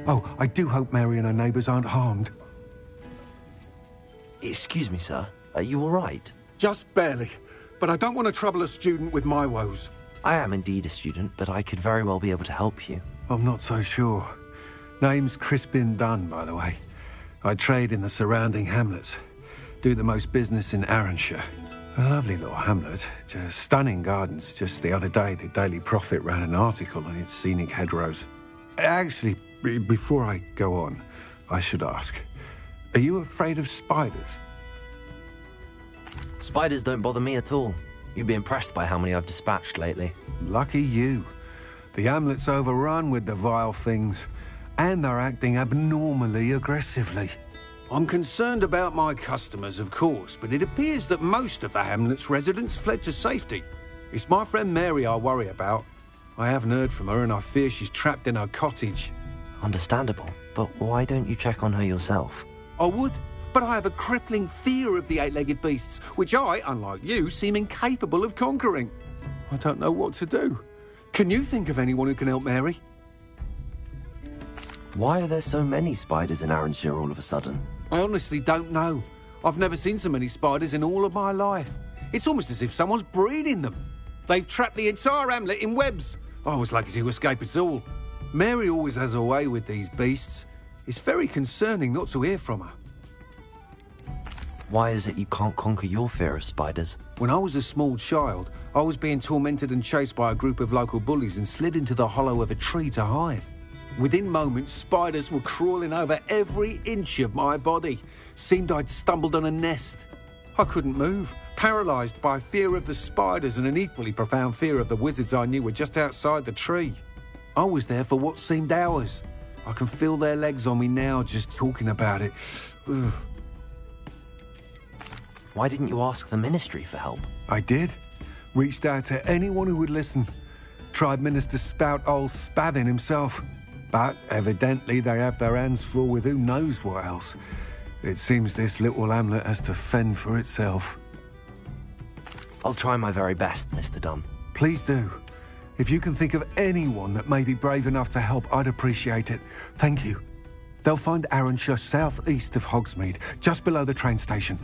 Oh, I do hope Mary and her neighbours aren't harmed. Excuse me, sir. Are you all right? Just barely. But I don't want to trouble a student with my woes. I am indeed a student, but I could very well be able to help you. I'm not so sure. Name's Crispin Dunn, by the way. I trade in the surrounding hamlets. Do the most business in Arranshire. A lovely little hamlet. Just stunning gardens. Just the other day, the Daily Prophet ran an article on its scenic hedgerows. Actually, before I go on, I should ask, are you afraid of spiders? Spiders don't bother me at all. You'd be impressed by how many I've dispatched lately. Lucky you. The hamlet's overrun with the vile things, and they're acting abnormally aggressively. I'm concerned about my customers, of course, but it appears that most of the hamlet's residents fled to safety. It's my friend Mary I worry about. I haven't heard from her, and I fear she's trapped in her cottage. Understandable, but why don't you check on her yourself? I would, but I have a crippling fear of the eight-legged beasts, which I, unlike you, seem incapable of conquering. I don't know what to do. Can you think of anyone who can help Mary? Why are there so many spiders in Arranshire all of a sudden? I honestly don't know. I've never seen so many spiders in all of my life. It's almost as if someone's breeding them. They've trapped the entire hamlet in webs. I was lucky to escape it all. Mary always has a way with these beasts. It's very concerning not to hear from her. Why is it you can't conquer your fear of spiders? When I was a small child, I was being tormented and chased by a group of local bullies and slid into the hollow of a tree to hide. Within moments, spiders were crawling over every inch of my body. Seemed I'd stumbled on a nest. I couldn't move, paralysed by fear of the spiders and an equally profound fear of the wizards I knew were just outside the tree. I was there for what seemed hours. I can feel their legs on me now just talking about it. Ugh. Why didn't you ask the ministry for help? I did. Reached out to anyone who would listen. Tried Minister Spout old Spavin himself. But evidently they have their hands full with who knows what else. It seems this little hamlet has to fend for itself. I'll try my very best, Mr. Dunn. Please do. If you can think of anyone that may be brave enough to help, I'd appreciate it. Thank you. They'll find Arranshire southeast of Hogsmeade, just below the train station.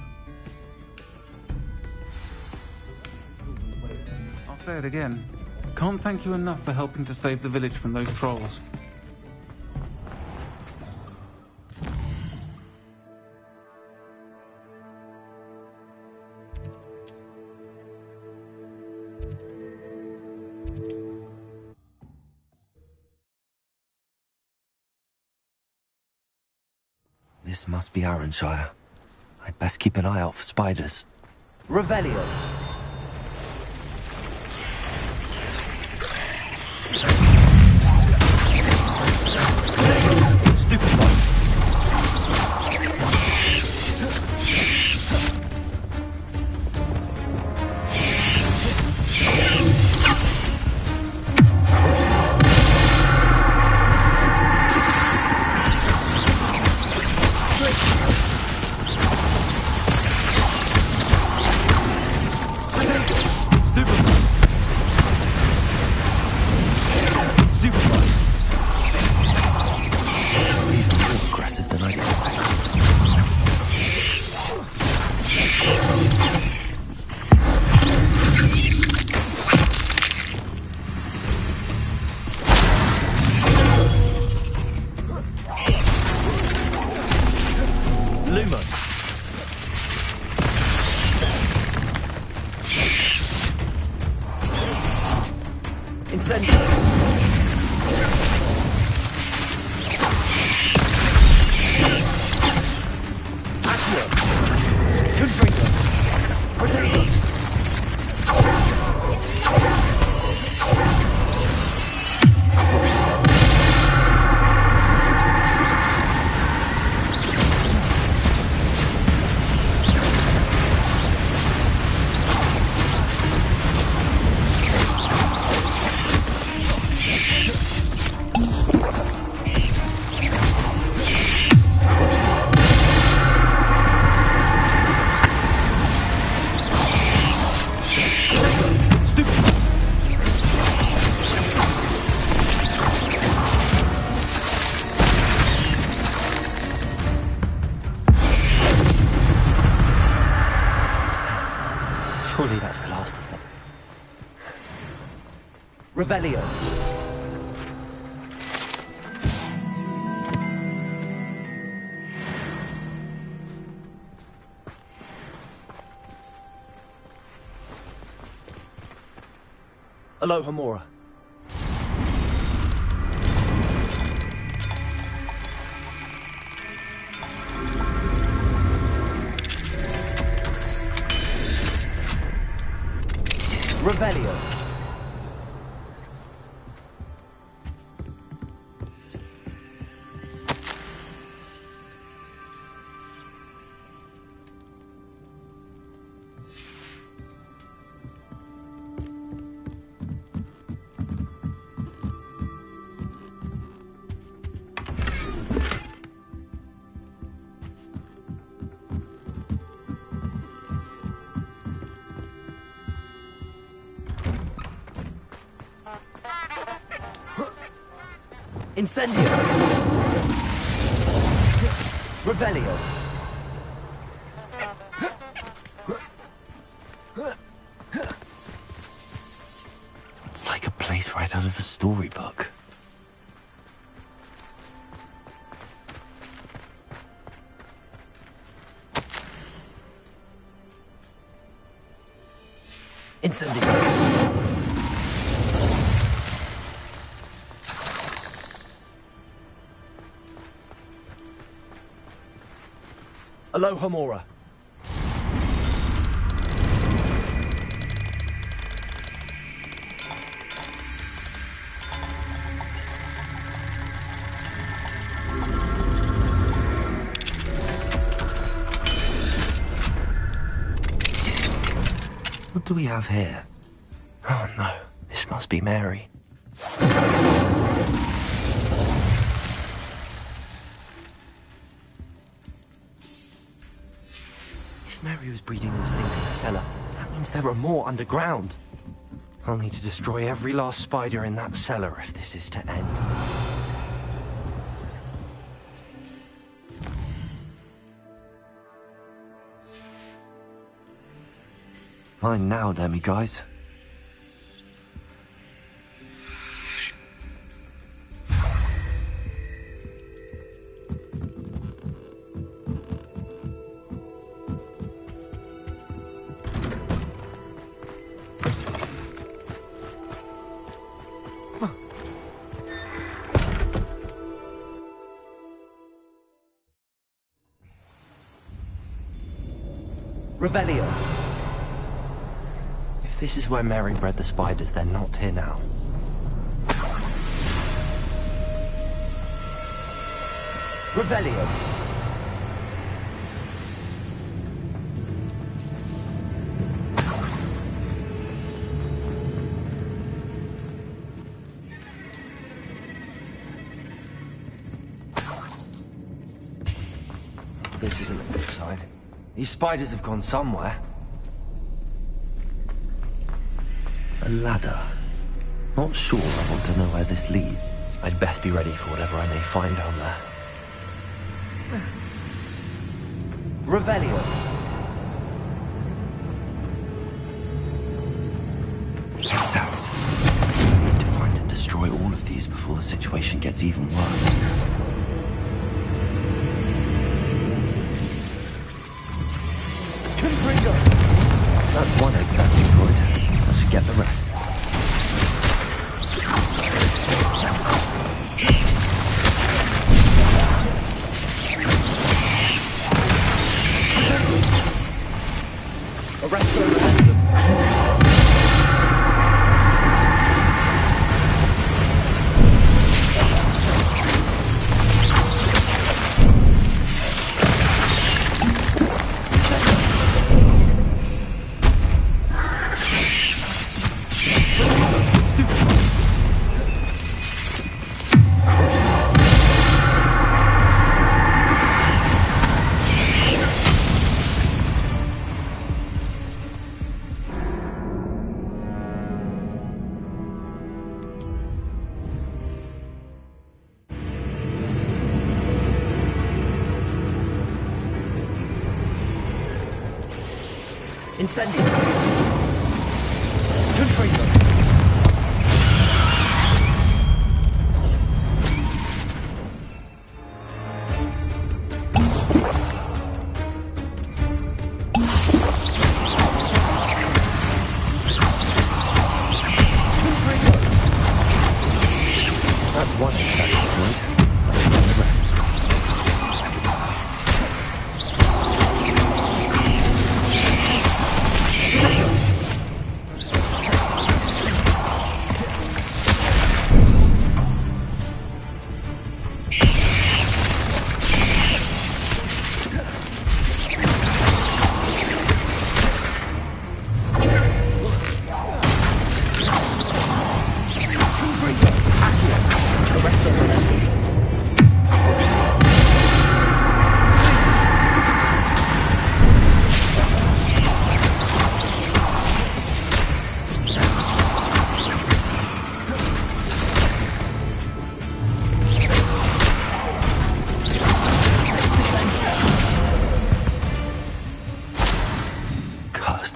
I'll say it again. Can't thank you enough for helping to save the village from those trolls. This must be Arranshire. I'd best keep an eye out for spiders. Revelio! Stupid one! Surely that's the last of them. Revelio. Aloha Mora. Revelio. Incendio! Revelio! It's like a place right out of a storybook. Incendio! Aloha Mora. What do we have here? Oh no, this must be Mary. If Mary was breeding these things in a cellar, that means there are more underground. I'll need to destroy every last spider in that cellar if this is to end. Mine now, Demi guys. Revelio. If this is where Mary bred the spiders, they're not here now. Revelio. This isn't a good sign. These spiders have gone somewhere. A ladder. Not sure I want to know where this leads. I'd best be ready for whatever I may find down there. Revelio. Sucks. I need to find and destroy all of these before the situation gets even worse. That's one exam destroyed. I should get the rest. Arrest the momentum. Incendio! That's one infection point. The rest.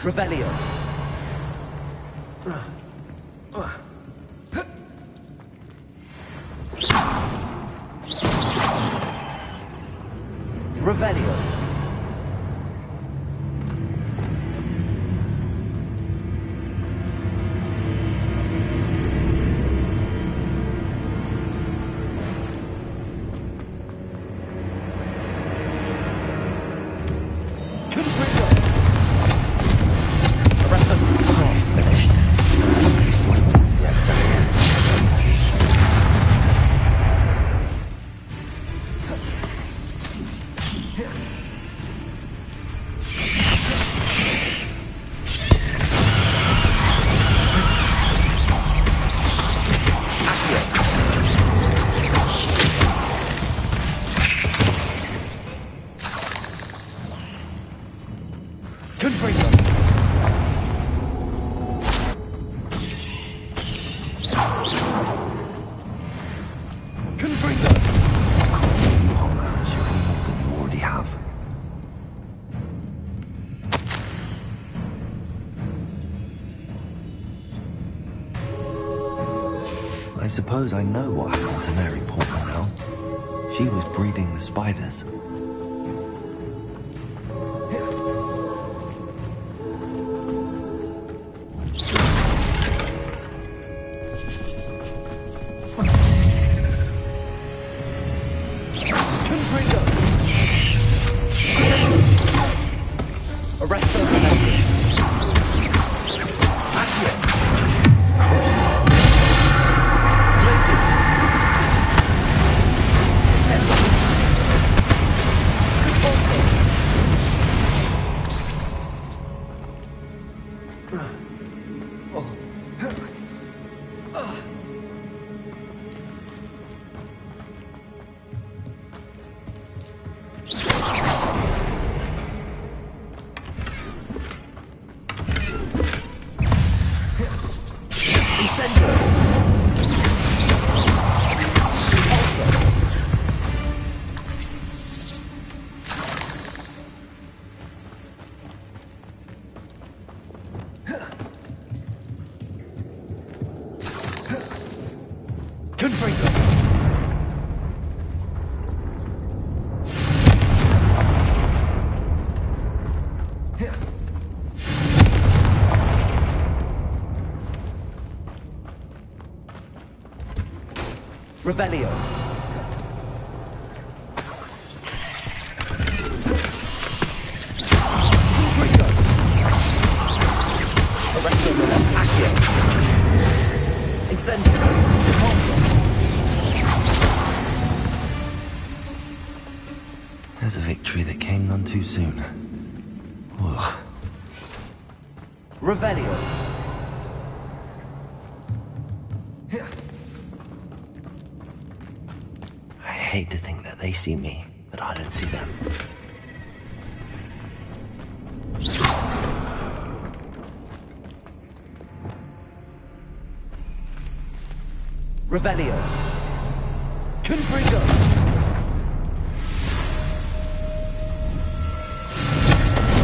Revelio. Revelio. I suppose I know what happened to Mary Portman now. She was breeding the spiders. Revelio. There's a victory that came none too soon. Ugh. Revelio. I hate to think that they see me, but I don't see them. Revelio. Confringo.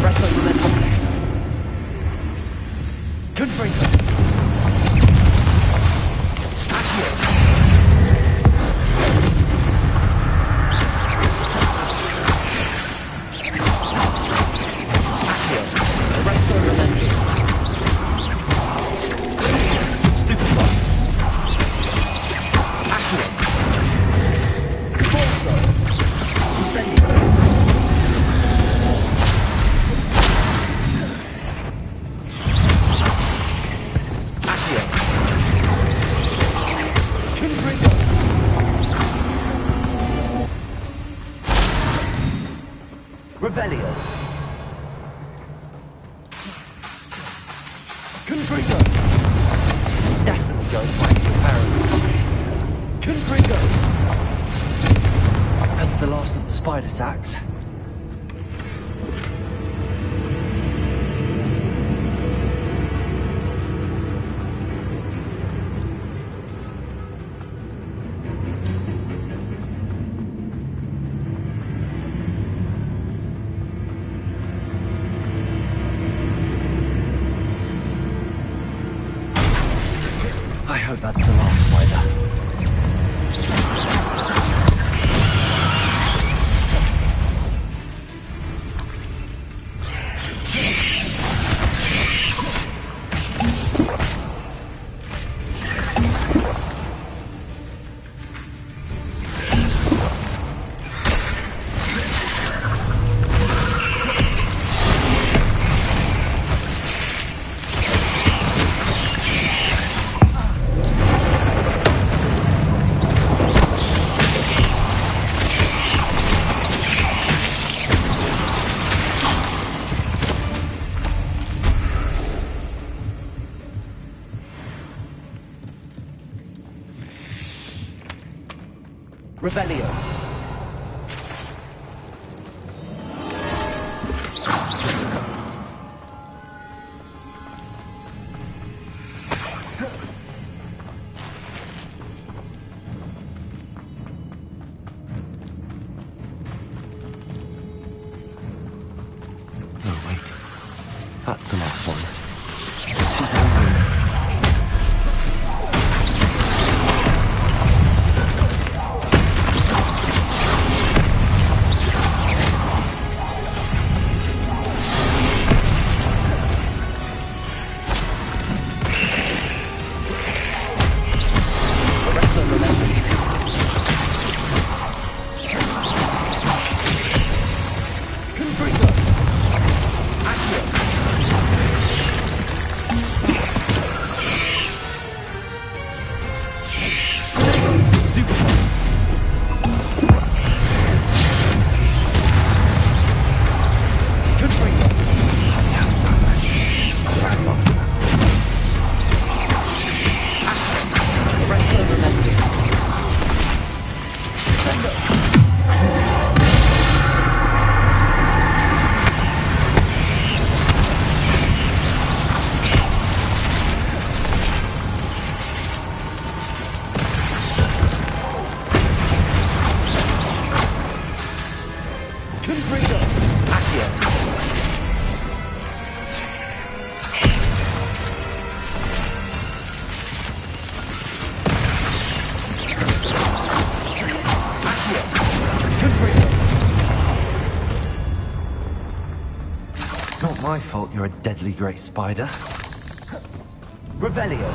Resto momentum. Confringo. Confringo. Definitely going back to your parents. Confringo. That's the last of the spider sacks. I hope that's the last spider. Revelio. No, wait. That's the last one. Not my fault you're a deadly great spider. Revelio.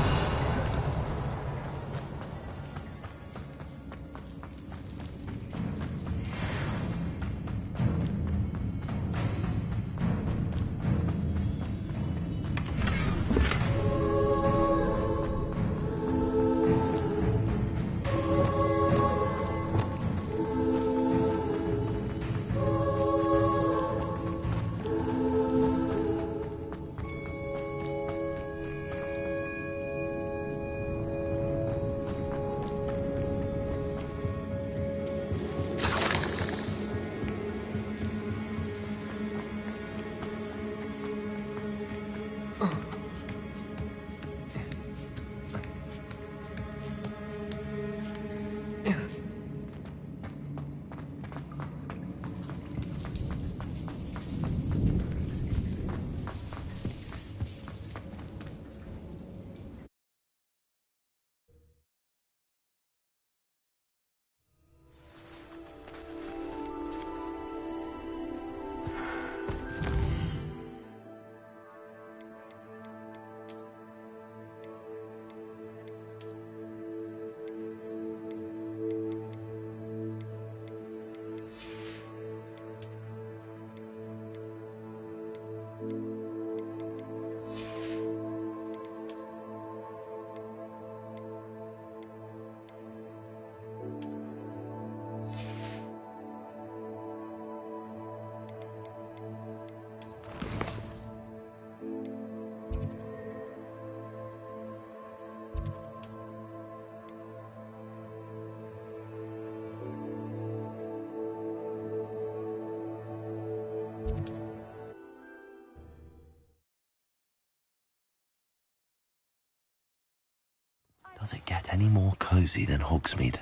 Does it get any more cozy than Hogsmeade?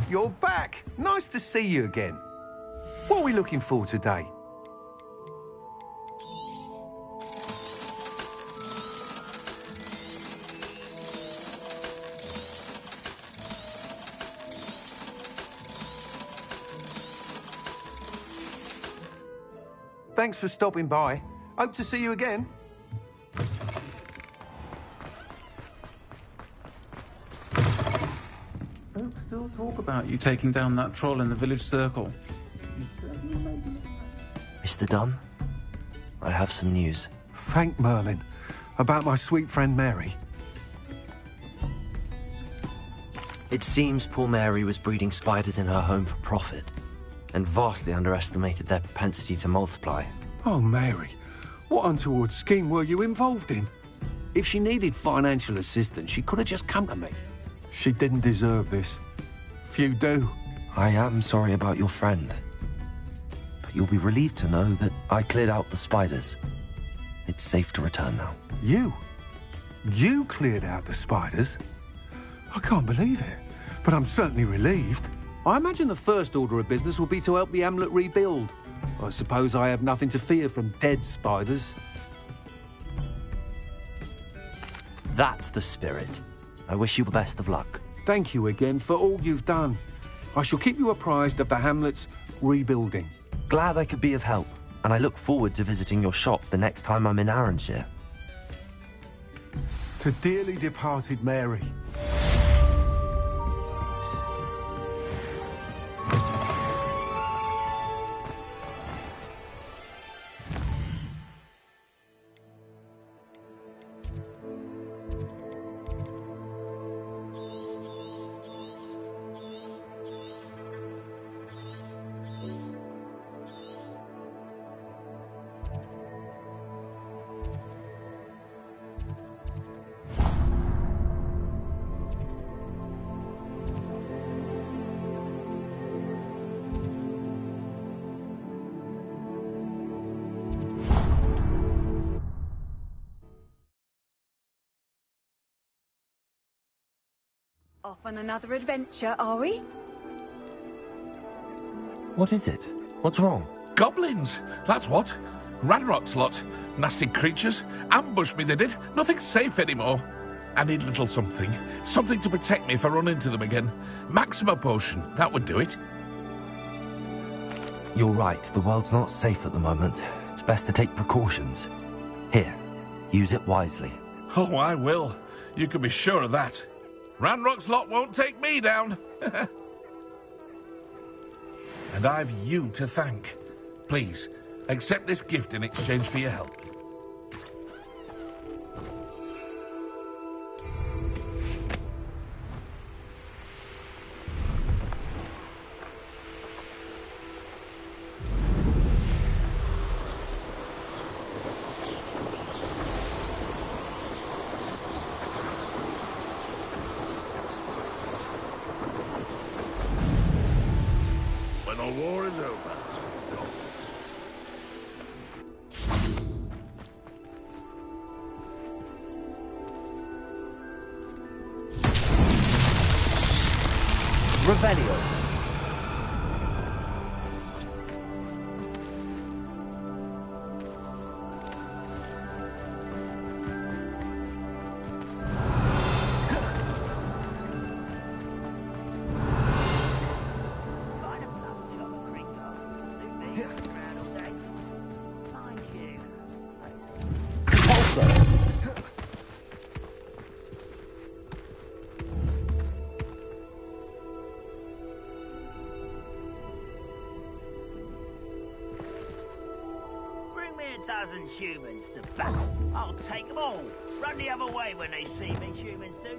You're back. Nice to see you again. What are we looking for today? Thanks for stopping by. Hope to see you again. Folks still talk about you taking down that troll in the village circle. Mr. Dunn, I have some news. Thank Merlin. About my sweet friend Mary. It seems poor Mary was breeding spiders in her home for profit, and vastly underestimated their propensity to multiply. Oh, Mary. What untoward scheme were you involved in? If she needed financial assistance, she could have just come to me. She didn't deserve this. Few do. I am sorry about your friend, but you'll be relieved to know that I cleared out the spiders. It's safe to return now. You? You cleared out the spiders? I can't believe it, but I'm certainly relieved. I imagine the first order of business will be to help the hamlet rebuild. I suppose I have nothing to fear from dead spiders. That's the spirit. I wish you the best of luck. Thank you again for all you've done. I shall keep you apprised of the hamlet's rebuilding. Glad I could be of help, and I look forward to visiting your shop the next time I'm in Arranshire. To dearly departed Mary. Off on another adventure, are we? What is it? What's wrong? Goblins, that's what. Ranrock's lot. Nasty creatures. Ambushed me, they did. Nothing safe anymore. I need a little something. Something to protect me if I run into them again. Maxima potion, that would do it. You're right, the world's not safe at the moment. It's best to take precautions. Here, use it wisely. Oh, I will. You can be sure of that. Ranrock's lot won't take me down. And I've you to thank. Please, accept this gift in exchange for your help. When the war is over. Revelio. Dozen humans to battle. I'll take them all. Run the other way when they see me, humans do.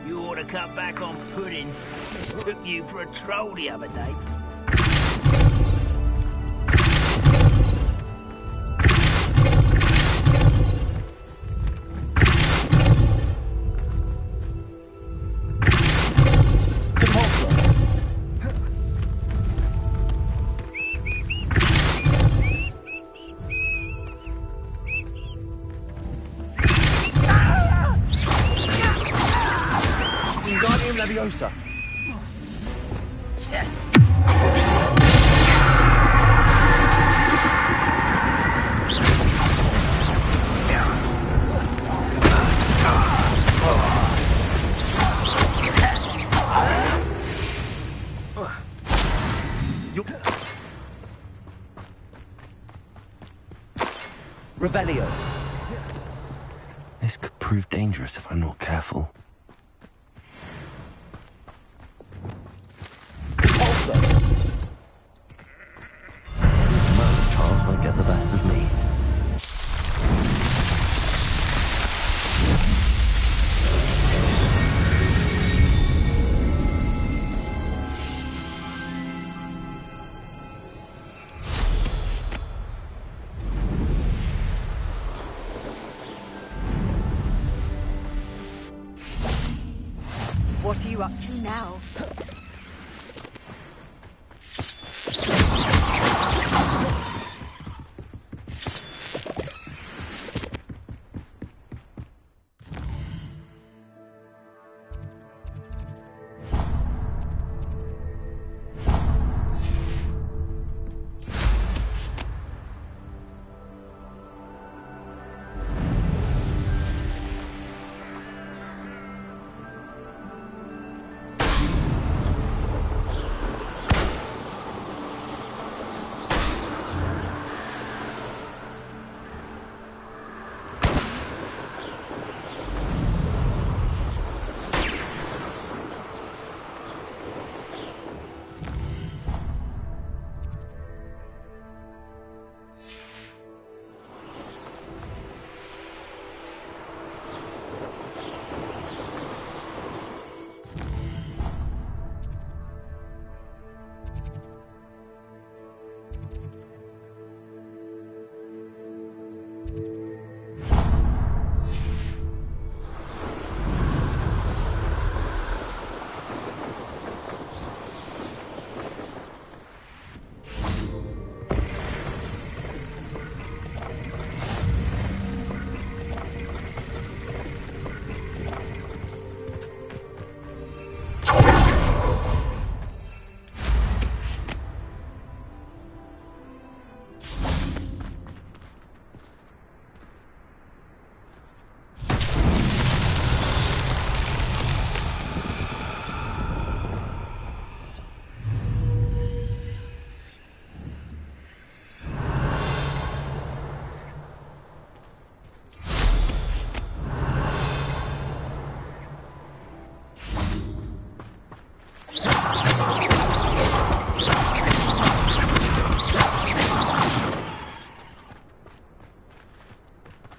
You ought to cut back on pudding. Mistook you for a troll the other day. Leviosa! Revelio. This could prove dangerous if I'm not careful. Also. Charles won't get the best of me. What are you up to now?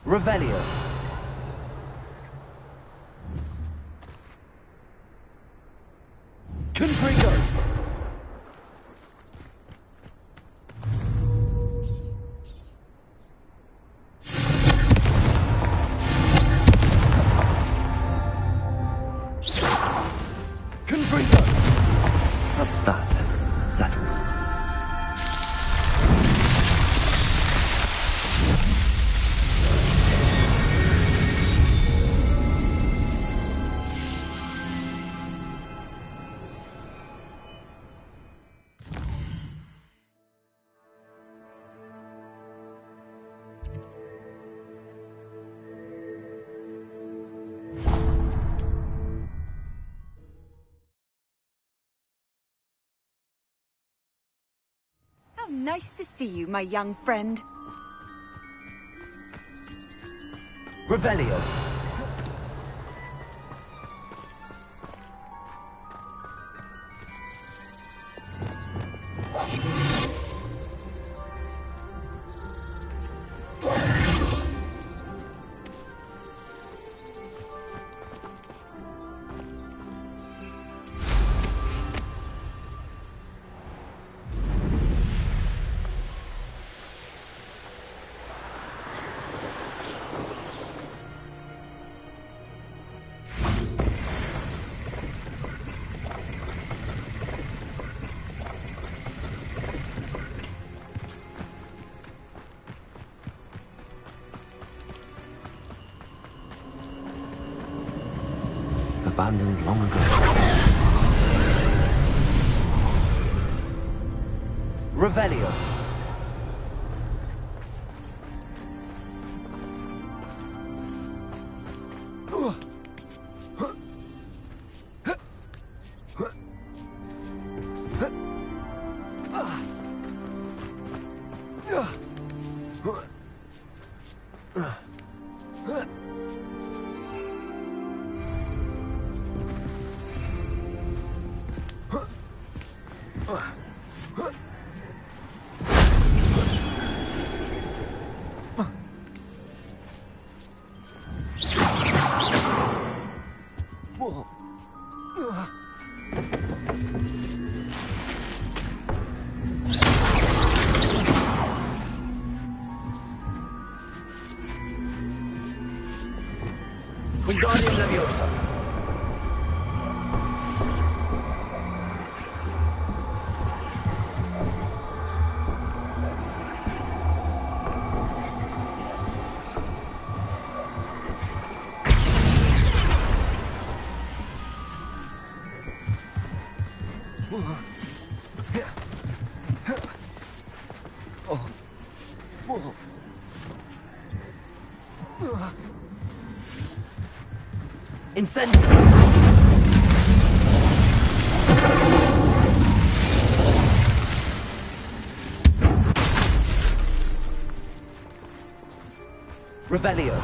Revelio. Confringo. Confringo. That's that. Settled. How nice to see you, my young friend. Revelio. Abandoned long ago. Revelio. Wingardium Leviosa. Incendio. Revelio.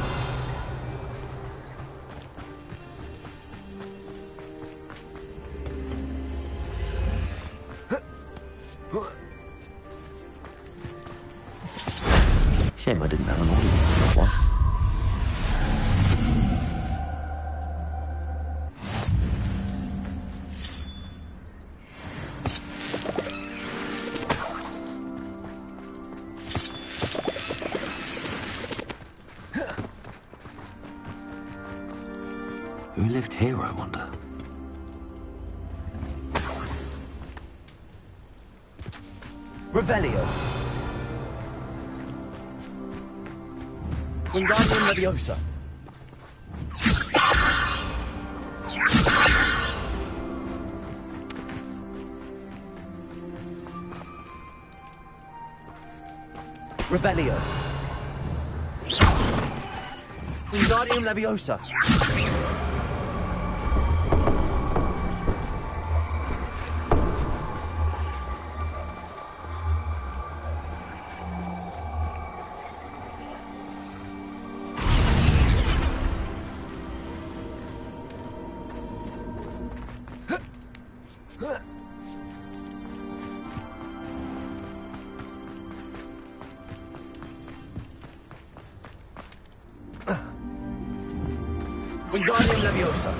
Shame I didn't have an audience for that one. Who lived here, I wonder? Revelio. Wingardium Leviosa. Revelio. Wingardium Leviosa. Wingardium Leviosa.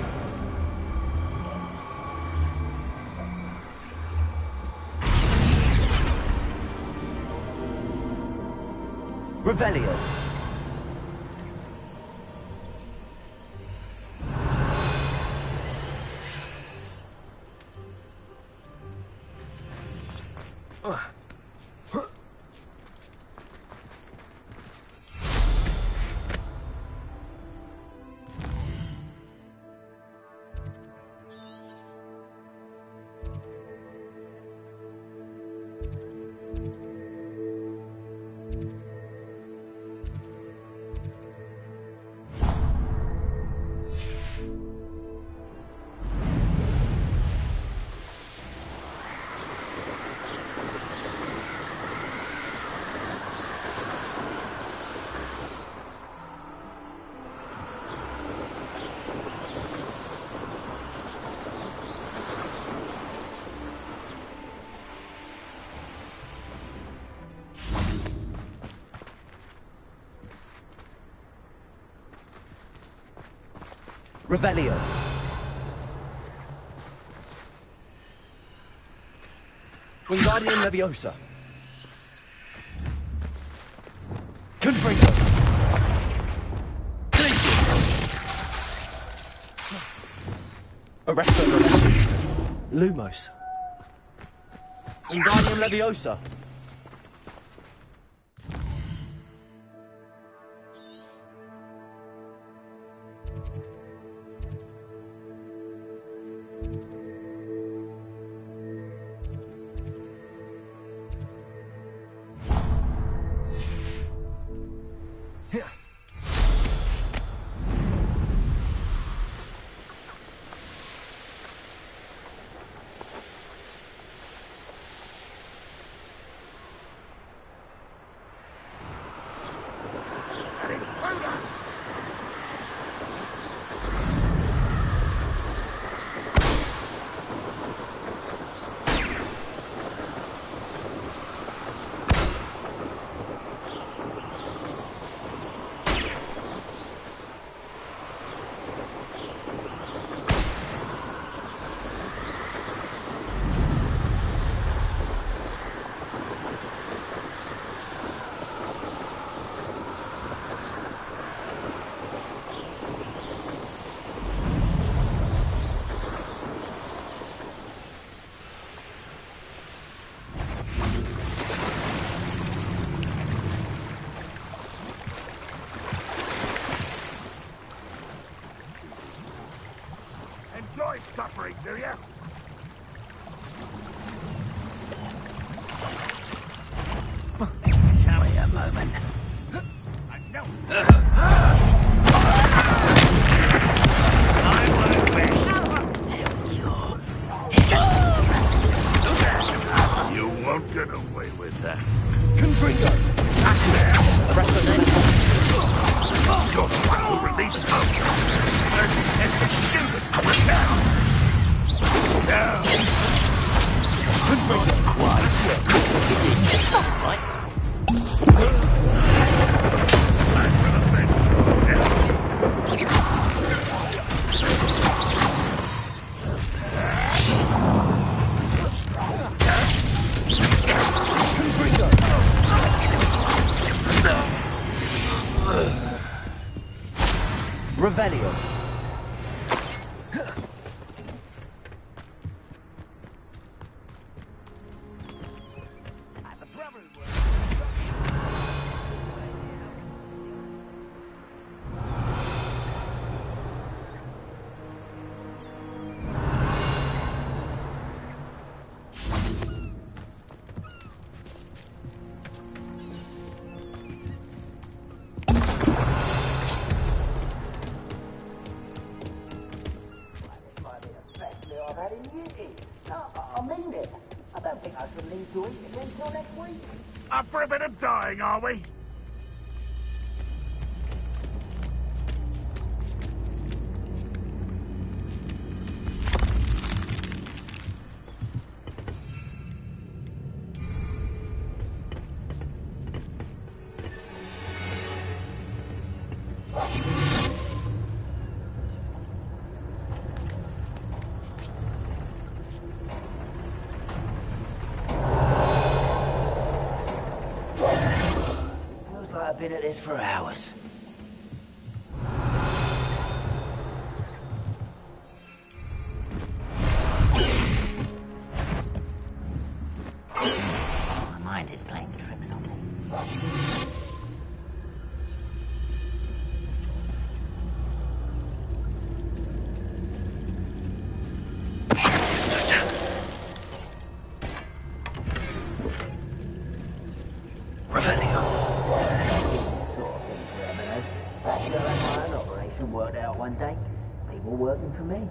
Revelio. Revelio. Wingardium Leviosa. Confringo. Arresto. Lumos. Wingardium Leviosa. Enjoy suffering, do you? Sorry a moment. I know. I won't rest till you're dead. You won't get away with that. Confringo! Press the next. Your spell will release power. Now. Confringo! Why? You did. Right? Revelio. Up for a bit of dying, are we? I've been at this for hours. My mind is playing tricks on me. Worked out one day. People working for me.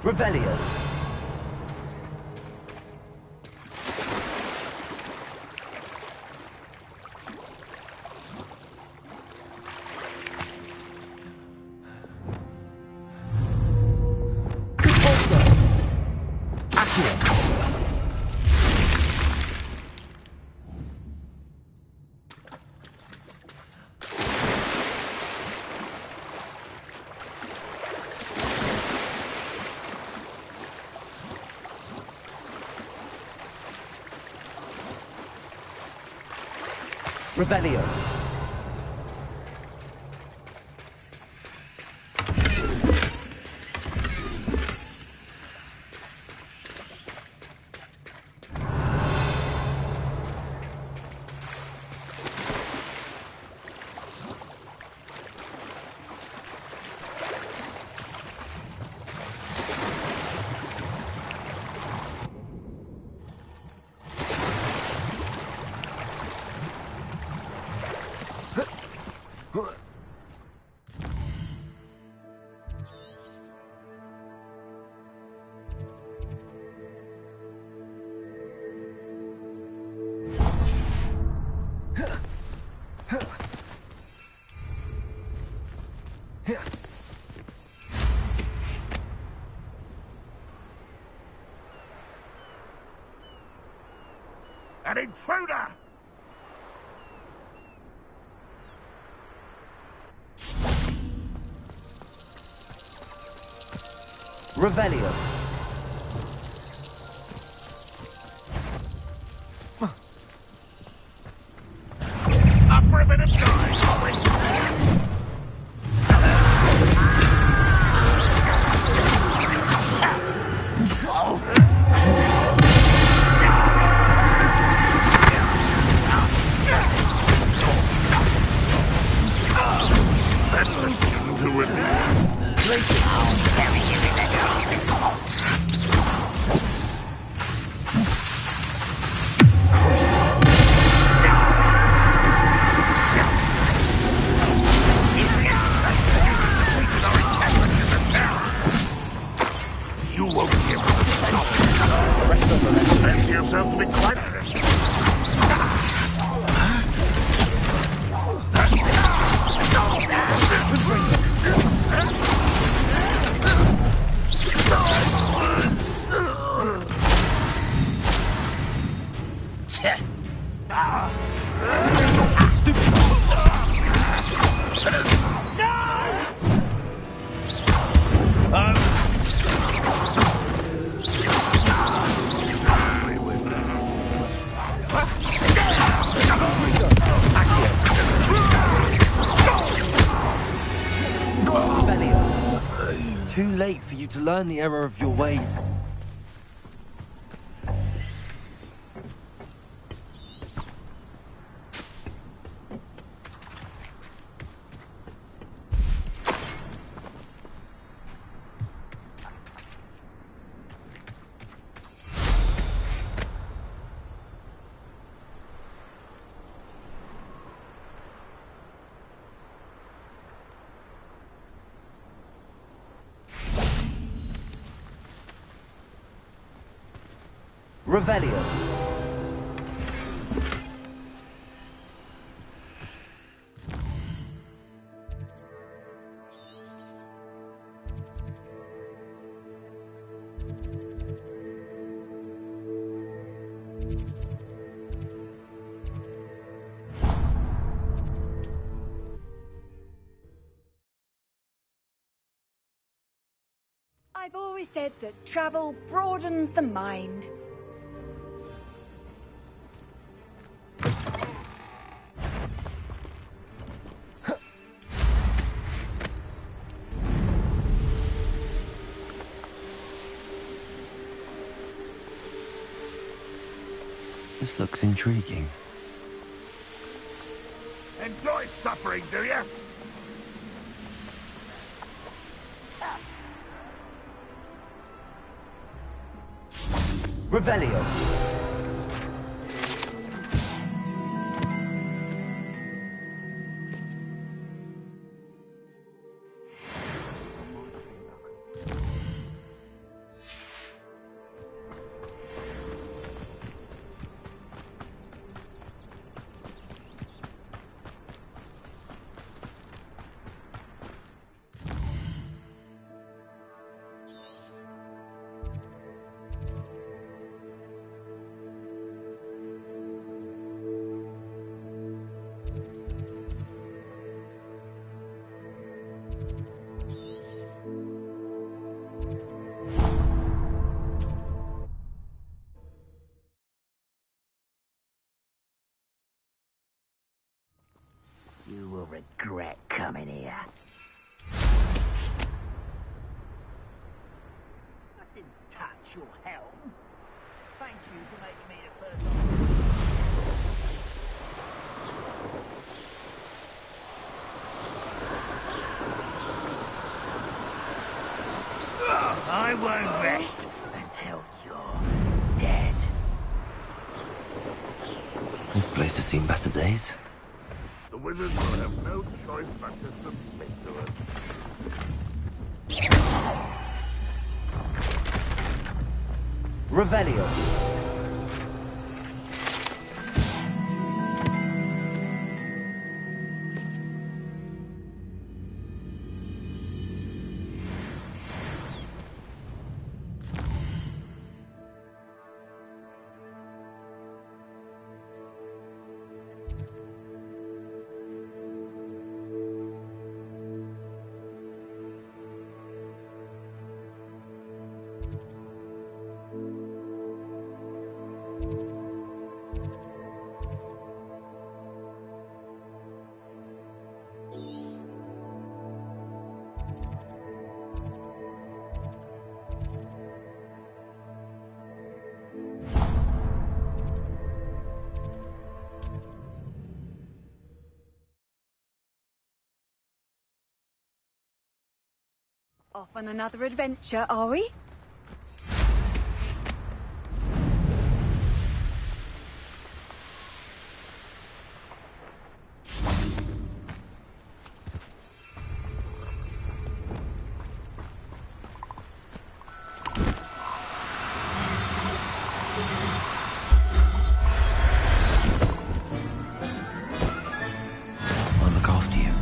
Revelio. Revelio. An intruder! Revelio. Up for a bit of noise, always. That's the student who rebelled. I'll bury him in the darkness vault. You won't be able to stop it. The rest of them expect yourself to be quite Too late for you to learn the error of your ways. Revelio. I've always said that travel broadens the mind. This looks intriguing. enjoy suffering, do you? Revelio. You will regret coming here. I didn't touch your helm. Thank you for making me the first. I won't rest until you're dead. This place has seen better days. The wizards will have no choice but to submit to us. Revelio. Off on another adventure, are we? I'll look after you.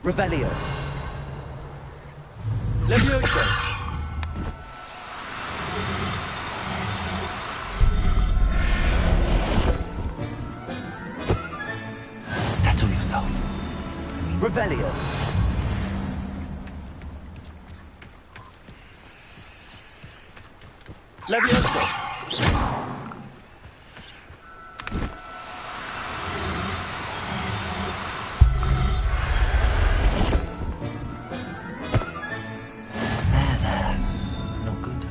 Revelio. Levioso. Settle yourself. Revelio. Levioso. There. Not good.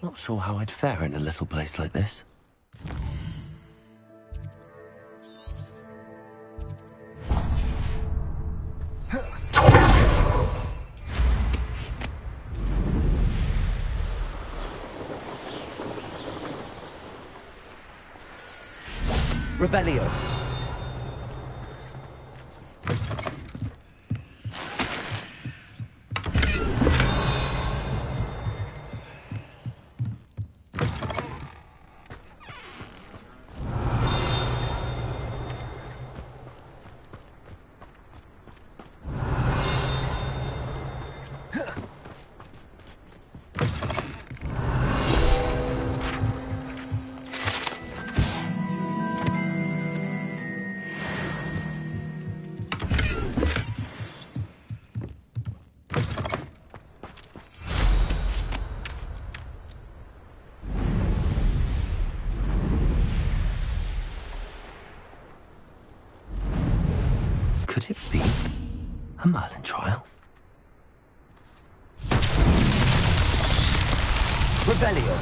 Not sure how I'd fare in a little place like this. Revelio. Could it be a Merlin trial? Revelio.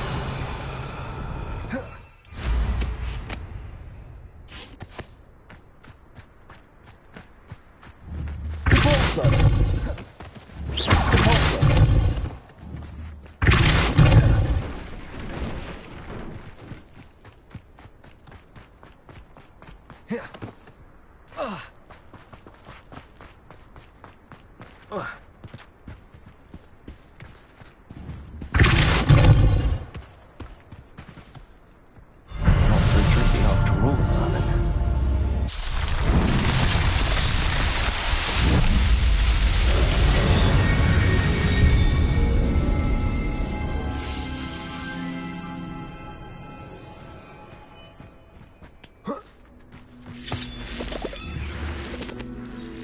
Repulso. Repulso. Not so tricky after all, Merlin.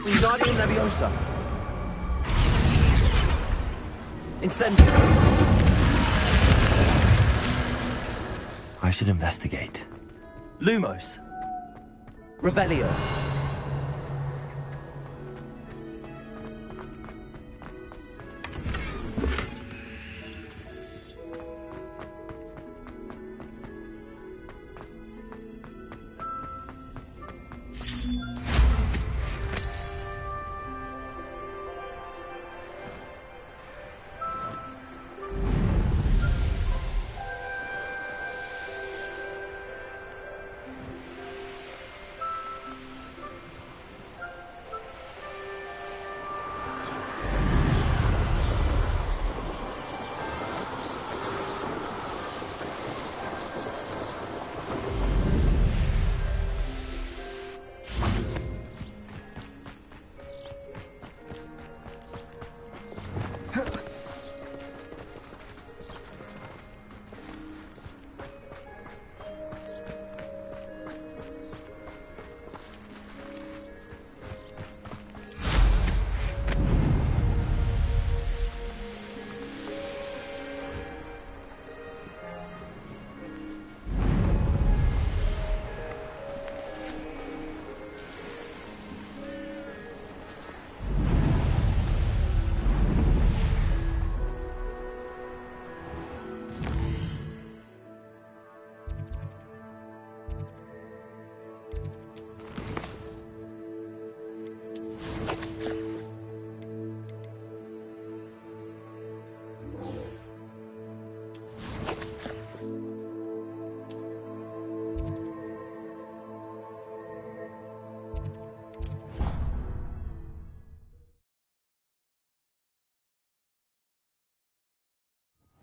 Wingardium Leviosa. Incendio. I should investigate. Lumos. Revelio.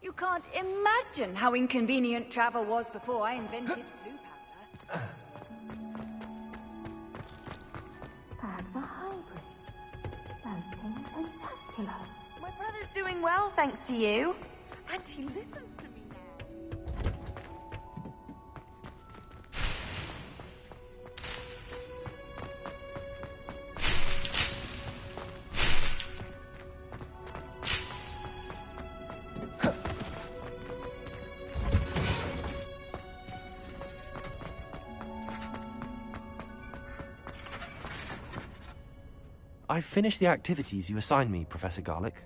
You can't imagine how inconvenient travel was before I invented blue powder. Perhaps a hybrid. Something spectacular. My brother's doing well, thanks to you. And he listens to me now. I've finished the activities you assigned me, Professor Garlick.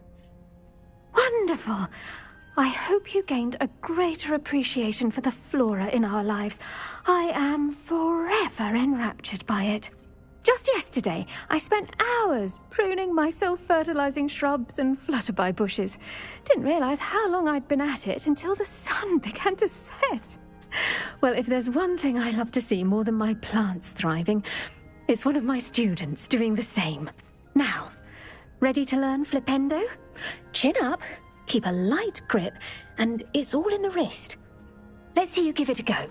Wonderful. I hope you gained a greater appreciation for the flora in our lives. I am forever enraptured by it. Just yesterday, I spent hours pruning my self-fertilizing shrubs and flutterby bushes. Didn't realize how long I'd been at it until the sun began to set. Well, if there's one thing I love to see more than my plants thriving, it's one of my students doing the same. Now, ready to learn Flipendo? Chin up, keep a light grip, and it's all in the wrist. Let's see you give it a go.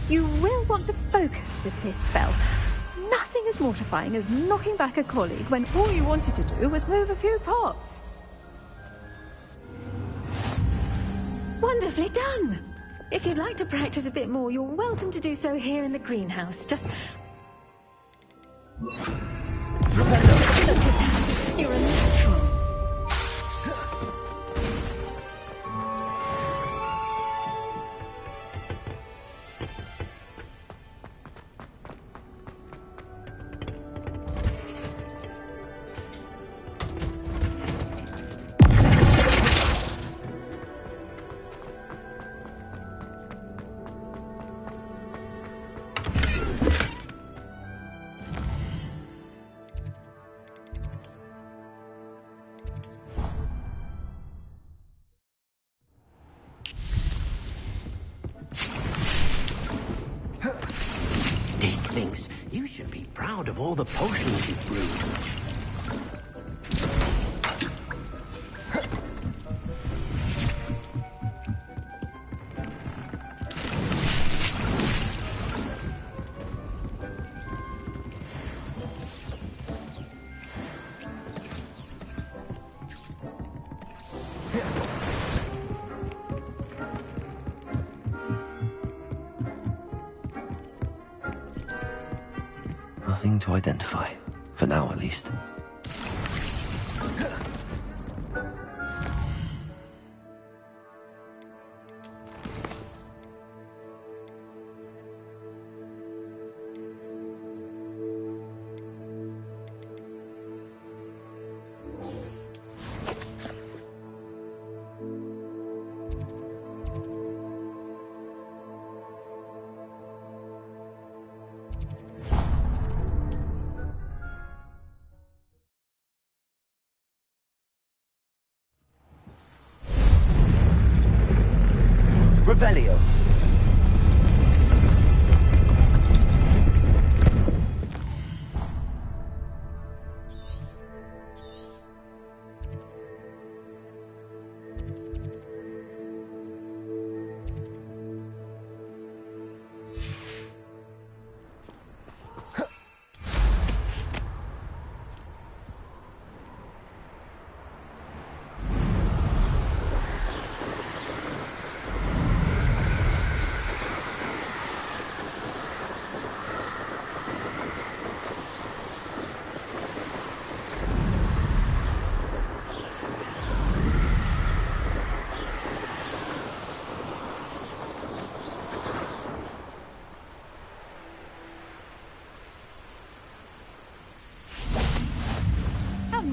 You will want to focus with this spell. Nothing as mortifying as knocking back a colleague when all you wanted to do was move a few pots. Wonderfully done! If you'd like to practice a bit more, you're welcome to do so here in the greenhouse. Just... Look at that! You're a natural. Thinks you should be proud of all the potions you've brewed. Nothing to identify, for now at least. Revelio.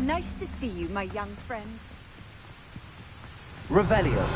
Nice to see you, my young friend. Revelio.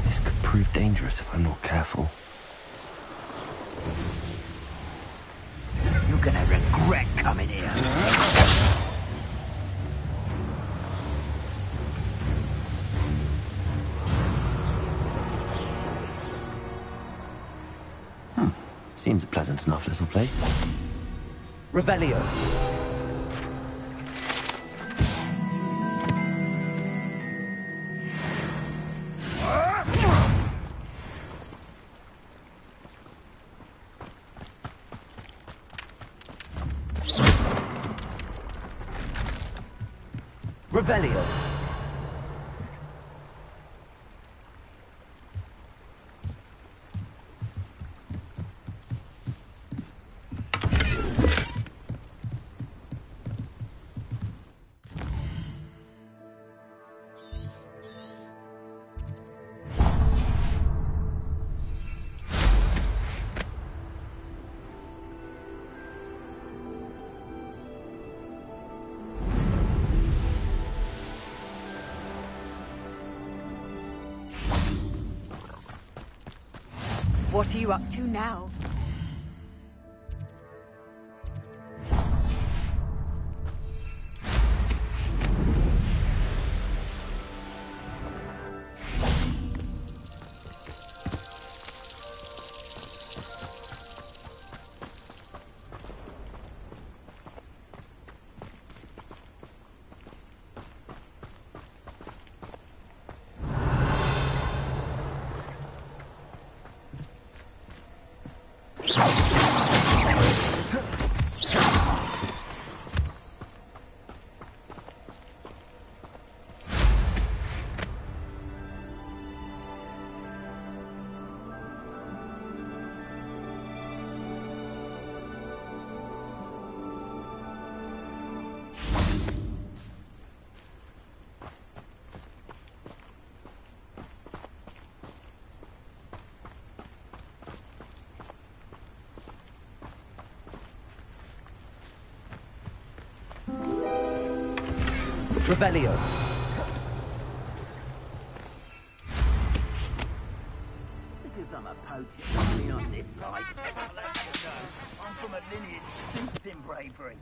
This could prove dangerous if I'm not careful. You're gonna regret coming here. Seems a pleasant enough little place. Revelio. Revelio. What are you up to now? Revelio. Because I'm a poacher, not this side. I'm from a lineage steeped in bravery.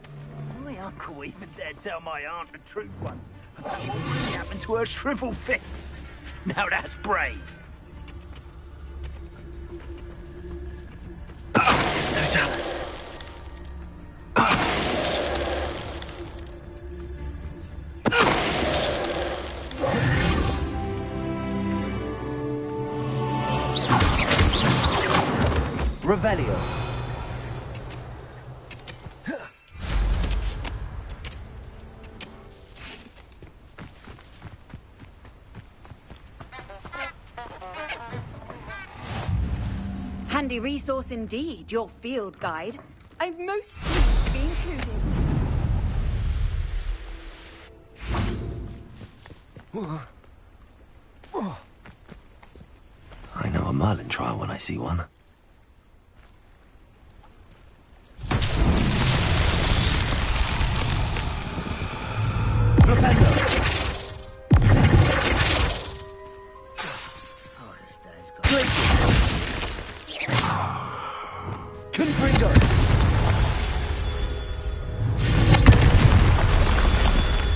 My uncle even dared tell my aunt the truth once about what really happened to her shrivel fix. Now that's brave. It's no Dallas. Revelio. Handy resource indeed, your field guide. I'm most pleased to be included. I know a Merlin trial when I see one.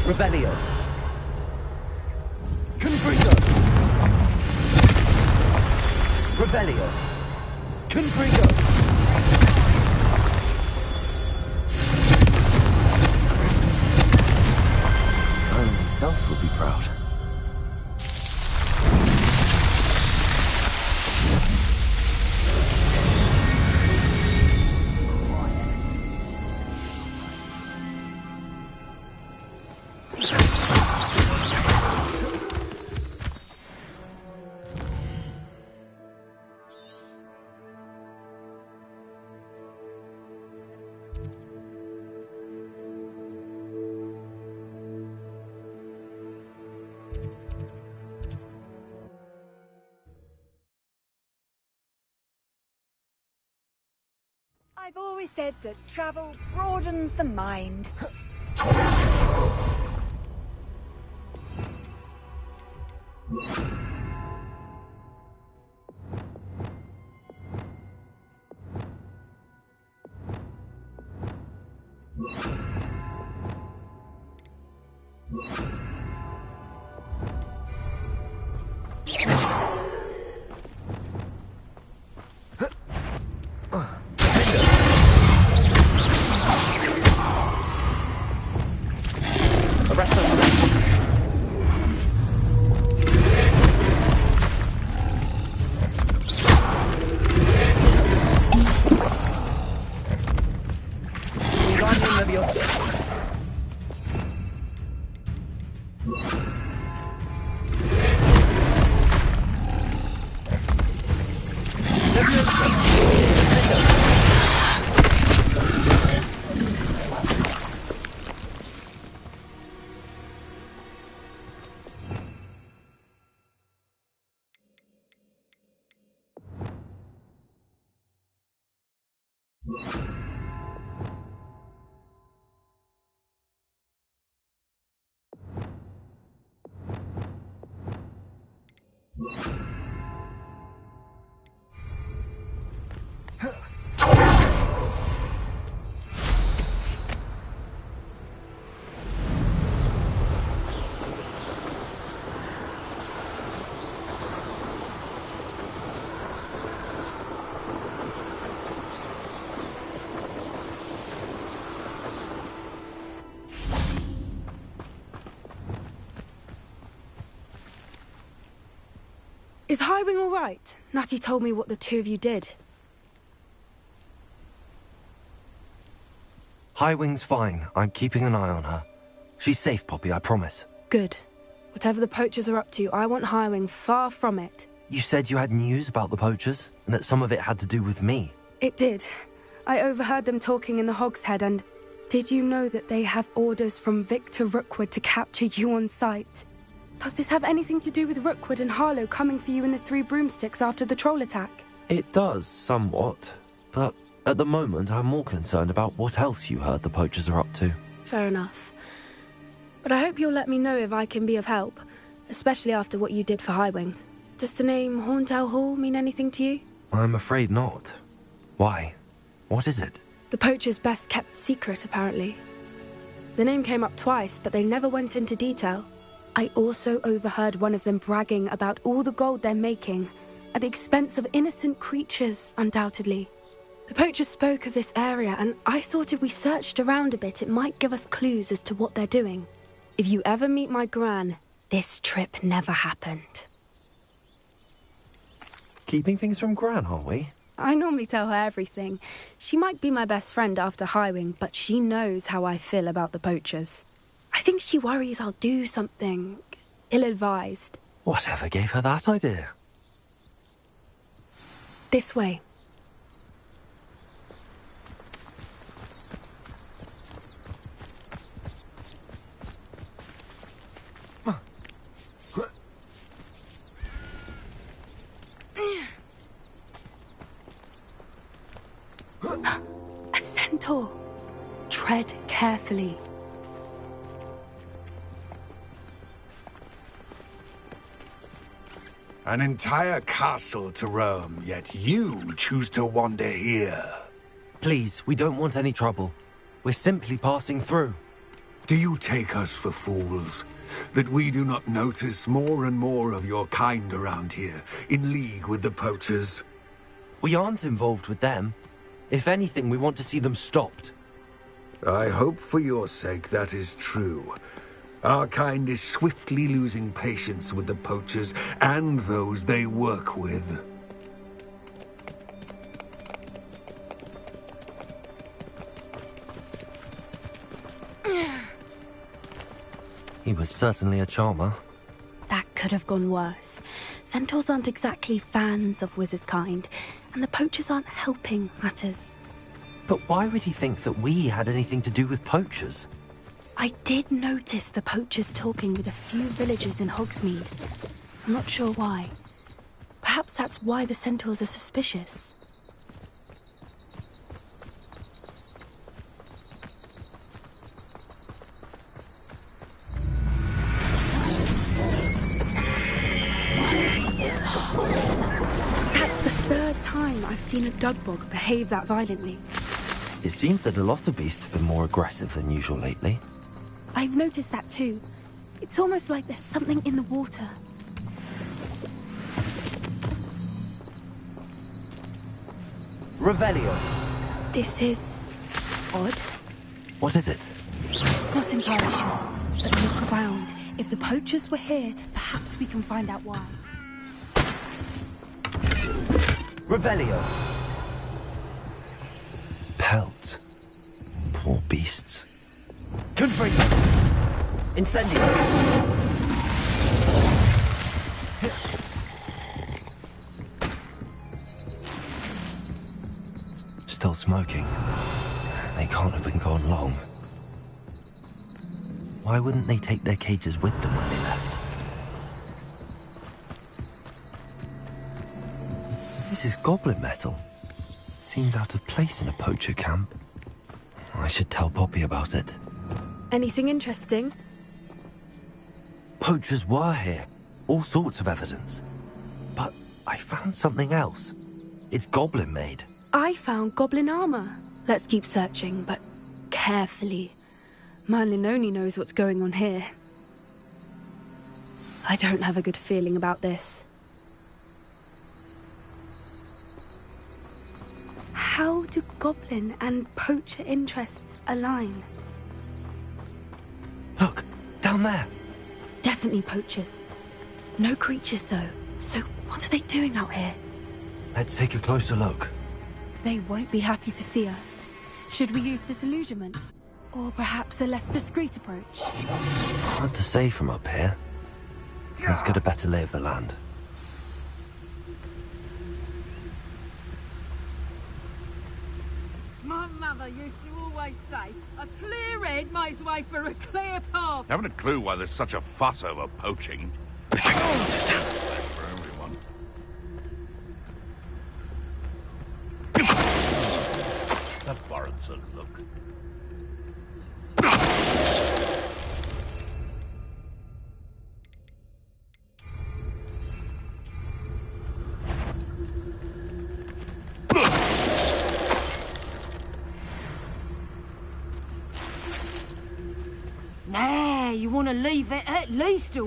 Revelio. Confringo. Revelio. Confringo. Merlin himself would be proud. I've always said that travel broadens the mind. Is Highwing all right? Natty told me what the two of you did. Highwing's fine. I'm keeping an eye on her. She's safe, Poppy, I promise. Good. Whatever the poachers are up to, I want Highwing far from it. You said you had news about the poachers, and that some of it had to do with me. It did. I overheard them talking in the Hogshead, and did you know that they have orders from Victor Rookwood to capture you on sight? Does this have anything to do with Rookwood and Harlow coming for you in the Three Broomsticks after the troll attack? It does, somewhat. But at the moment, I'm more concerned about what else you heard the poachers are up to. Fair enough. But I hope you'll let me know if I can be of help, especially after what you did for Highwing. Does the name Horntail Hall mean anything to you? I'm afraid not. Why? What is it? The poacher's best-kept secret, apparently. The name came up twice, but they never went into detail. I also overheard one of them bragging about all the gold they're making, at the expense of innocent creatures, undoubtedly. The poachers spoke of this area, and I thought if we searched around a bit, it might give us clues as to what they're doing. If you ever meet my Gran, this trip never happened. Keeping things from Gran, are we? I normally tell her everything. She might be my best friend after Highwing, but she knows how I feel about the poachers. I think she worries I'll do something ill-advised. Whatever gave her that idea? This way. A centaur. Tread carefully. An entire castle to roam, yet you choose to wander here. Please, we don't want any trouble. We're simply passing through. Do you take us for fools? That we do not notice more and more of your kind around here, in league with the poachers? We aren't involved with them. If anything, we want to see them stopped. I hope for your sake that is true. Our kind is swiftly losing patience with the poachers and those they work with. He was certainly a charmer. That could have gone worse. Centaurs aren't exactly fans of wizard kind, and the poachers aren't helping matters. But why would he think that we had anything to do with poachers? I did notice the poachers talking with a few villagers in Hogsmeade. I'm not sure why. Perhaps that's why the centaurs are suspicious. That's the third time I've seen a dugbog behave that violently. It seems that a lot of beasts have been more aggressive than usual lately. I've noticed that too. It's almost like there's something in the water. Revelio. This is odd. What is it? Not entirely sure, but look around. If the poachers were here, perhaps we can find out why. Revelio. Pelt. Poor beasts. Confringo. Incendio. Still smoking. They can't have been gone long. Why wouldn't they take their cages with them when they left? This is goblin metal. Seems out of place in a poacher camp. I should tell Poppy about it. Anything interesting? Poachers were here. All sorts of evidence. But I found something else. It's goblin made. I found goblin armor. Let's keep searching, but carefully. Merlin only knows what's going on here. I don't have a good feeling about this. How do goblin and poacher interests align? Look, down there. Definitely poachers. No creatures, though. So What are they doing out here? Let's take a closer look. They won't be happy to see us. Should we use disillusionment? Or perhaps a less discreet approach? Hard to say from up here. Let's get a better lay of the land. My mother used to always say, a clear head makes way for a clear path. Haven't a clue why there's such a fuss over poaching. For everyone. That warrants a look. Nah, you want to leave it at least a... You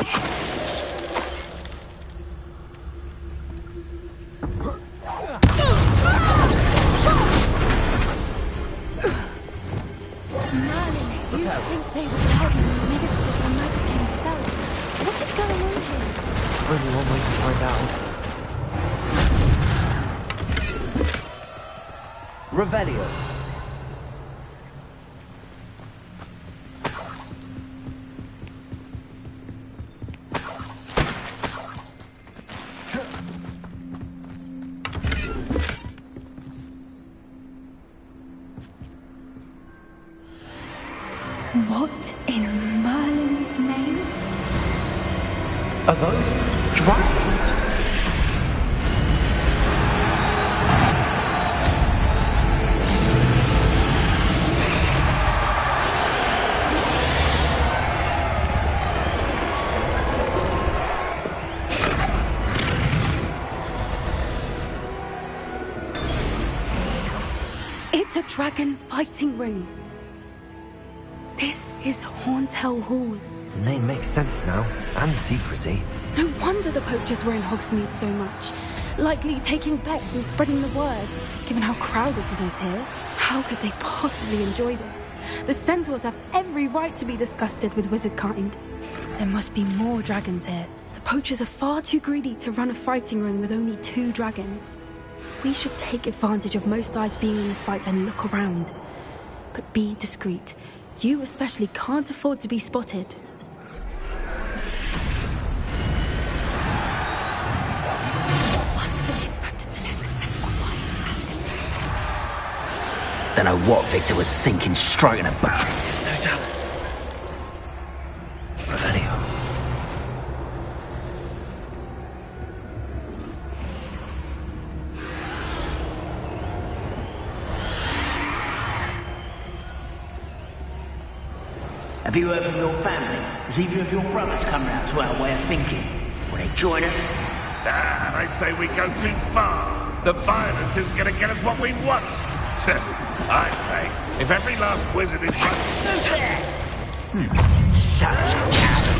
think they would pardon the Minister for Magic himself? What is going on here? Only one way to find out. Revelio. What in Merlin's name? Are those dragons? It's a dragon fighting ring. This is Hauntel Hall. The name makes sense now, and the secrecy. No wonder the poachers were in Hogsmeade so much. Likely taking bets and spreading the word, given how crowded it is here. How could they possibly enjoy this? The centaurs have every right to be disgusted with wizard kind. There must be more dragons here. The poachers are far too greedy to run a fighting ring with only 2 dragons. We should take advantage of most eyes being in the fight and look around. But be discreet. You especially can't afford to be spotted. One foot in front of the next and quiet as can be. Don't know what Victor was sinking straight in a barrel. There's no Dallas. Revelio. Have you heard from your family? Has either of your brothers come round to our way of thinking? Will they join us? Ah, I say we go too far. The violence isn't going to get us what we want. I say, if every last wizard is right... Such a coward.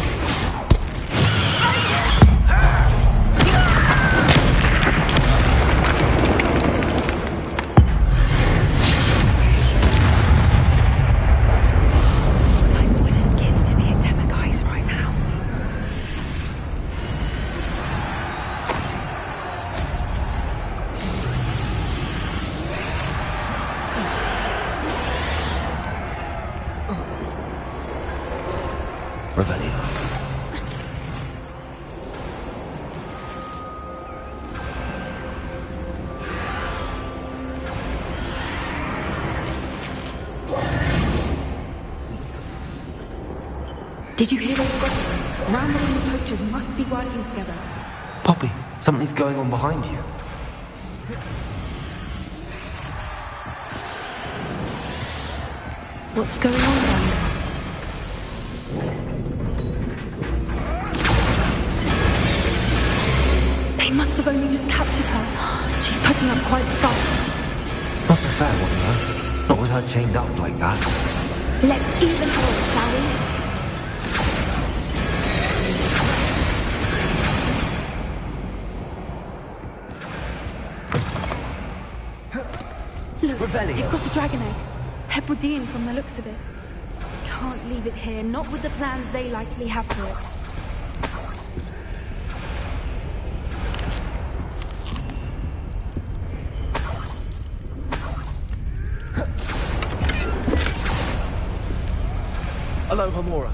Revelio. Did you hear those goblins? Randall and the poachers must be working together. Poppy, something's going on behind you. What's going on, Randall? They must have only just captured her. She's putting up quite the fight. Not a fair one, though. Not with her chained up like that. Let's even hold, shall we? Look, Revelio. they've got a dragon egg. Hebridean from the looks of it. Can't leave it here, not with the plans they likely have for it. Hello, Hamura.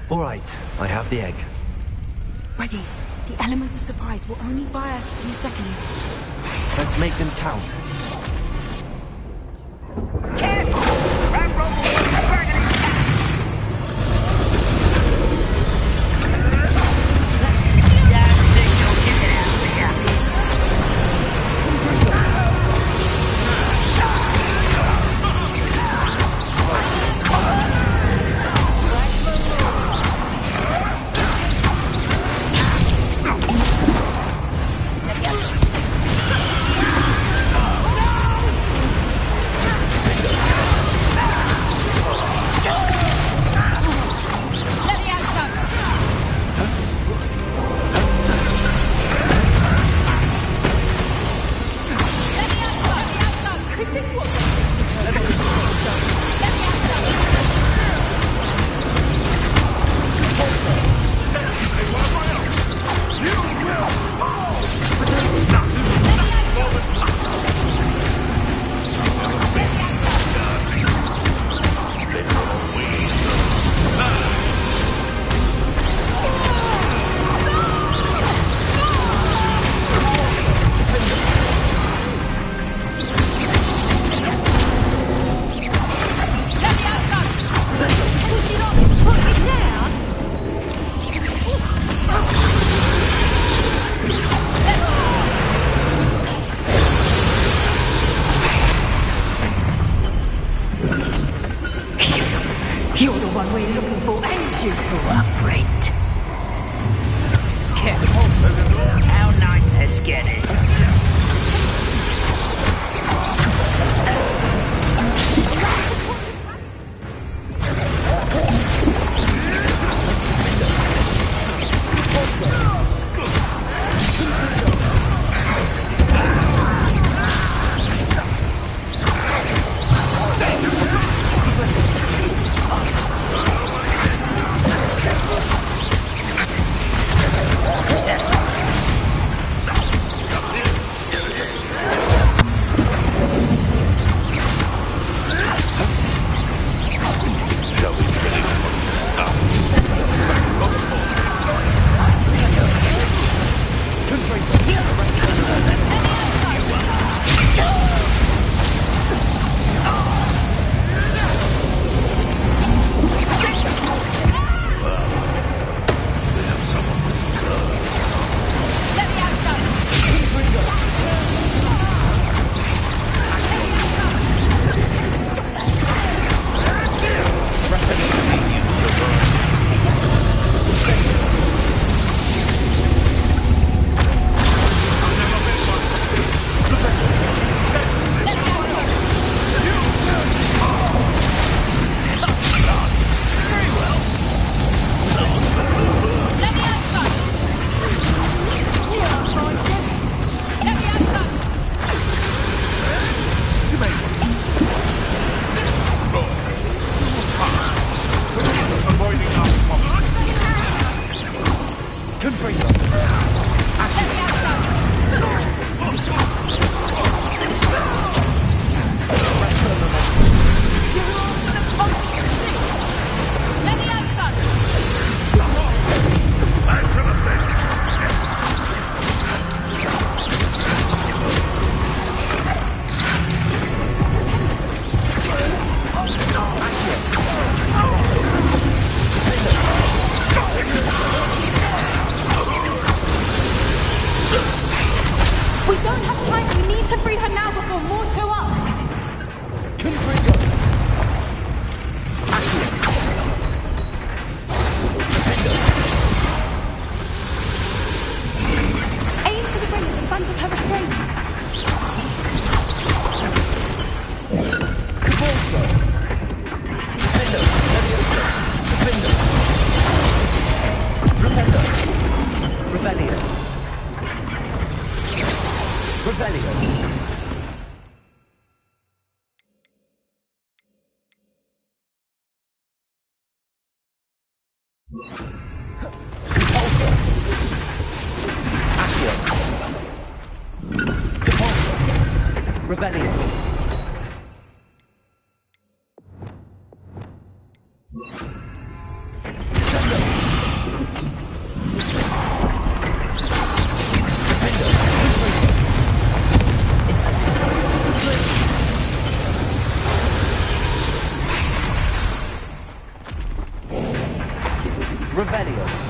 All right, I have the egg. Ready. The element of surprise will only buy us a few seconds. Let's make them count. Careful! Rat Rumble will be burning his cat! Damn thing, you'll get it out of here! You're the one we're looking for, ain't you? A friend. Careful! How nice her skin is. Revelio. Revelio.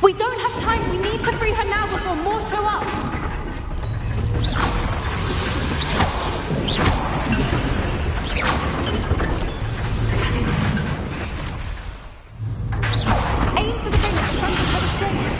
We don't have time. We need to free her now before more show up. Aim for the gate at the front of the strings.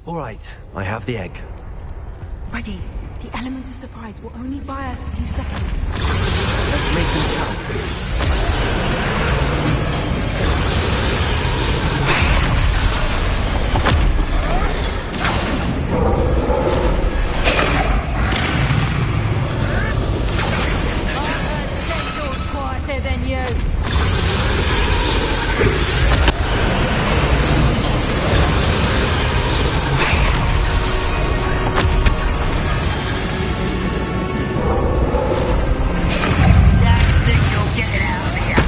All right, I have the egg. Ready. The element of surprise will only buy us a few seconds. Let's make them count. Quieter than you. Don't think you'll get it out of here.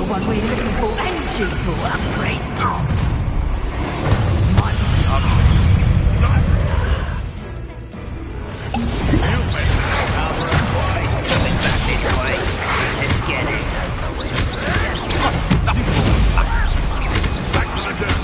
one we're looking for, and you brought a friend. Let's get this over with. Back to the dirt.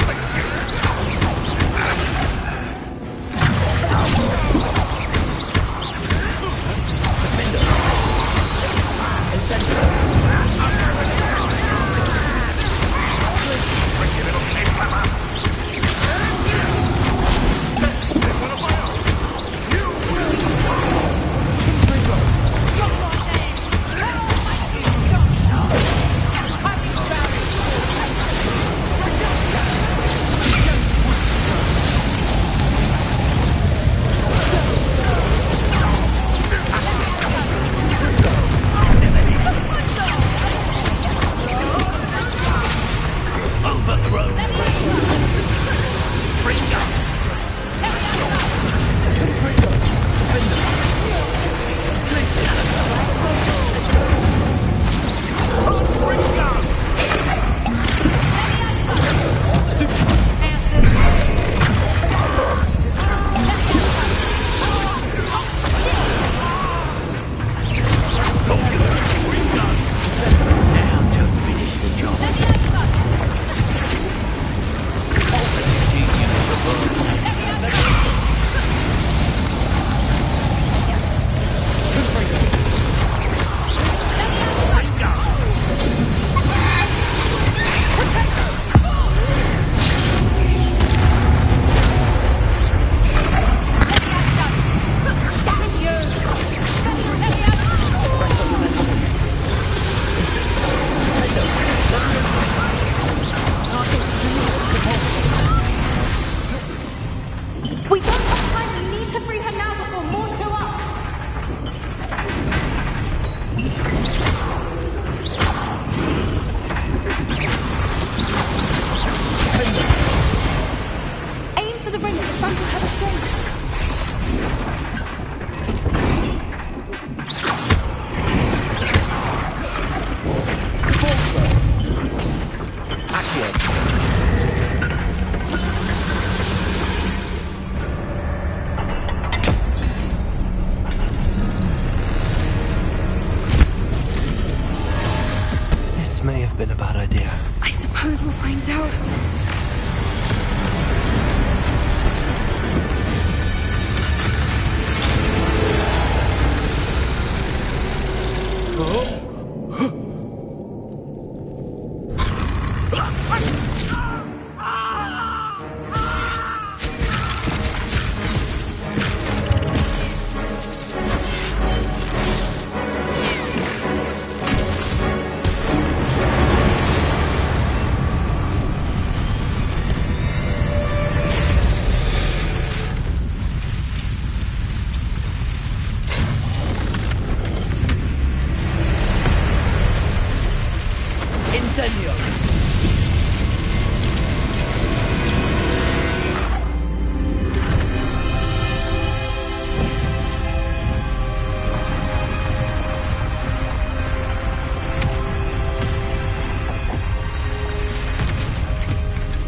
May have been a bad idea. I suppose we'll find out.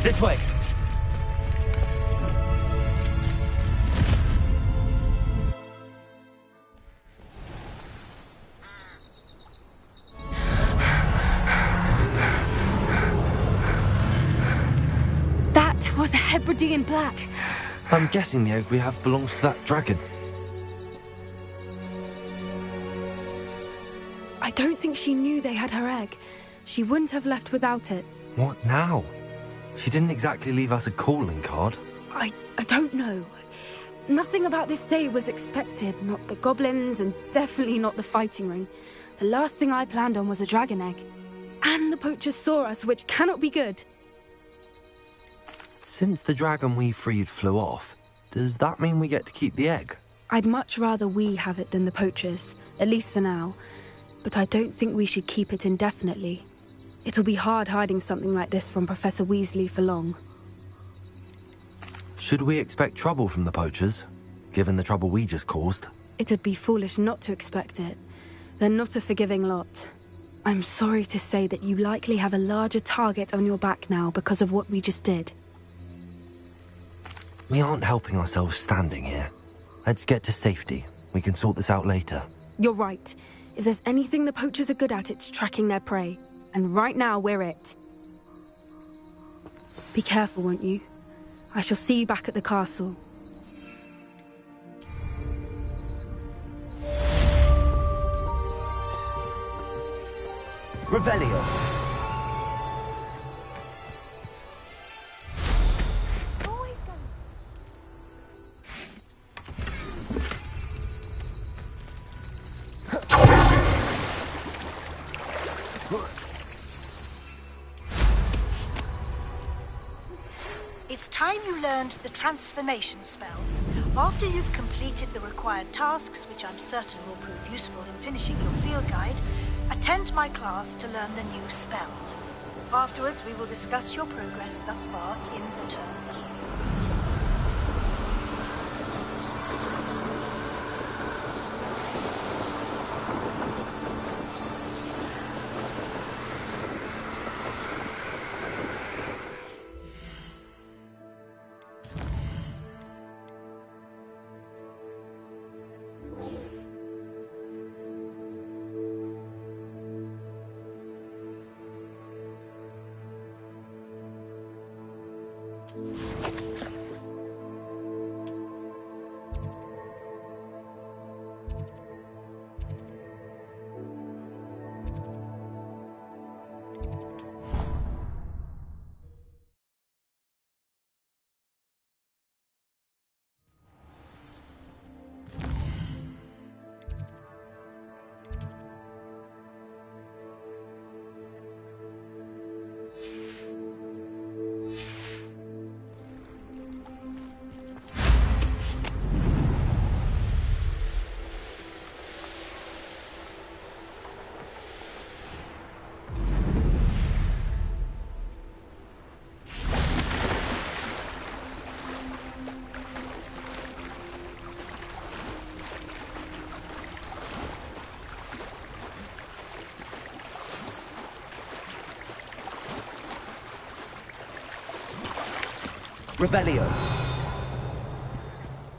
This way. That was a Hebridean black. I'm guessing the egg we have belongs to that dragon. I don't think she knew they had her egg. She wouldn't have left without it. What now? She didn't exactly leave us a calling card. I don't know. Nothing about this day was expected. Not the goblins, and definitely not the fighting ring. The last thing I planned on was a dragon egg. And the poachers saw us, which cannot be good. Since the dragon we freed flew off, does that mean we get to keep the egg? I'd much rather we have it than the poachers, at least for now. But I don't think we should keep it indefinitely. It'll be hard hiding something like this from Professor Weasley for long. Should we expect trouble from the poachers, given the trouble we just caused? It'd be foolish not to expect it. They're not a forgiving lot. I'm sorry to say that you likely have a larger target on your back now because of what we just did. We aren't helping ourselves standing here. Let's get to safety. We can sort this out later. You're right. If there's anything the poachers are good at, it's tracking their prey. And right now, we're it. Be careful, won't you? I shall see you back at the castle. Revelio. It's time you learned the transformation spell. After you've completed the required tasks, which I'm certain will prove useful in finishing your field guide, attend my class to learn the new spell. Afterwards, we will discuss your progress thus far in the term. Revelio.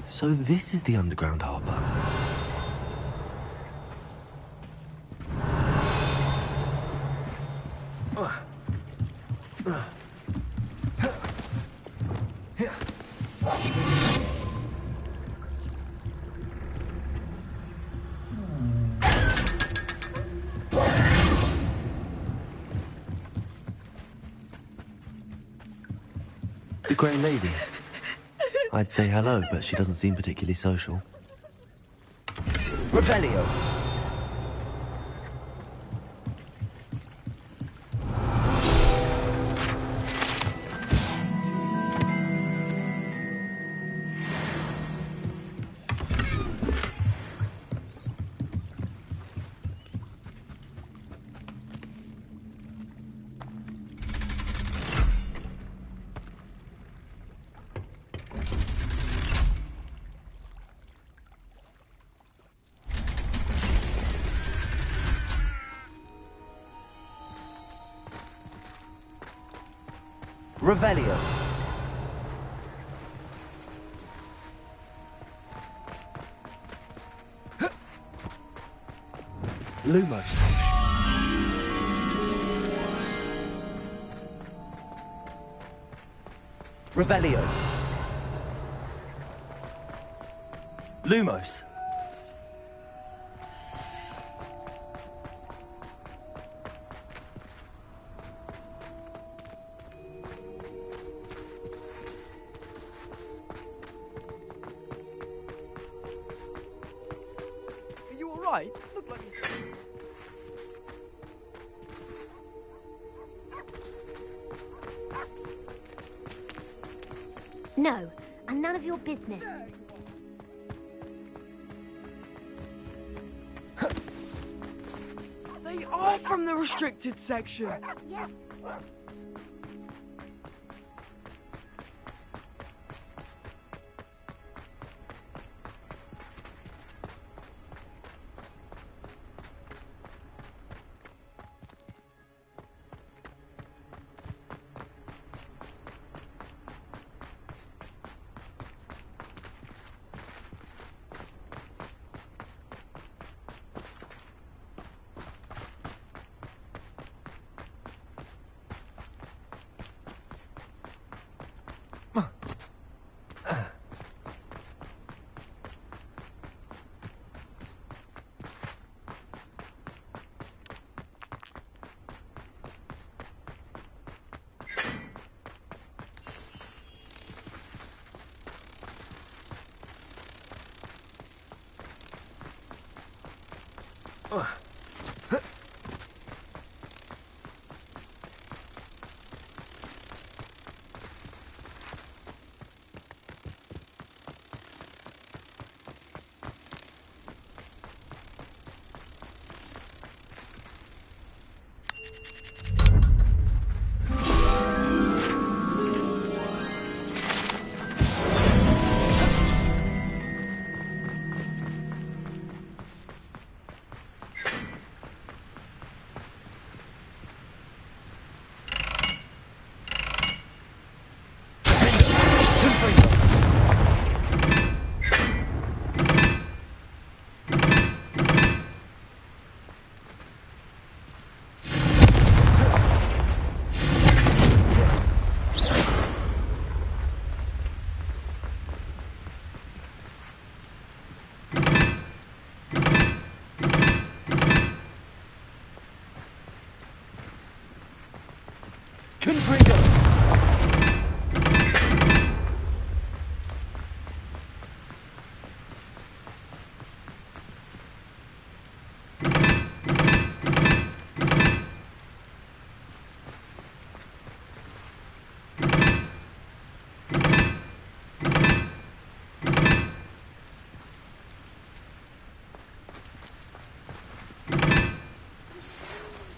So this is the underground harbour. The Grey Lady. I'd say hello, but she doesn't seem particularly social. Revelio. Revelio. Lumos. Revelio. Lumos. Right. Look like No, and none of your business. They are from the restricted section. Yes.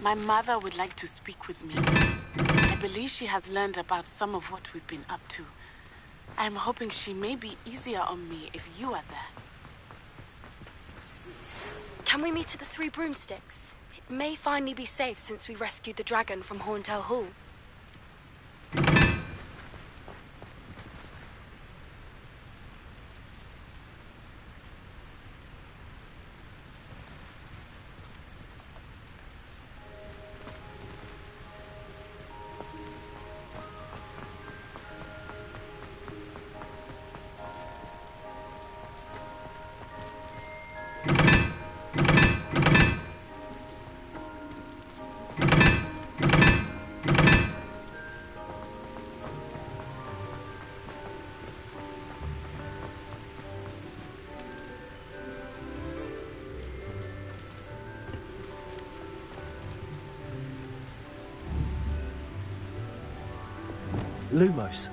My mother would like to speak with me. I believe she has learned about some of what we've been up to. I'm hoping she may be easier on me if you are there. Can we meet at the Three Broomsticks? It may finally be safe since we rescued the dragon from Horntail Hall. Lumos.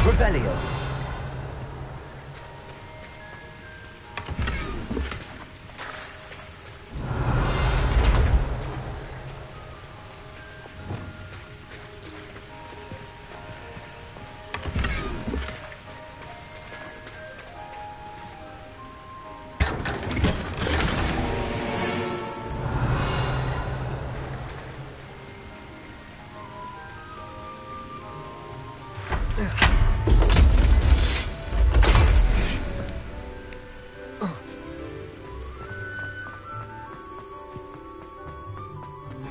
Revelio.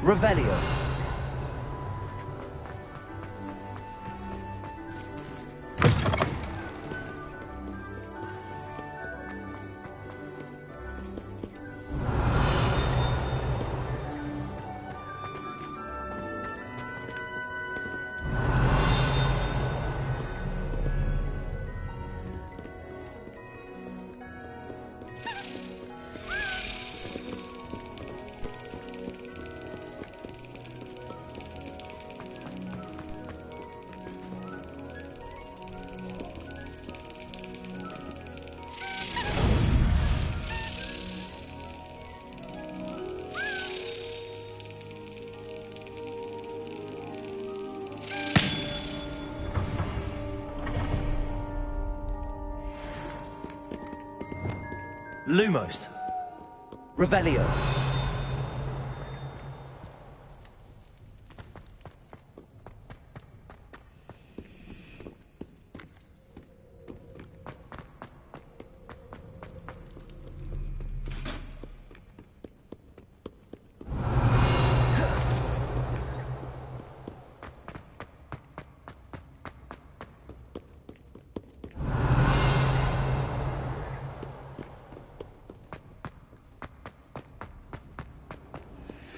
Revelio. Lumos. Revelio.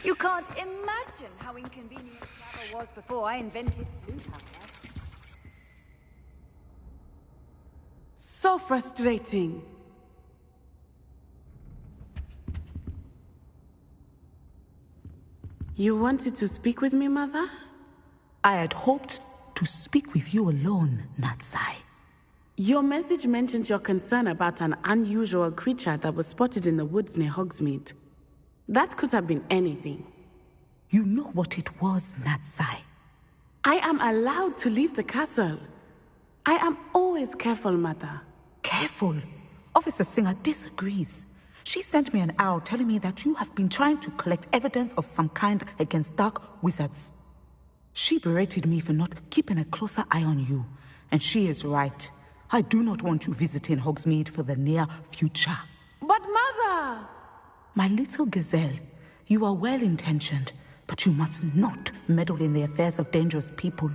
You can't imagine how inconvenient travel was before I invented blue power. So frustrating. You wanted to speak with me, Mother? I had hoped to speak with you alone, Natsai. Your message mentioned your concern about an unusual creature that was spotted in the woods near Hogsmeade. That could have been anything. You know what it was, Natsai. I am allowed to leave the castle. I am always careful, Mother. Careful? Officer Singer disagrees. She sent me an owl telling me that you have been trying to collect evidence of some kind against dark wizards. She berated me for not keeping a closer eye on you. And she is right. I do not want you visiting Hogsmeade for the near future. But Mother! My little gazelle, You are well-intentioned, but you must not meddle in the affairs of dangerous people.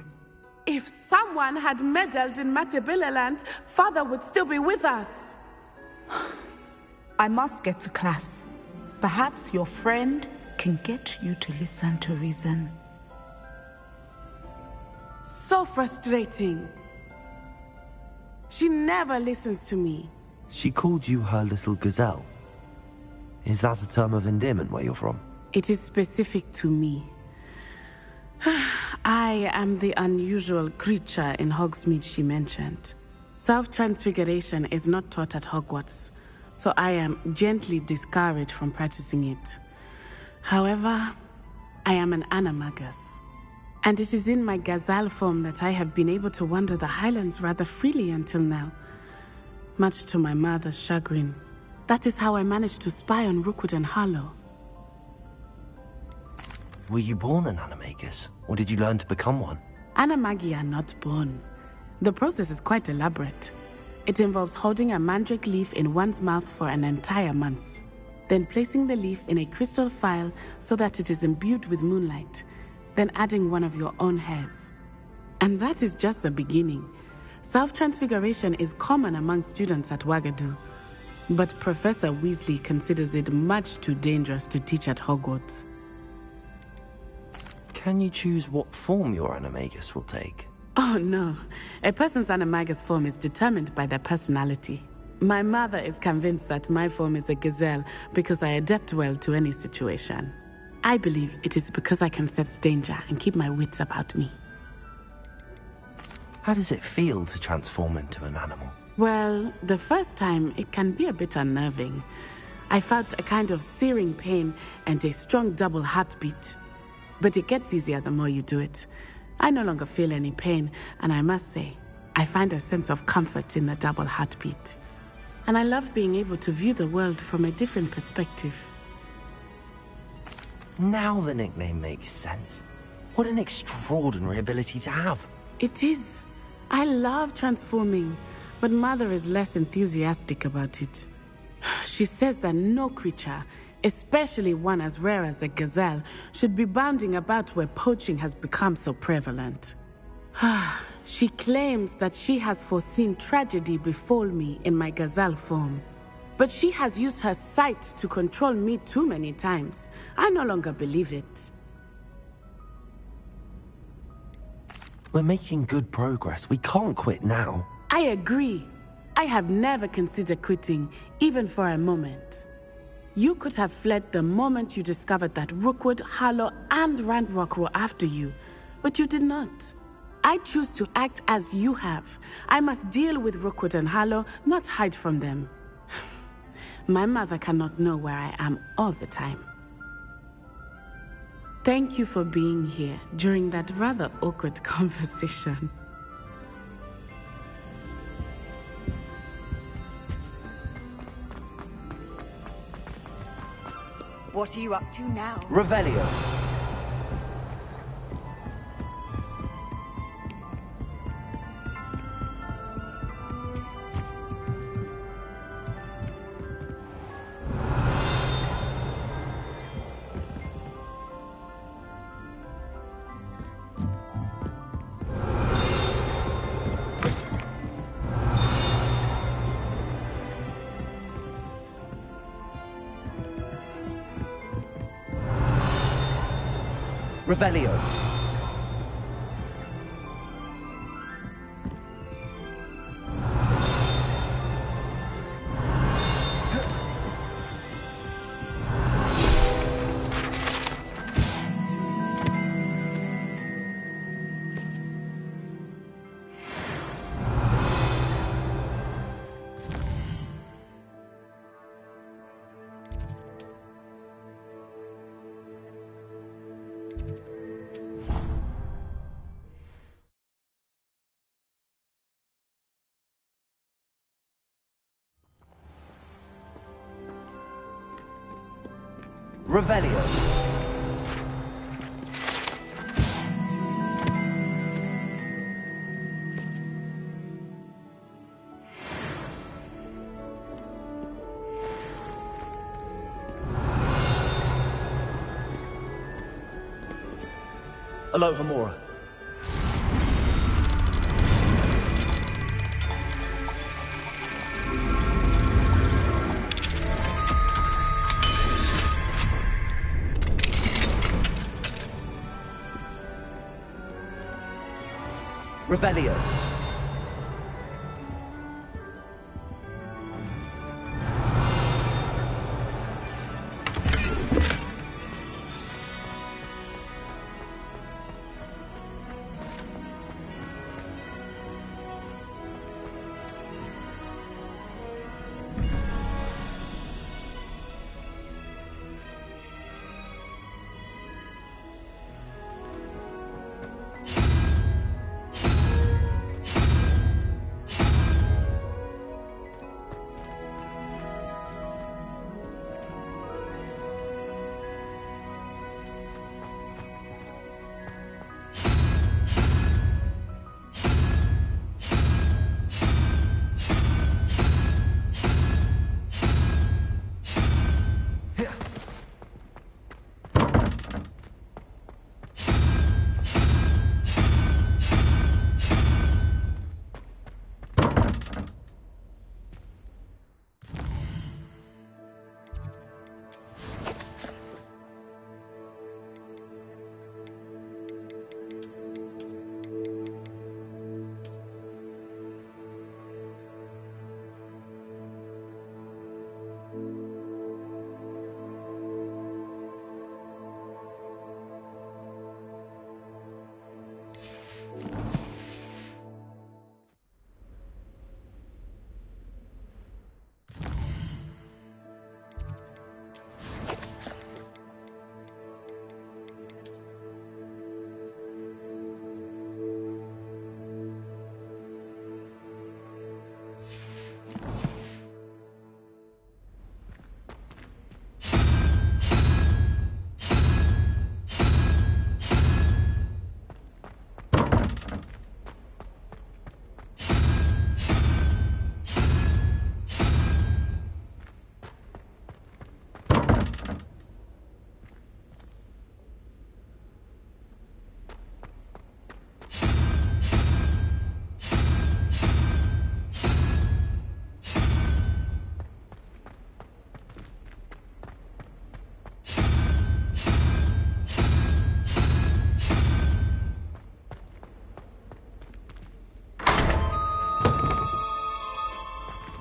If someone had meddled in Matabilaland, Father would still be with us. I must get to class. Perhaps your friend can get you to listen to reason. So frustrating. She never listens to me. She called you her little gazelle. Is that a term of endearment where you're from? It is specific to me. I am the unusual creature in Hogsmeade she mentioned. Self-transfiguration is not taught at Hogwarts, so I am gently discouraged from practicing it. However, I am an animagus, and it is in my gazelle form that I have been able to wander the Highlands rather freely until now, much to my mother's chagrin. That is how I managed to spy on Rookwood and Harlow. Were you born an animagus, or did you learn to become one? Animagi are not born. The process is quite elaborate. It involves holding a mandrake leaf in one's mouth for an entire month, then placing the leaf in a crystal phial so that it is imbued with moonlight, then adding one of your own hairs. And that is just the beginning. Self-transfiguration is common among students at Wagadu, but Professor Weasley considers it much too dangerous to teach at Hogwarts. Can you choose what form your animagus will take? Oh no, a person's animagus form is determined by their personality. My mother is convinced that my form is a gazelle because I adapt well to any situation. I believe it is because I can sense danger and keep my wits about me. How does it feel to transform into an animal? Well, the first time it can be a bit unnerving. I felt a kind of searing pain and a strong double heartbeat. But it gets easier the more you do it. I no longer feel any pain, and I must say, I find a sense of comfort in the double heartbeat. And I love being able to view the world from a different perspective. Now the nickname makes sense. What an extraordinary ability to have. It is. I love transforming, but Mother is less enthusiastic about it. She says that no creature, especially one as rare as a gazelle, should be bounding about where poaching has become so prevalent. She claims that she has foreseen tragedy befall me in my gazelle form. But she has used her sight to control me too many times. I no longer believe it. We're making good progress. We can't quit now. I agree. I have never considered quitting, even for a moment. You could have fled the moment you discovered that Rookwood, Harlow, and Ranrock were after you, but you did not. I choose to act as you have. I must deal with Rookwood and Harlow, not hide from them. My mother cannot know where I am all the time. Thank you for being here during that rather awkward conversation. What are you up to now? Revelio. Revelio. Revelio. Aloha Mora. Revelio.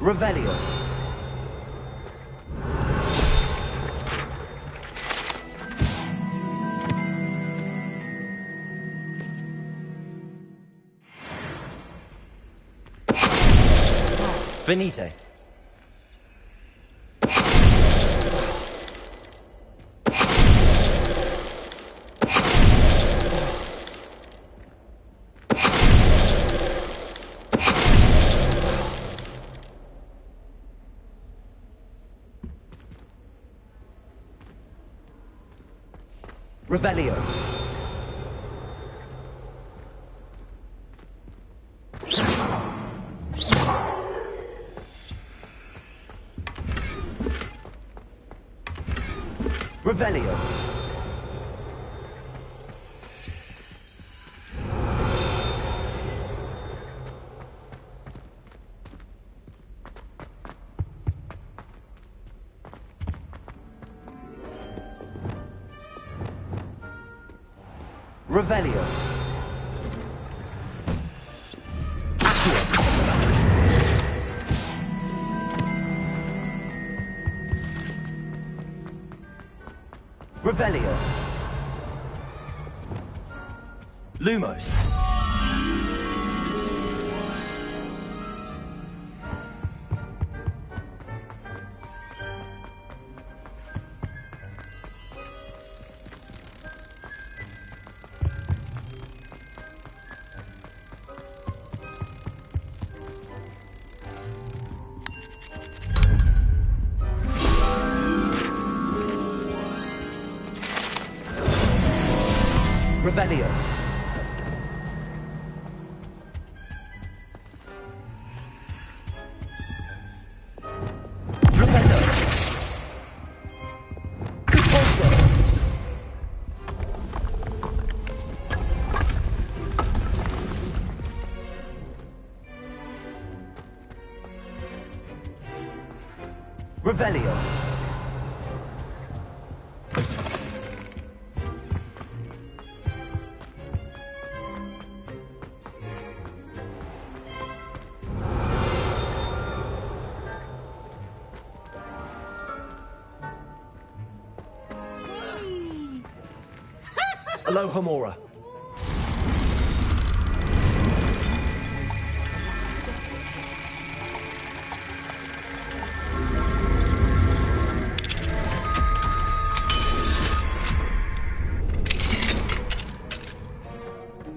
Revelio. Venite. Revelio. Revelio. Revelio. Revelio. Lumos. Revelio. Revelio. Alohomora.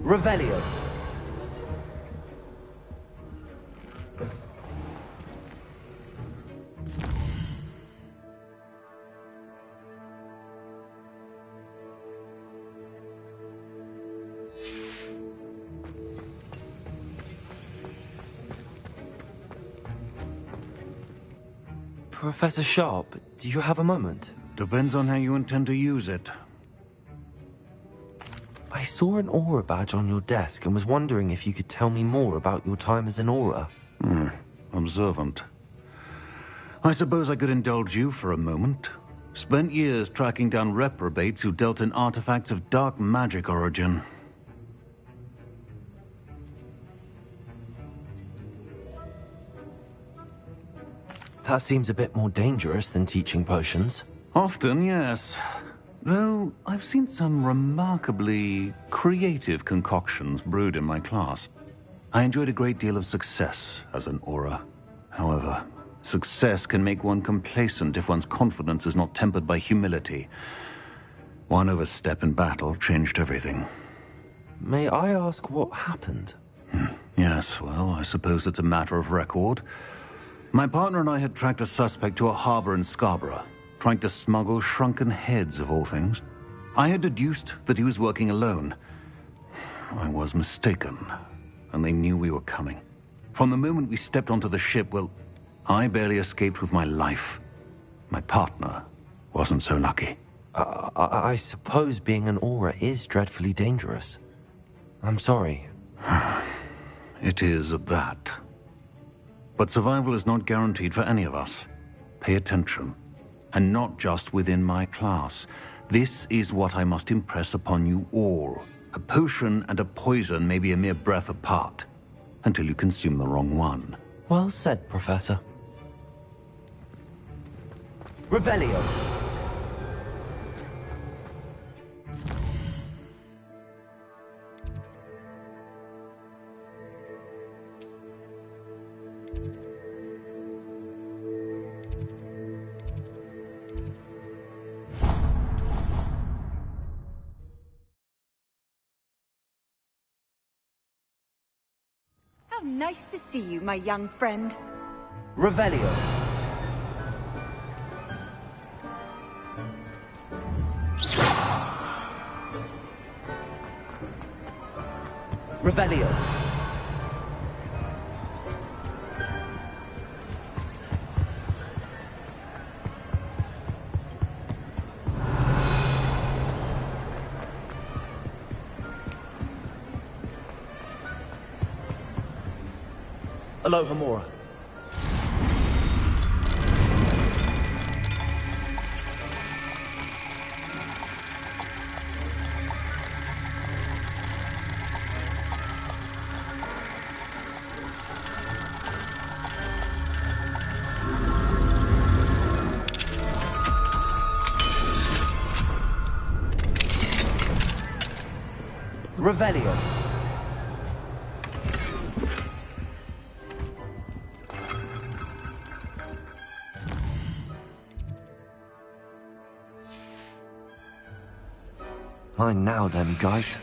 Revelio. Professor Sharp, do you have a moment? Depends on how you intend to use it. I saw an aura badge on your desk and was wondering if you could tell me more about your time as an aura. Observant. I suppose I could indulge you for a moment. Spent years tracking down reprobates who dealt in artifacts of dark magic origin. That seems a bit more dangerous than teaching potions. Often, yes. Though I've seen some remarkably creative concoctions brewed in my class. I enjoyed a great deal of success as an aura. However, success can make one complacent if one's confidence is not tempered by humility. One overstep in battle changed everything. May I ask what happened? Yes, well, I suppose it's a matter of record. My partner and I had tracked a suspect to a harbor in Scarborough, trying to smuggle shrunken heads of all things. I had deduced that he was working alone. I was mistaken, and they knew we were coming. From the moment we stepped onto the ship, well, I barely escaped with my life. My partner wasn't so lucky. I suppose being an aura is dreadfully dangerous. I'm sorry. It is at that. But survival is not guaranteed for any of us. Pay attention. And not just within my class. This is what I must impress upon you all. A potion and a poison may be a mere breath apart, until you consume the wrong one. Well said, Professor. Revelio. How nice to see you, my young friend. Revelio. Revelio. Alohomora. Revelio. Fine now, then, guys.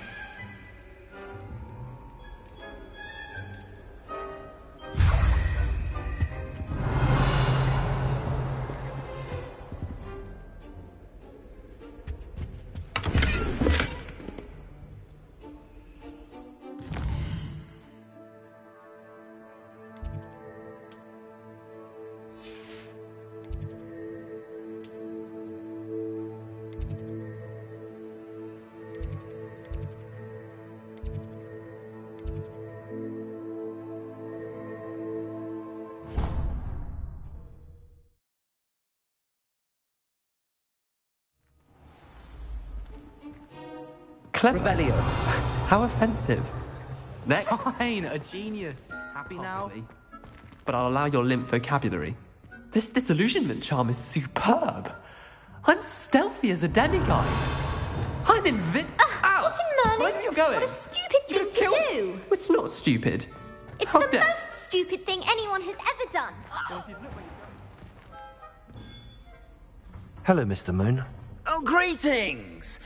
Clever. Revelio. How offensive. Next. Fine, a genius. Happy now? But I'll allow your limp vocabulary. This disillusionment charm is superb. I'm stealthy as a demiguise. I'm Ow! What in Merlin? Where are you going? What a stupid thing to do! It's not stupid. It's How the dare- most stupid thing anyone has ever done. Hello, Mr. Moon. Oh, greetings!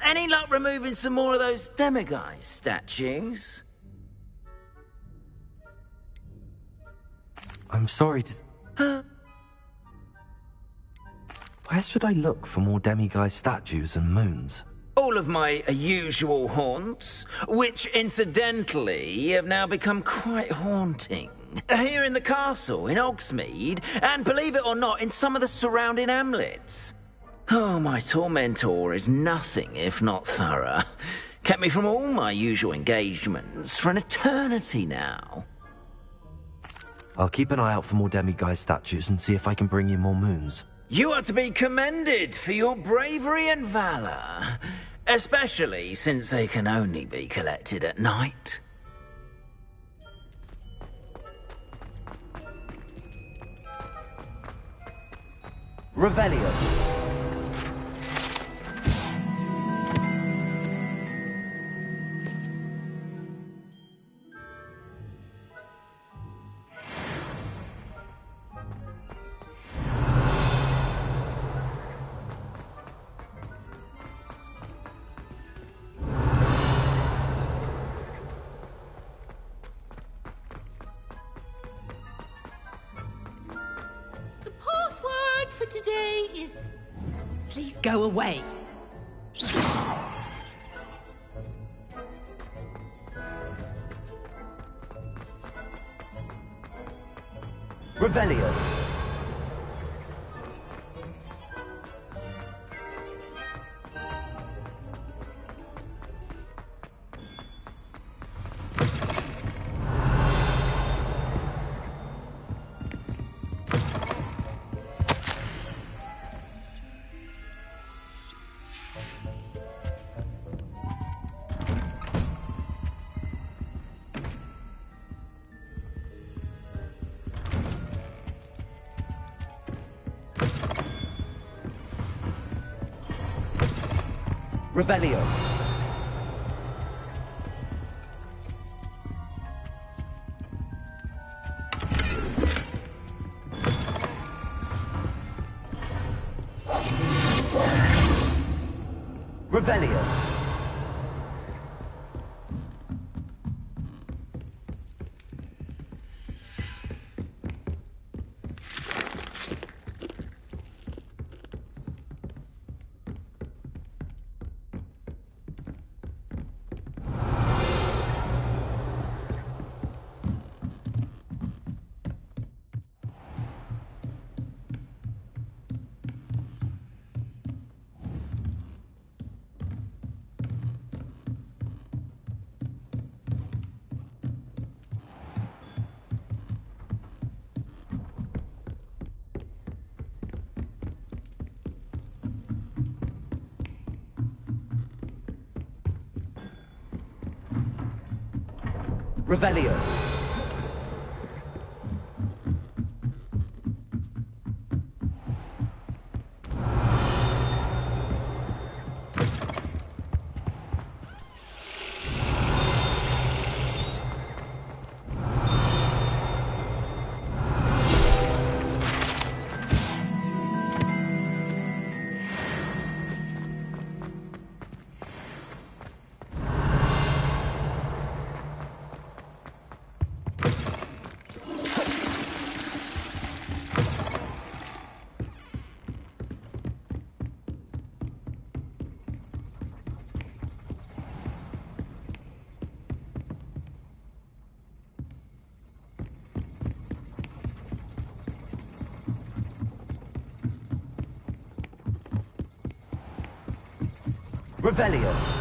Any luck removing some more of those demiguise statues? I'm sorry to... Where should I look for more demiguise statues and moons? All of my usual haunts, which incidentally have now become quite haunting. Here in the castle, in Hogsmeade, and believe it or not, in some of the surrounding hamlets. Oh, my tormentor is nothing if not thorough. Kept me from all my usual engagements for an eternity now. I'll keep an eye out for more demiguise statues and see if I can bring you more moons. You are to be commended for your bravery and valor, especially since they can only be collected at night. Revelio. The password for today is... Please go away. Revelio. Revelio. Revelio. Revelio. Revelio.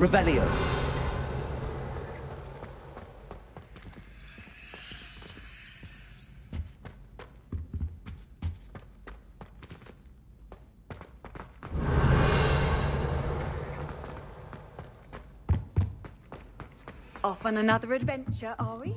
Revelio. Off on another adventure, are we?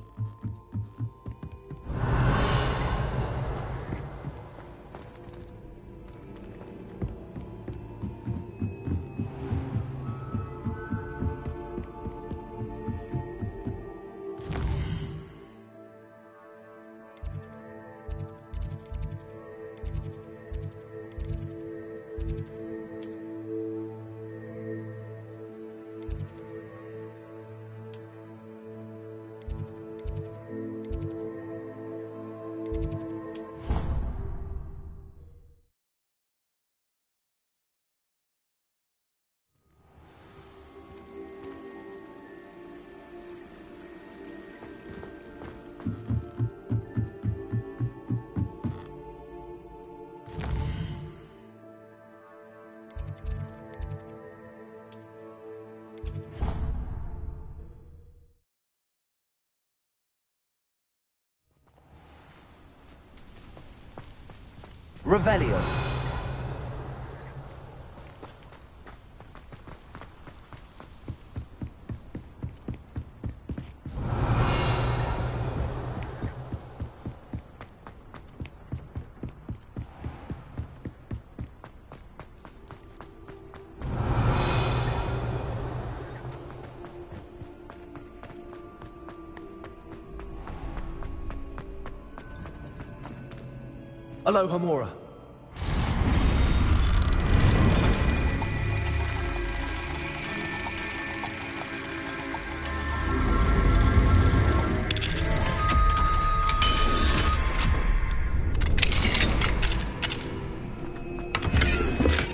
Revelio. Aloha Mora.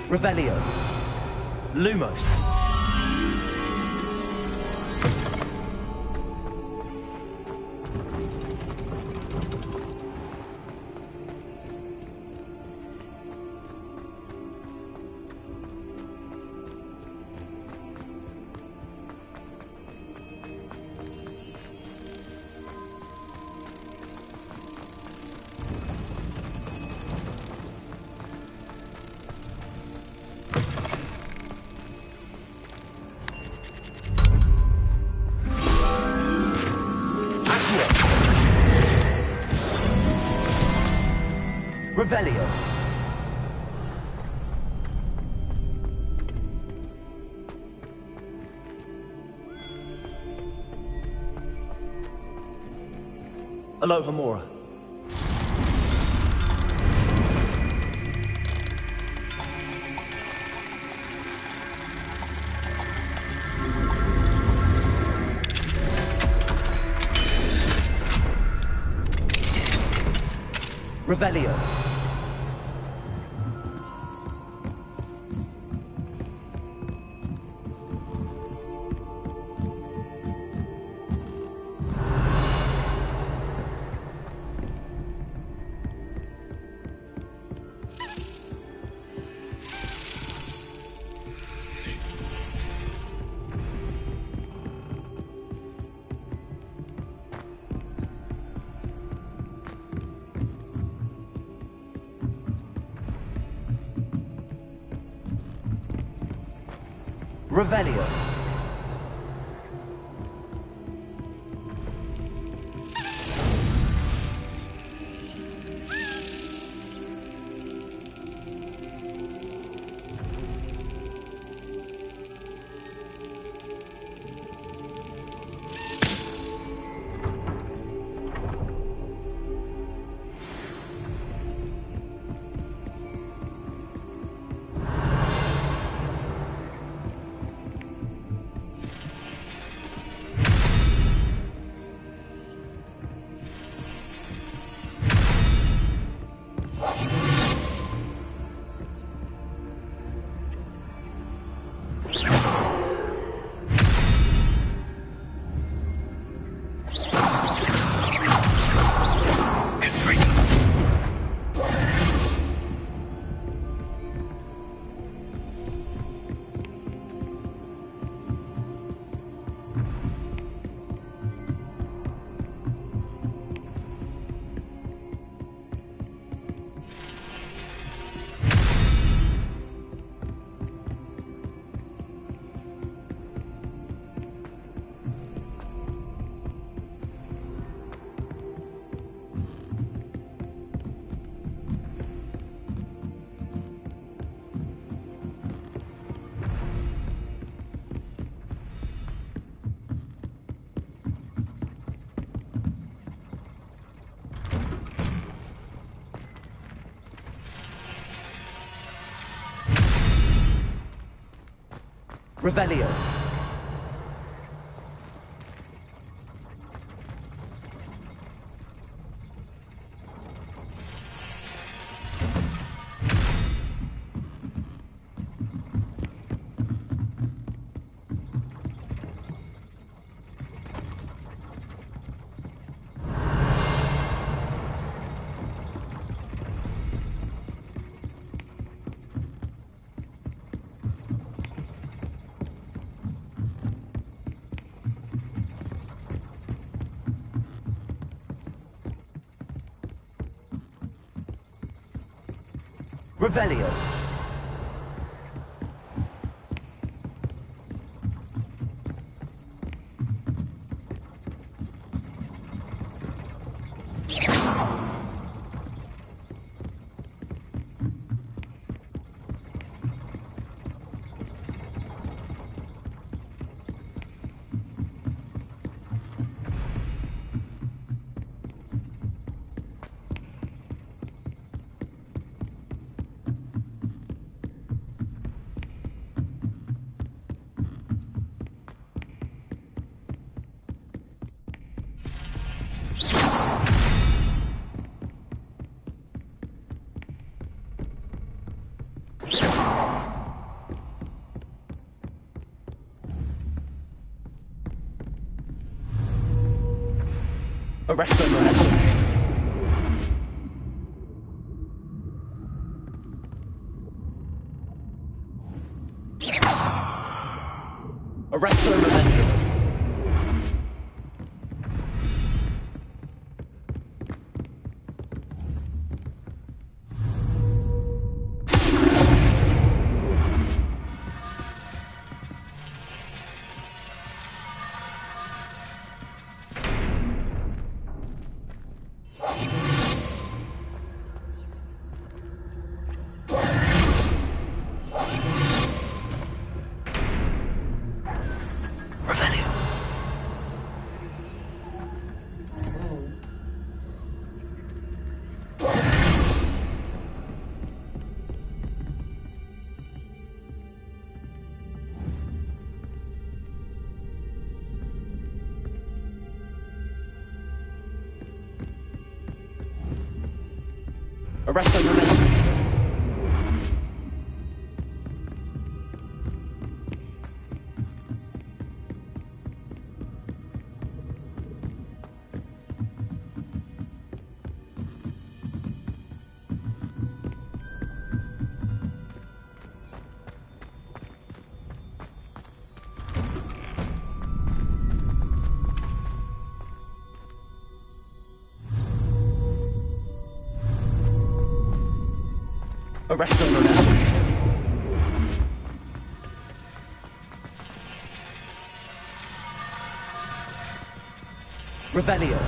Revelio. Lumos. Revelio. Aloha Mora. Revelio. Revelio. Revelio. Revelio. Arresto momentum. Arresto momentum. Arresto momentum. Arresto momentum. Revelio.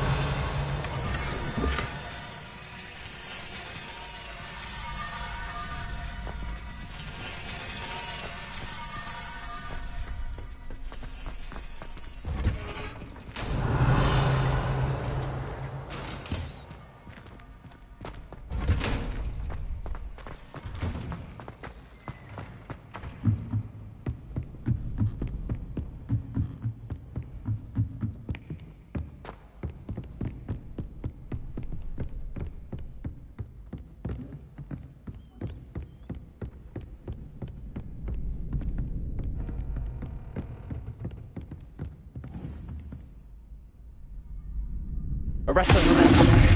Arresto momentum.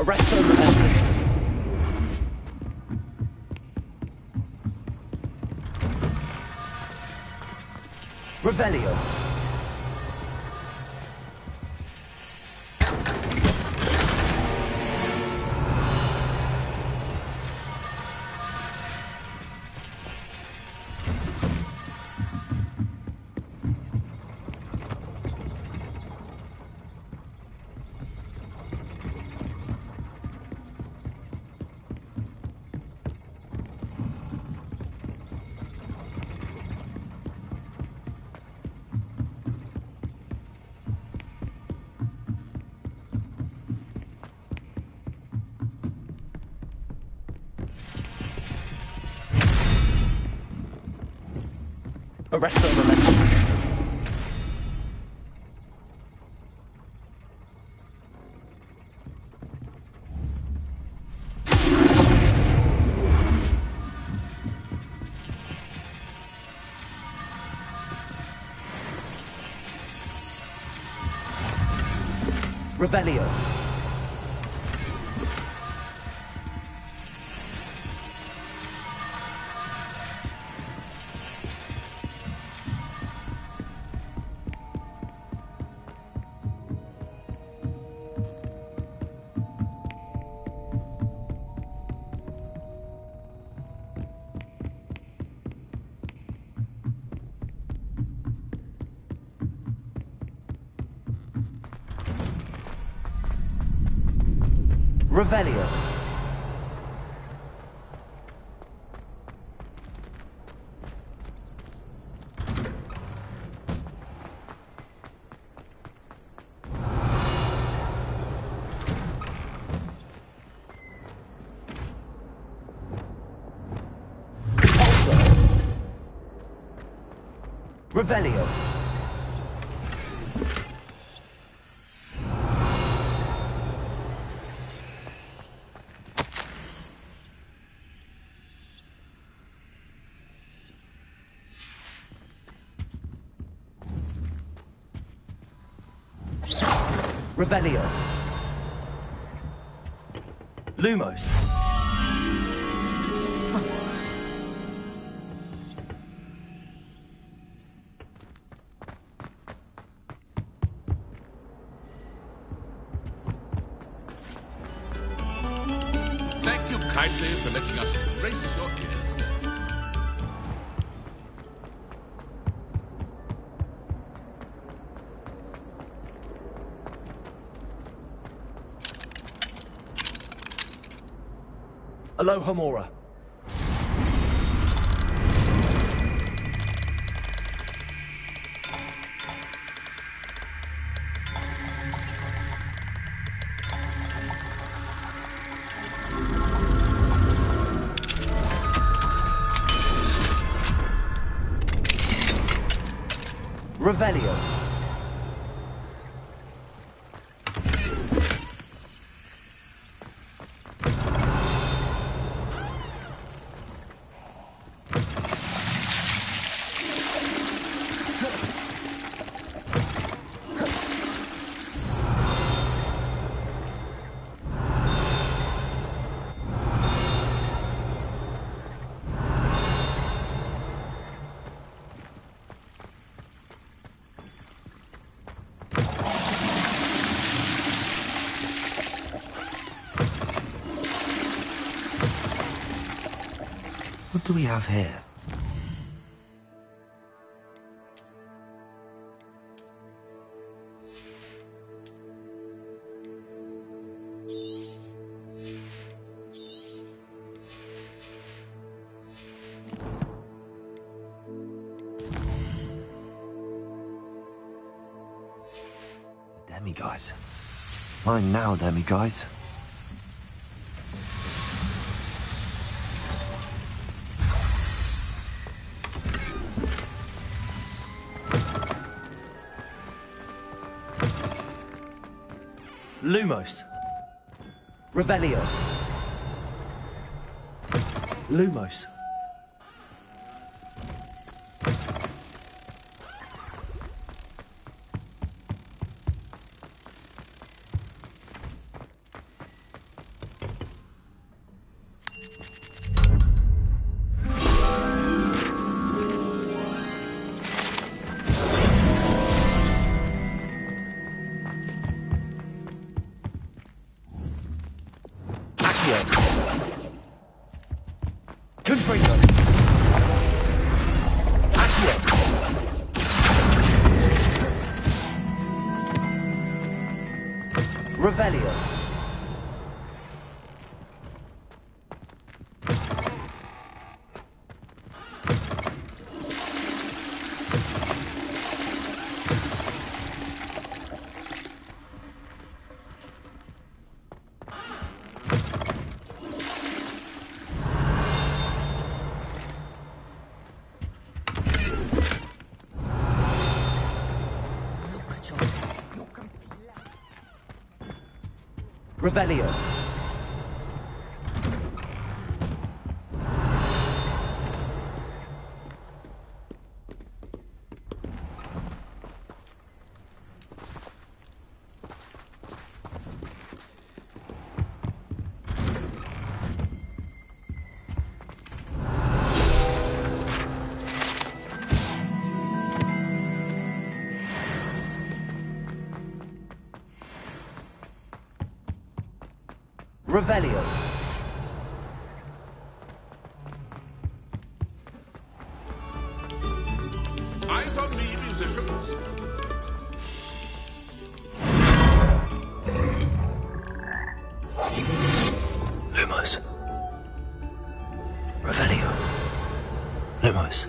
Arresto Momentum. Revelio. Arresto Momentum. Revelio. Revelio. Also. Revelio. Revelio. Lumos. Thank you kindly for letting us grace your ears. Aloha Mora. Revelio. What do we have here? Demiguise. Mine now, demiguise. Lumos. Revelio. Lumos. Accio. Confringo. Accio. Revelio. Revelio. Revelio. Eyes on me, musicians. Lumos. Revelio. Lumos.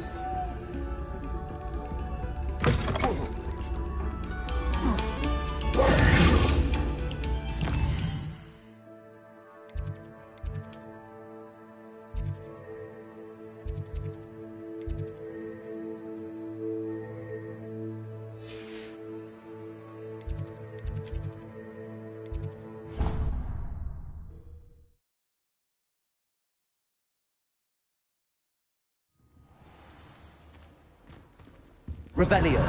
Revelio.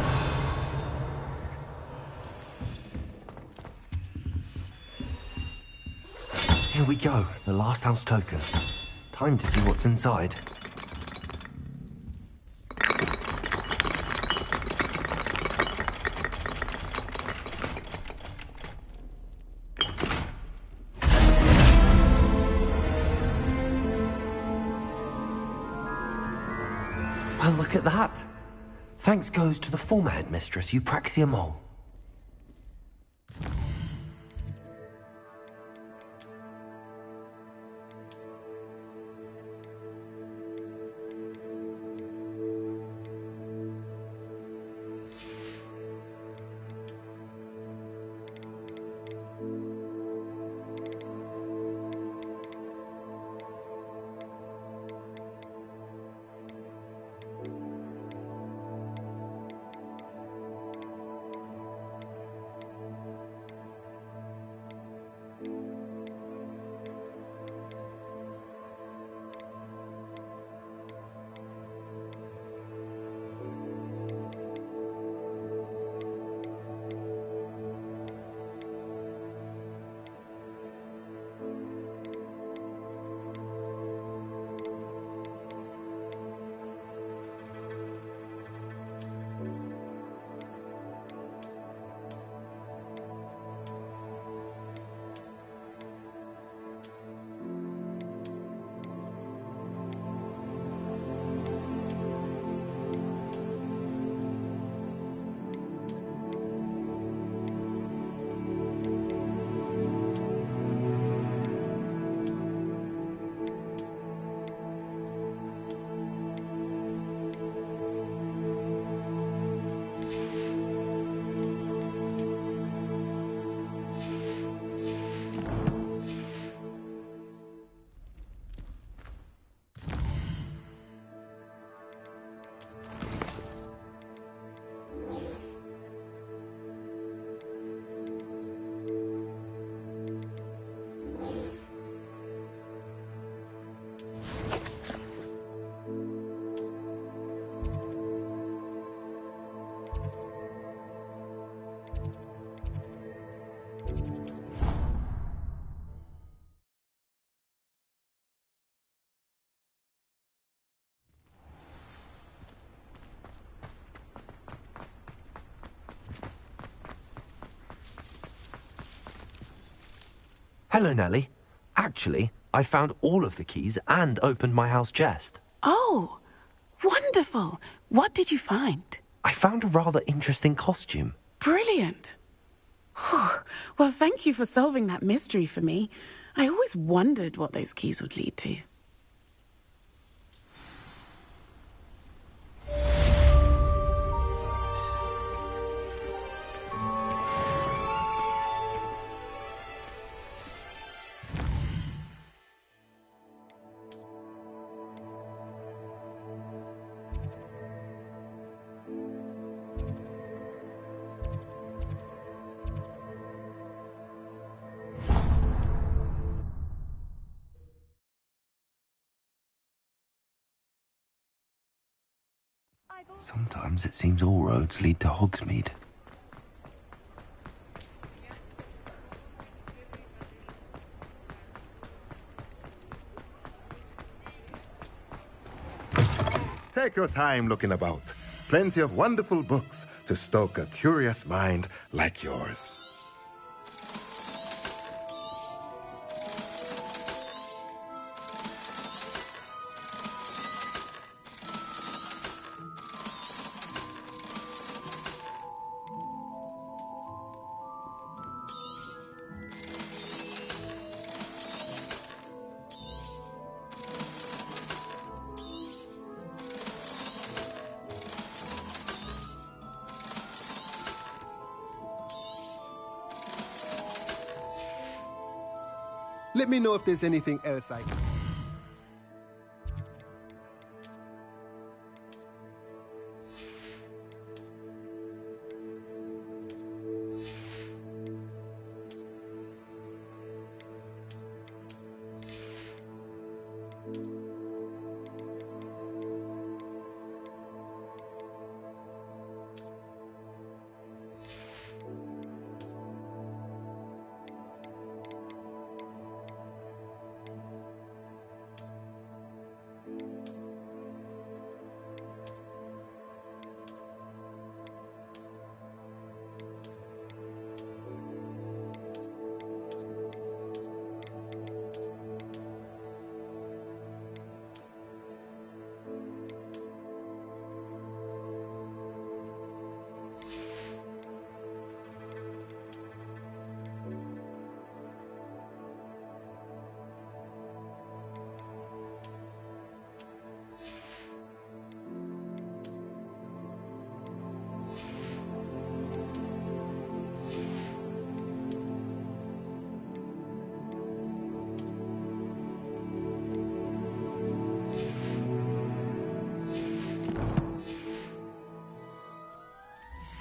Here we go, the last house token. Time to see what's inside. Well, look at that. Thanks goes to the former headmistress, Eupraxia Mole. Hello, Nellie. Actually, I found all of the keys and opened my house chest. Oh, wonderful. What did you find? I found a rather interesting costume. Brilliant. Whew. Well, thank you for solving that mystery for me. I always wondered what those keys would lead to. Sometimes it seems all roads lead to Hogsmeade. Take your time looking about. Plenty of wonderful books to stoke a curious mind like yours. Let me know if there's anything else I can...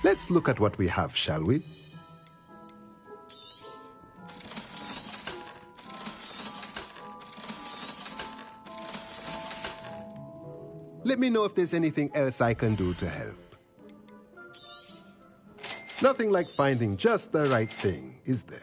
Let's look at what we have, shall we? Let me know if there's anything else I can do to help. Nothing like finding just the right thing, is there?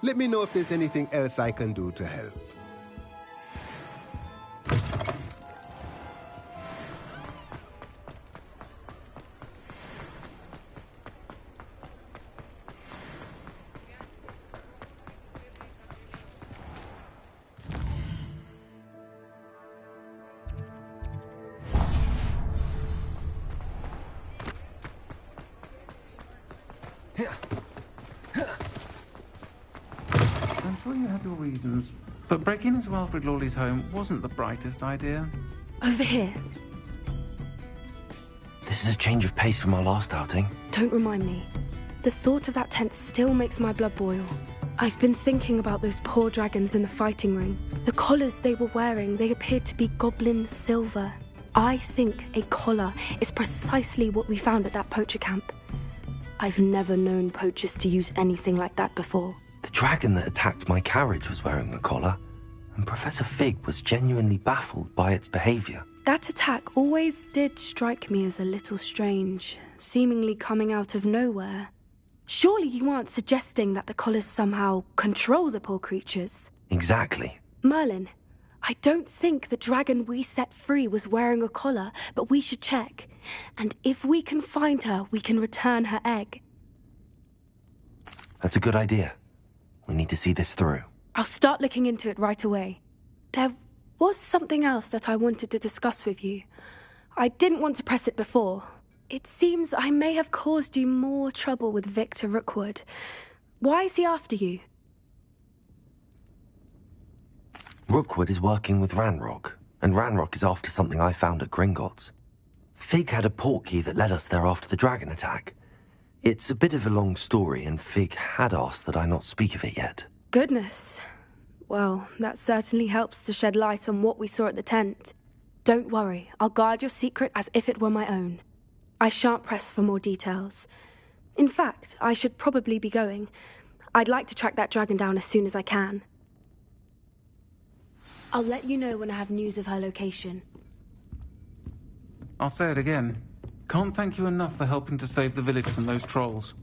Let me know if there's anything else I can do to help. I'm sure you had your reasons, but breaking into Alfred Lawley's home wasn't the brightest idea. Over here. This is a change of pace from our last outing. Don't remind me. The thought of that tent still makes my blood boil. I've been thinking about those poor dragons in the fighting ring. The collars they were wearing, they appeared to be goblin silver. I think a collar is precisely what we found at that poacher camp. I've never known poachers to use anything like that before. The dragon that attacked my carriage was wearing a collar, and Professor Fig was genuinely baffled by its behavior. That attack always did strike me as a little strange, seemingly coming out of nowhere. Surely you aren't suggesting that the collars somehow control the poor creatures? Exactly. Merlin, I don't think the dragon we set free was wearing a collar, but we should check. And if we can find her, we can return her egg. That's a good idea. We need to see this through. I'll start looking into it right away. There was something else that I wanted to discuss with you. I didn't want to press it before. It seems I may have caused you more trouble with Victor Rookwood. Why is he after you? Rookwood is working with Ranrock, and Ranrock is after something I found at Gringotts. Fig had a portkey that led us there after the dragon attack. It's a bit of a long story, and Fig had asked that I not speak of it yet. Goodness. Well, that certainly helps to shed light on what we saw at the tent. Don't worry, I'll guard your secret as if it were my own. I shan't press for more details. In fact, I should probably be going. I'd like to track that dragon down as soon as I can. I'll let you know when I have news of her location. I'll say it again. Can't thank you enough for helping to save the village from those trolls.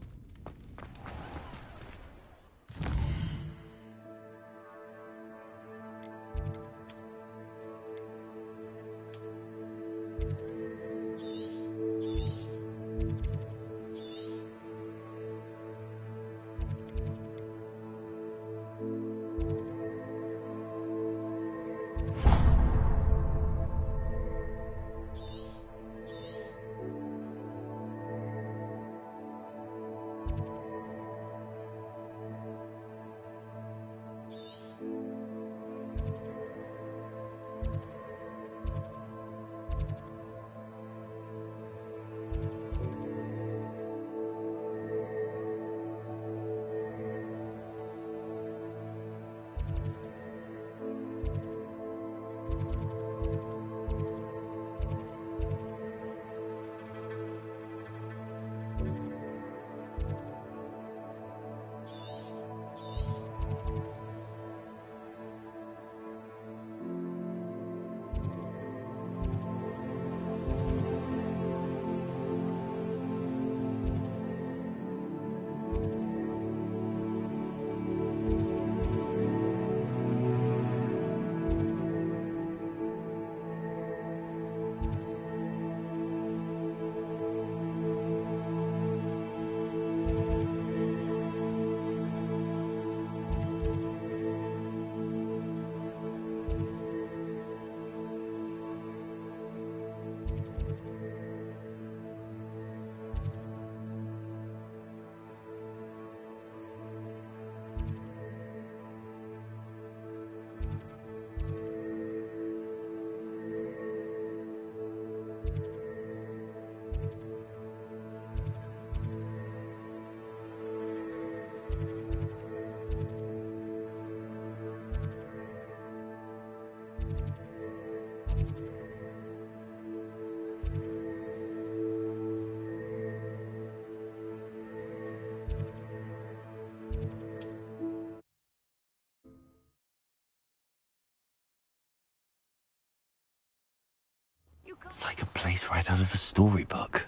It's like a place right out of a storybook.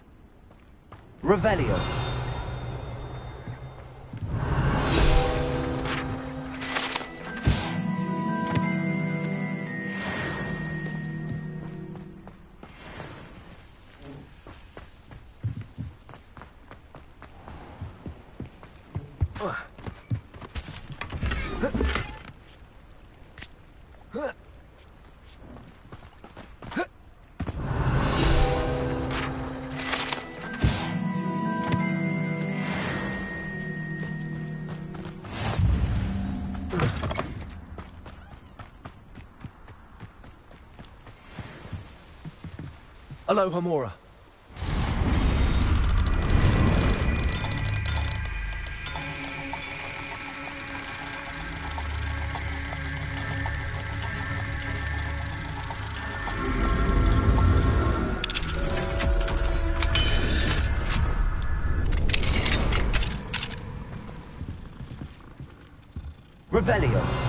Revelio. Alohomora. Revelio.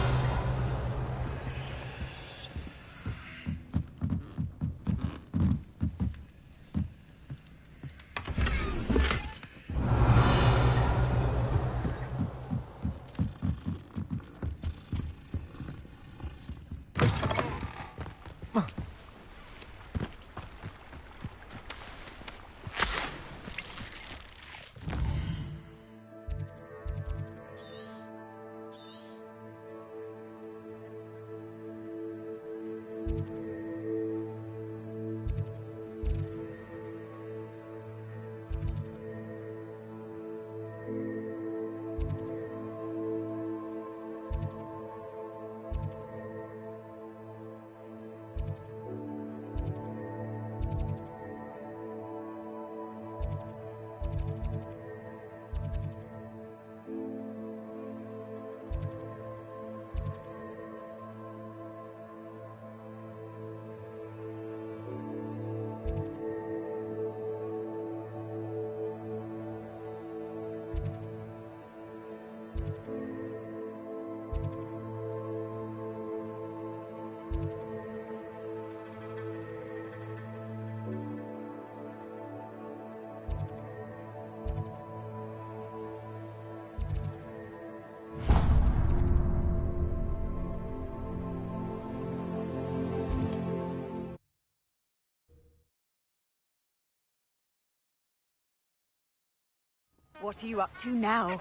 What are you up to now?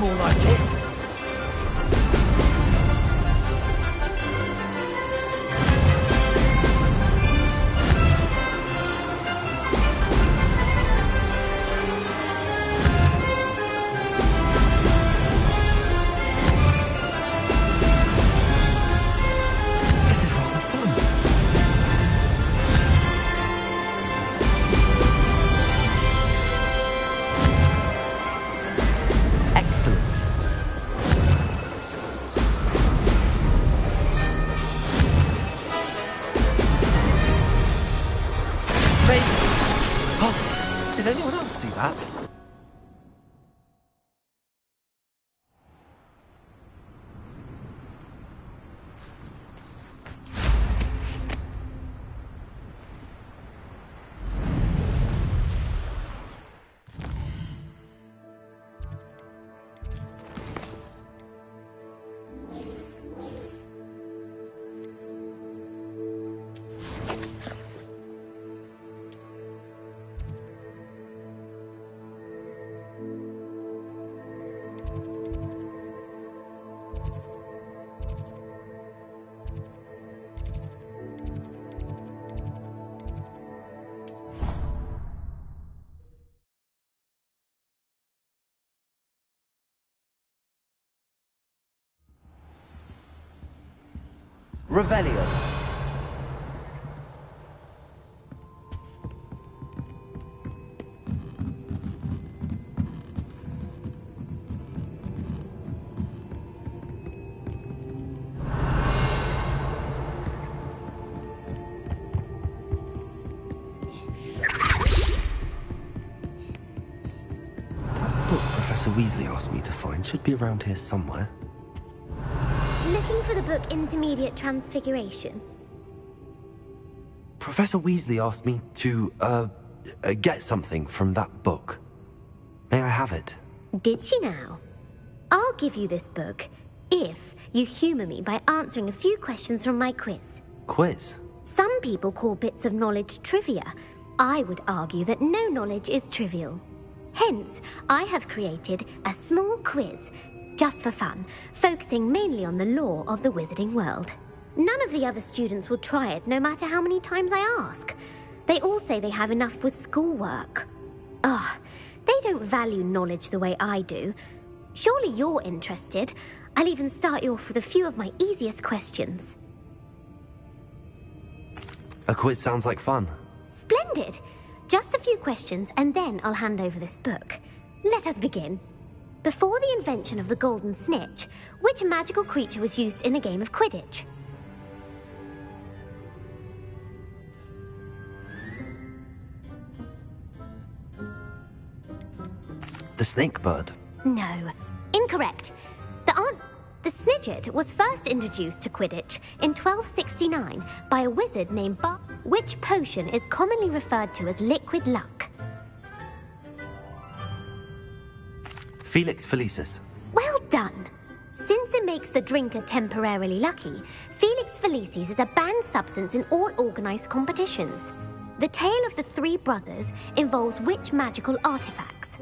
more like it. Did anyone else see that? Revelio. Book Professor Weasley asked me to find should be around here somewhere. Looking for the book Intermediate Transfiguration? Professor Weasley asked me to, get something from that book. May I have it? Did she now? I'll give you this book if you humour me by answering a few questions from my quiz. Quiz? Some people call bits of knowledge trivia. I would argue that no knowledge is trivial. Hence, I have created a small quiz just for fun, focusing mainly on the lore of the wizarding world. None of the other students will try it, no matter how many times I ask. They all say they have enough with schoolwork. Ugh, they don't value knowledge the way I do. Surely you're interested. I'll even start you off with a few of my easiest questions. A quiz sounds like fun. Splendid! Just a few questions, and then I'll hand over this book. Let us begin. Before the invention of the golden snitch, which magical creature was used in a game of Quidditch? The snake bird. No, incorrect. The Snidget was first introduced to Quidditch in 1269 by a wizard named which potion is commonly referred to as liquid luck? Felix Felicis. Well done. Since it makes the drinker temporarily lucky, Felix Felicis is a banned substance in all organised competitions. The tale of the three brothers involves which magical artifacts?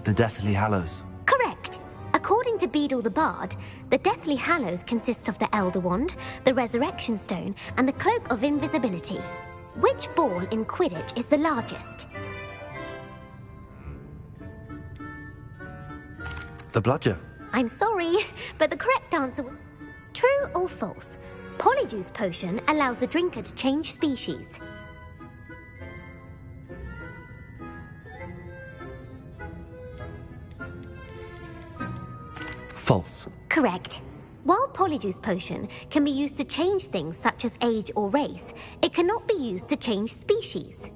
The Deathly Hallows. Correct. According to Beadle the Bard, the Deathly Hallows consists of the Elder Wand, the Resurrection Stone, and the Cloak of Invisibility. Which ball in Quidditch is the largest? The Bludger. I'm sorry, but the correct answer was... True or false? Polyjuice Potion allows the drinker to change species. False. Correct. While Polyjuice Potion can be used to change things such as age or race, it cannot be used to change species.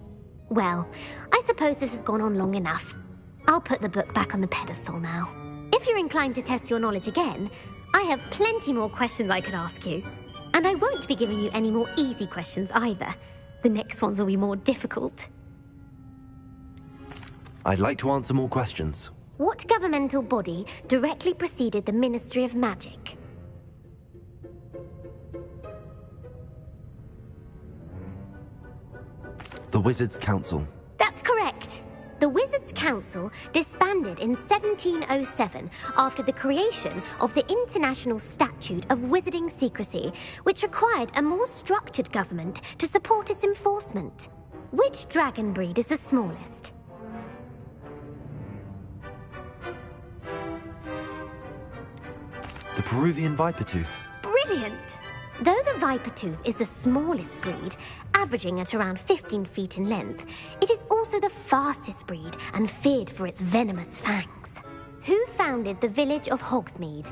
Well, I suppose this has gone on long enough. I'll put the book back on the pedestal now. If you're inclined to test your knowledge again, I have plenty more questions I could ask you. And I won't be giving you any more easy questions either. The next ones will be more difficult. I'd like to answer more questions. What governmental body directly preceded the Ministry of Magic? The Wizards' Council. That's correct. The Wizards' Council disbanded in 1707 after the creation of the International Statute of Wizarding Secrecy, which required a more structured government to support its enforcement. Which dragon breed is the smallest? The Peruvian Vipertooth. Brilliant! Though the Vipertooth is the smallest breed, averaging at around 15 feet in length, it is also the fastest breed and feared for its venomous fangs. Who founded the village of Hogsmeade?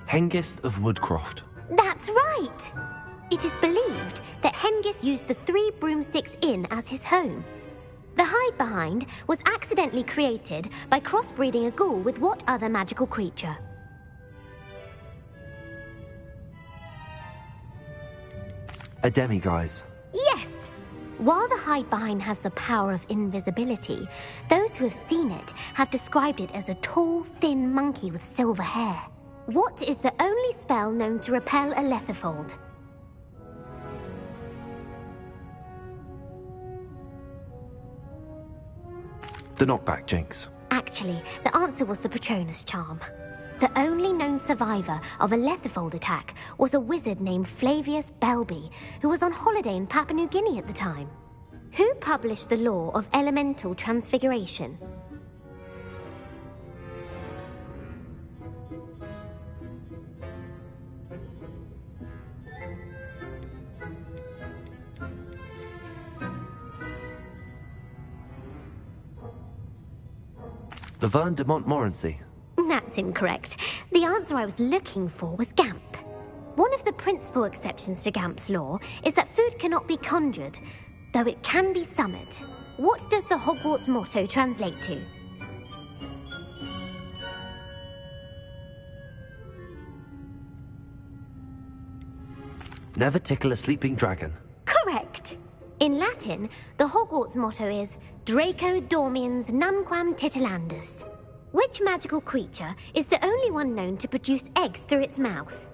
Hengist of Woodcroft. That's right! It is believed that Hengist used the Three Broomsticks Inn as his home. The Hide-Behind was accidentally created by crossbreeding a ghoul with what other magical creature? A demiguise. Yes! While the Hide-Behind has the power of invisibility, those who have seen it have described it as a tall, thin monkey with silver hair. What is the only spell known to repel a Lethifold? The Knockback Jinx. Actually, the answer was the Patronus Charm. The only known survivor of a Lethifold attack was a wizard named Flavius Belby, who was on holiday in Papua New Guinea at the time. Who published the law of elemental transfiguration? Laverne de Montmorency. That's incorrect. The answer I was looking for was Gamp. One of the principal exceptions to Gamp's law is that food cannot be conjured, though it can be summoned. What does the Hogwarts motto translate to? Never tickle a sleeping dragon. Correct! In Latin, the Hogwarts motto is Draco Dormiens Nunquam Titilandus. Which magical creature is the only one known to produce eggs through its mouth?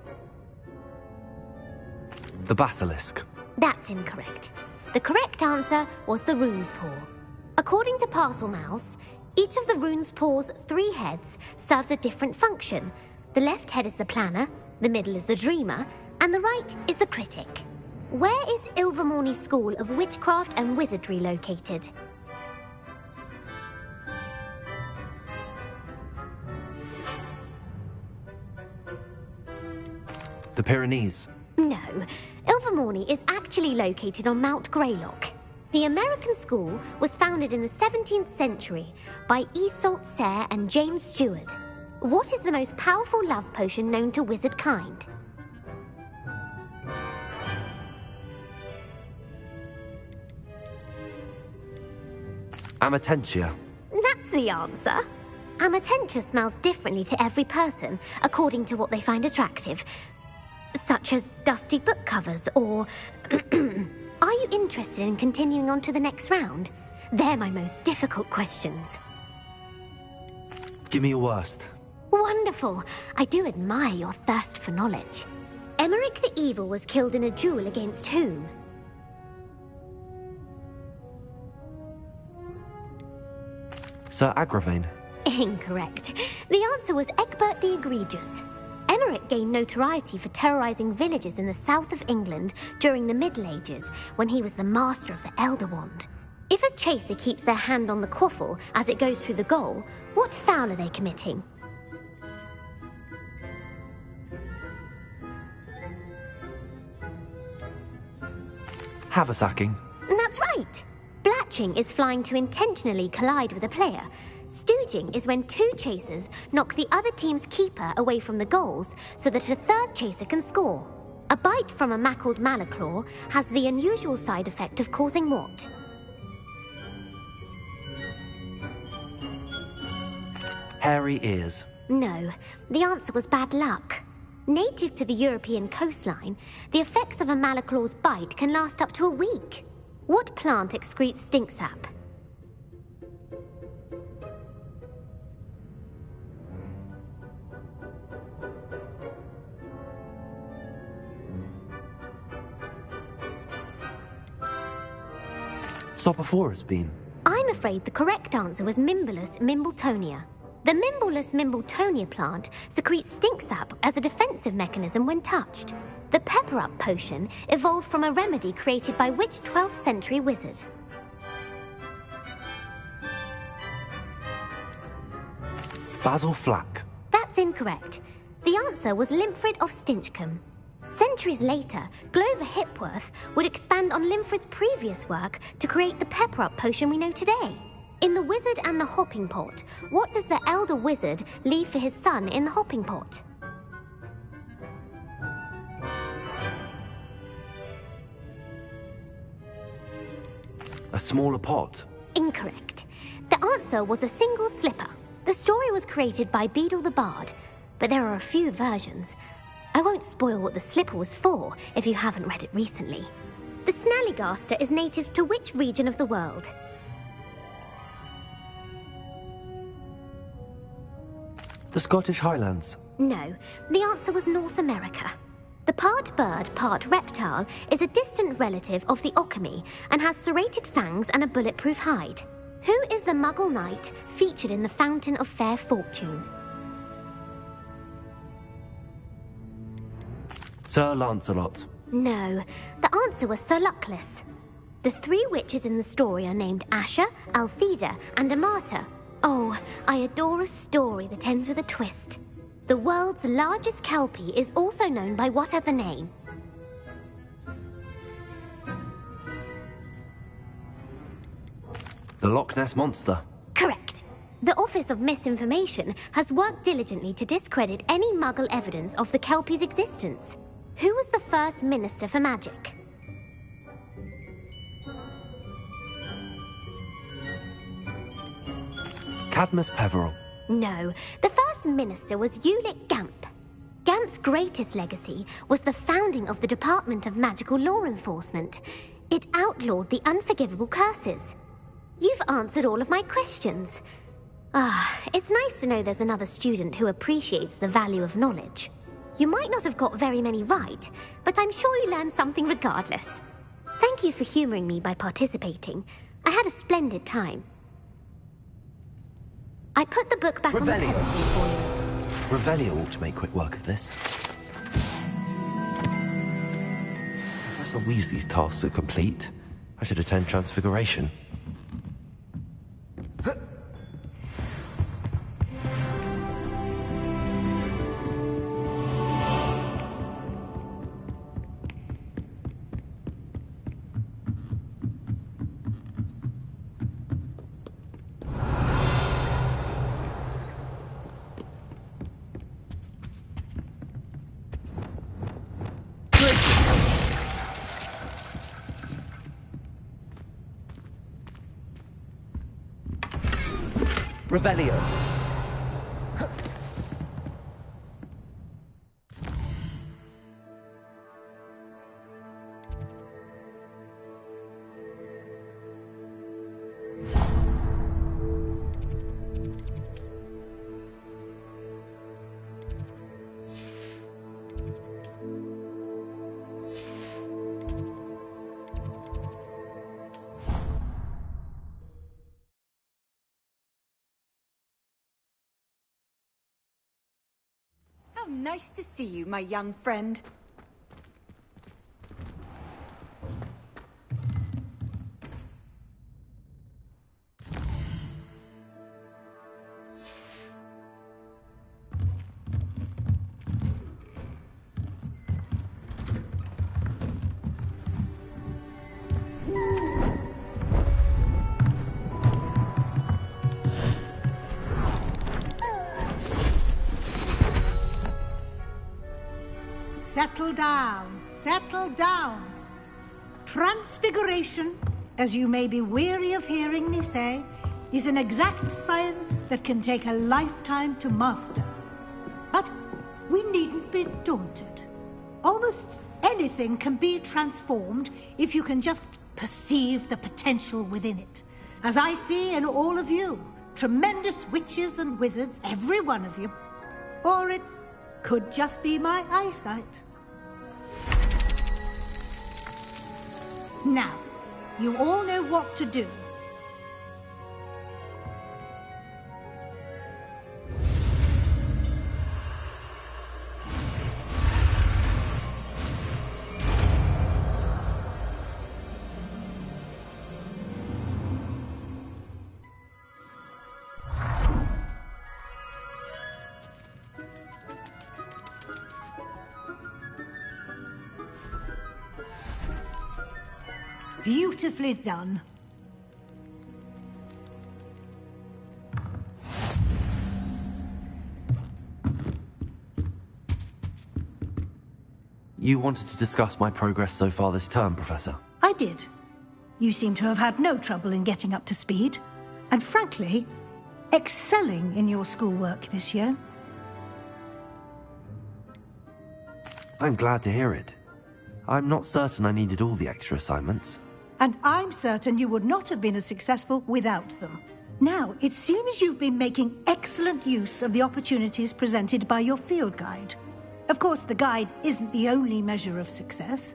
The Basilisk. That's incorrect. The correct answer was the Rune's Paw. According to Parselmouths, each of the Rune's Paw's 3 heads serves a different function. The left head is the planner, the middle is the dreamer, and the right is the critic. Where is Ilvermorny School of Witchcraft and Wizardry located? The Pyrenees. No, Ilvermorny is actually located on Mount Greylock. The American school was founded in the 17th century by Iseult Sayre and James Stewart. What is the most powerful love potion known to wizard kind? Amatentia. That's the answer. Amatentia smells differently to every person, according to what they find attractive. Such as dusty book covers, or... Are you interested in continuing on to the next round? They're my most difficult questions. Give me your worst. Wonderful. I do admire your thirst for knowledge. Emmerich the Evil was killed in a duel against whom? Sir Agravain. Incorrect. The answer was Egbert the Egregious. Emmerich gained notoriety for terrorizing villages in the south of England during the Middle Ages, when he was the master of the Elder Wand. If a chaser keeps their hand on the quaffle as it goes through the goal, what foul are they committing? Haversacking. That's right. Blatching is flying to intentionally collide with a player. Stooging is when two chasers knock the other team's keeper away from the goals so that a third chaser can score. A bite from a mackled malaclaw has the unusual side effect of causing what? Hairy ears. No, the answer was bad luck. Native to the European coastline, the effects of a malaclaw's bite can last up to a week. What plant excretes stink sap? Sopophorus bean. I'm afraid the correct answer was Mimbulus mimbletonia. The Mimbulus mimbletonia plant secretes stink sap as a defensive mechanism when touched. The pepper-up potion evolved from a remedy created by which 12th century wizard? Basil Flack. That's incorrect. The answer was Limfrid of Stinchcombe. Centuries later, Glover Hipworth would expand on Limfrid's previous work to create the pepper-up potion we know today. In The Wizard and the Hopping Pot, what does the elder wizard leave for his son in the hopping pot? A smaller pot. Incorrect. The answer was a single slipper. The story was created by Beadle the Bard, but there are a few versions. I won't spoil what the slipper was for if you haven't read it recently. The Snallygaster is native to which region of the world? The Scottish Highlands. No, the answer was North America. The part bird, part reptile is a distant relative of the Occamy and has serrated fangs and a bulletproof hide. Who is the Muggle knight featured in the Fountain of Fair Fortune? Sir Lancelot. No, the answer was Sir Luckless. The three witches in the story are named Asher, Altheda, and Amata. Oh, I adore a story that ends with a twist. The world's largest kelpie is also known by what other name? The Loch Ness Monster. Correct. The Office of Misinformation has worked diligently to discredit any Muggle evidence of the kelpie's existence. Who was the first Minister for Magic? Cadmus Peveril. No, the first minister was Ulick Gamp. Gamp's greatest legacy was the founding of the Department of Magical Law Enforcement. It outlawed the unforgivable curses. You've answered all of my questions. It's nice to know there's another student who appreciates the value of knowledge. You might not have got very many right, but I'm sure you learned something regardless. Thank you for humoring me by participating. I had a splendid time. I put the book back on the pedestal for you. Revelio ought to make quick work of this. Professor Weasley's tasks are complete. I should attend Transfiguration. Revelio. nice to see you, my young friend. Settle down, settle down. Transfiguration, as you may be weary of hearing me say, is an exact science that can take a lifetime to master. But we needn't be daunted. Almost anything can be transformed if you can just perceive the potential within it. As I see in all of you, tremendous witches and wizards, every one of you. Or it could just be my eyesight. Now, you all know what to do. Beautifully done. You wanted to discuss my progress so far this term, Professor? I did. You seem to have had no trouble in getting up to speed. And frankly, excelling in your schoolwork this year. I'm glad to hear it. I'm not certain I needed all the extra assignments. And I'm certain you would not have been as successful without them. Now, it seems you've been making excellent use of the opportunities presented by your field guide. Of course, the guide isn't the only measure of success.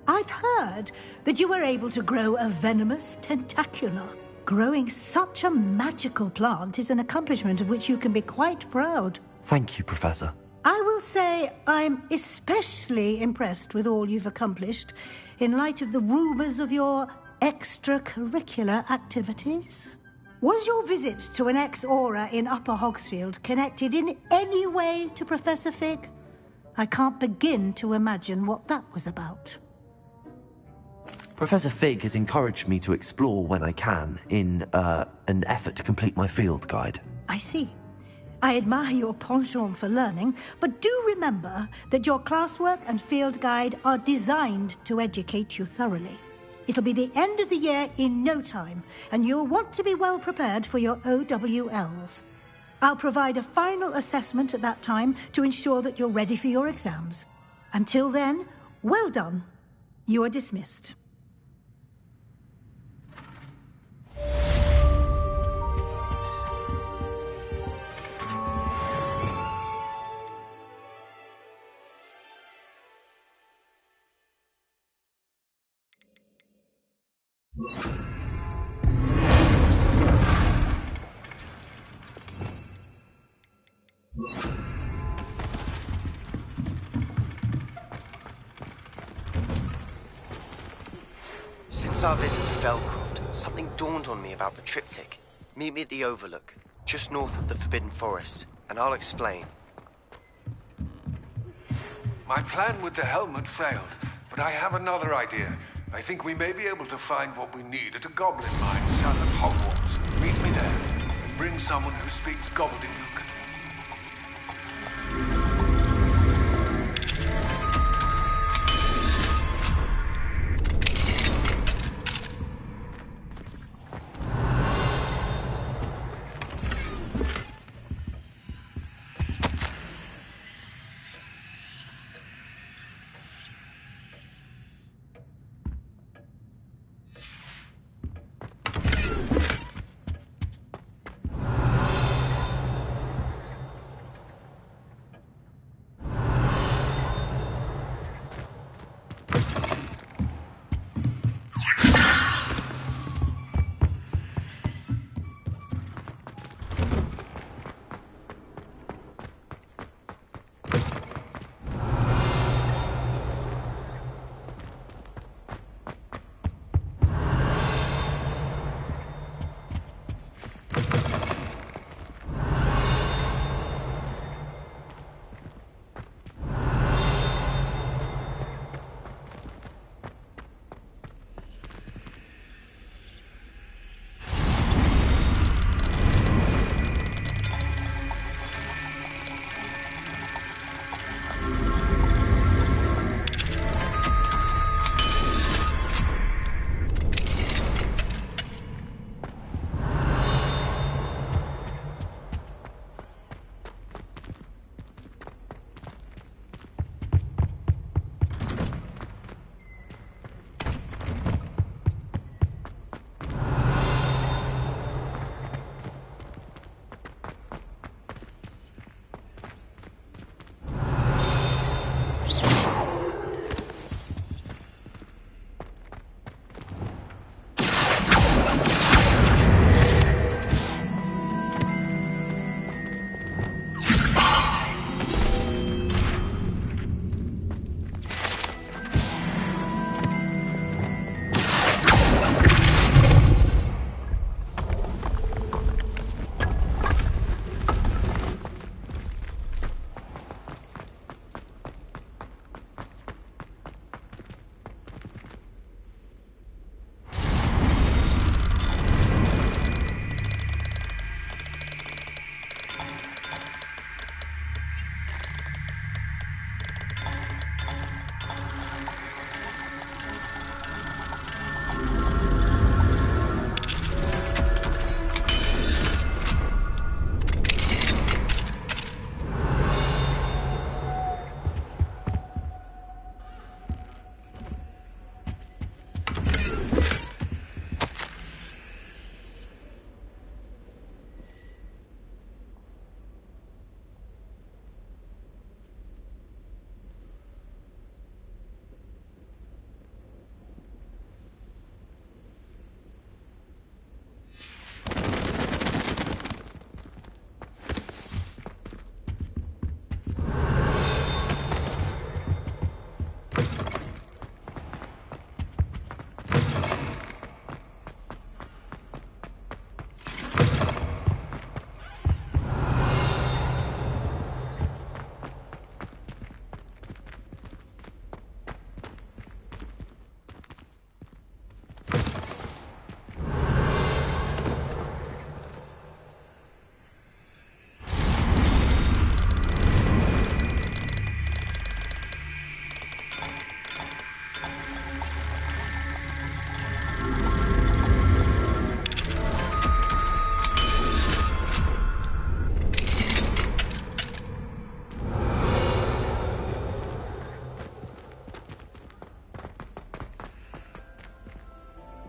I've heard that you were able to grow a venomous tentacula. Growing such a magical plant is an accomplishment of which you can be quite proud. Thank you, Professor. I will say I'm especially impressed with all you've accomplished in light of the rumors of your extracurricular activities. Was your visit to an ex-aura in Upper Hogsfield connected in any way to Professor Fig? I can't begin to imagine what that was about. Professor Fig has encouraged me to explore when I can in an effort to complete my field guide. I see. I admire your penchant for learning, but do remember that your classwork and field guide are designed to educate you thoroughly. It'll be the end of the year in no time, and you'll want to be well prepared for your OWLs. I'll provide a final assessment at that time to ensure that you're ready for your exams. Until then, well done. You are dismissed. Since our visit to Feldcroft, something dawned on me about the triptych. Meet me at the Overlook, just north of the Forbidden Forest, and I'll explain. My plan with the helmet failed, but I have another idea. I think we may be able to find what we need at a goblin mine south of Hogwarts. Meet me there, and bring someone who speaks gobbledygook.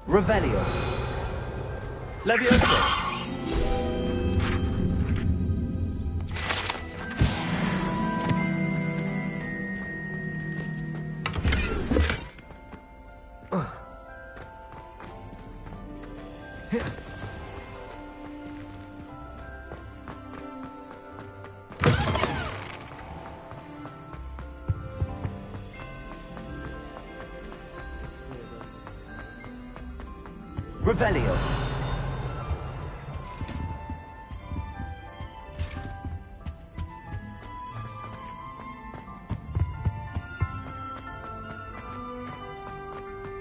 Revelio. Levioso. Revelio.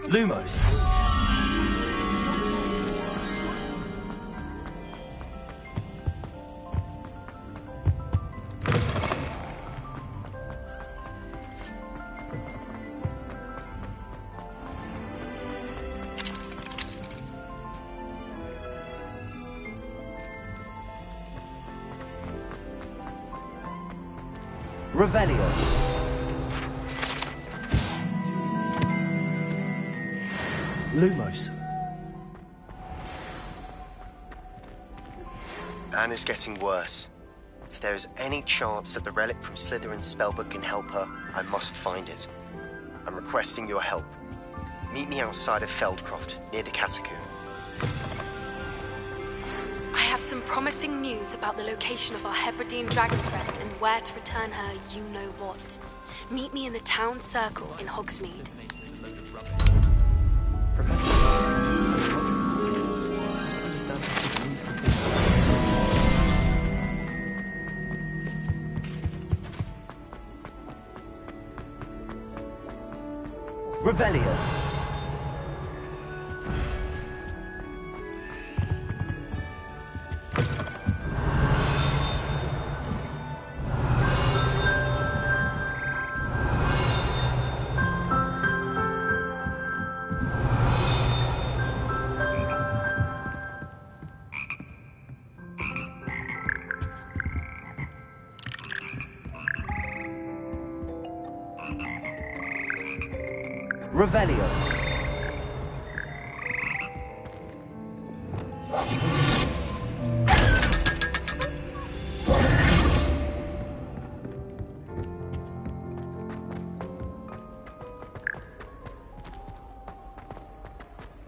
Lumos. Revelio. Lumos. Anne is getting worse. If there is any chance that the relic from Slytherin's spellbook can help her, I must find it. I'm requesting your help. Meet me outside of Feldcroft, near the Catacomb. I have some promising news about the location of our Hebridean dragon friend and where to return her you-know-what. Meet me in the town circle in Hogsmeade. Revelio. Revelio.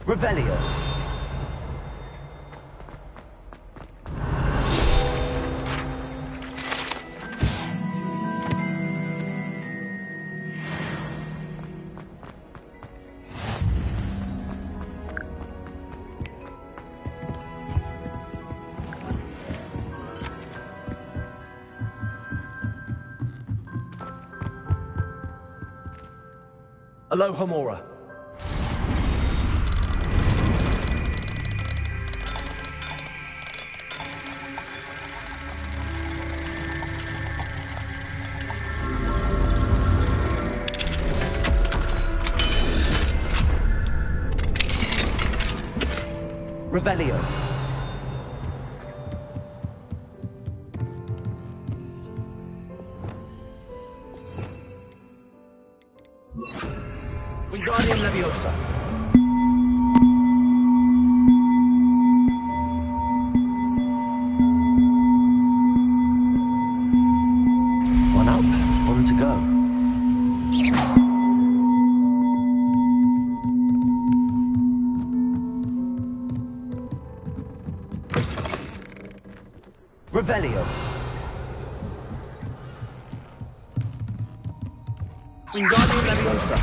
Revelio. Aloha Mora. Revelio. Wingardium Leviosa. One up, one to go. Revelio. Wingardium Leviosa.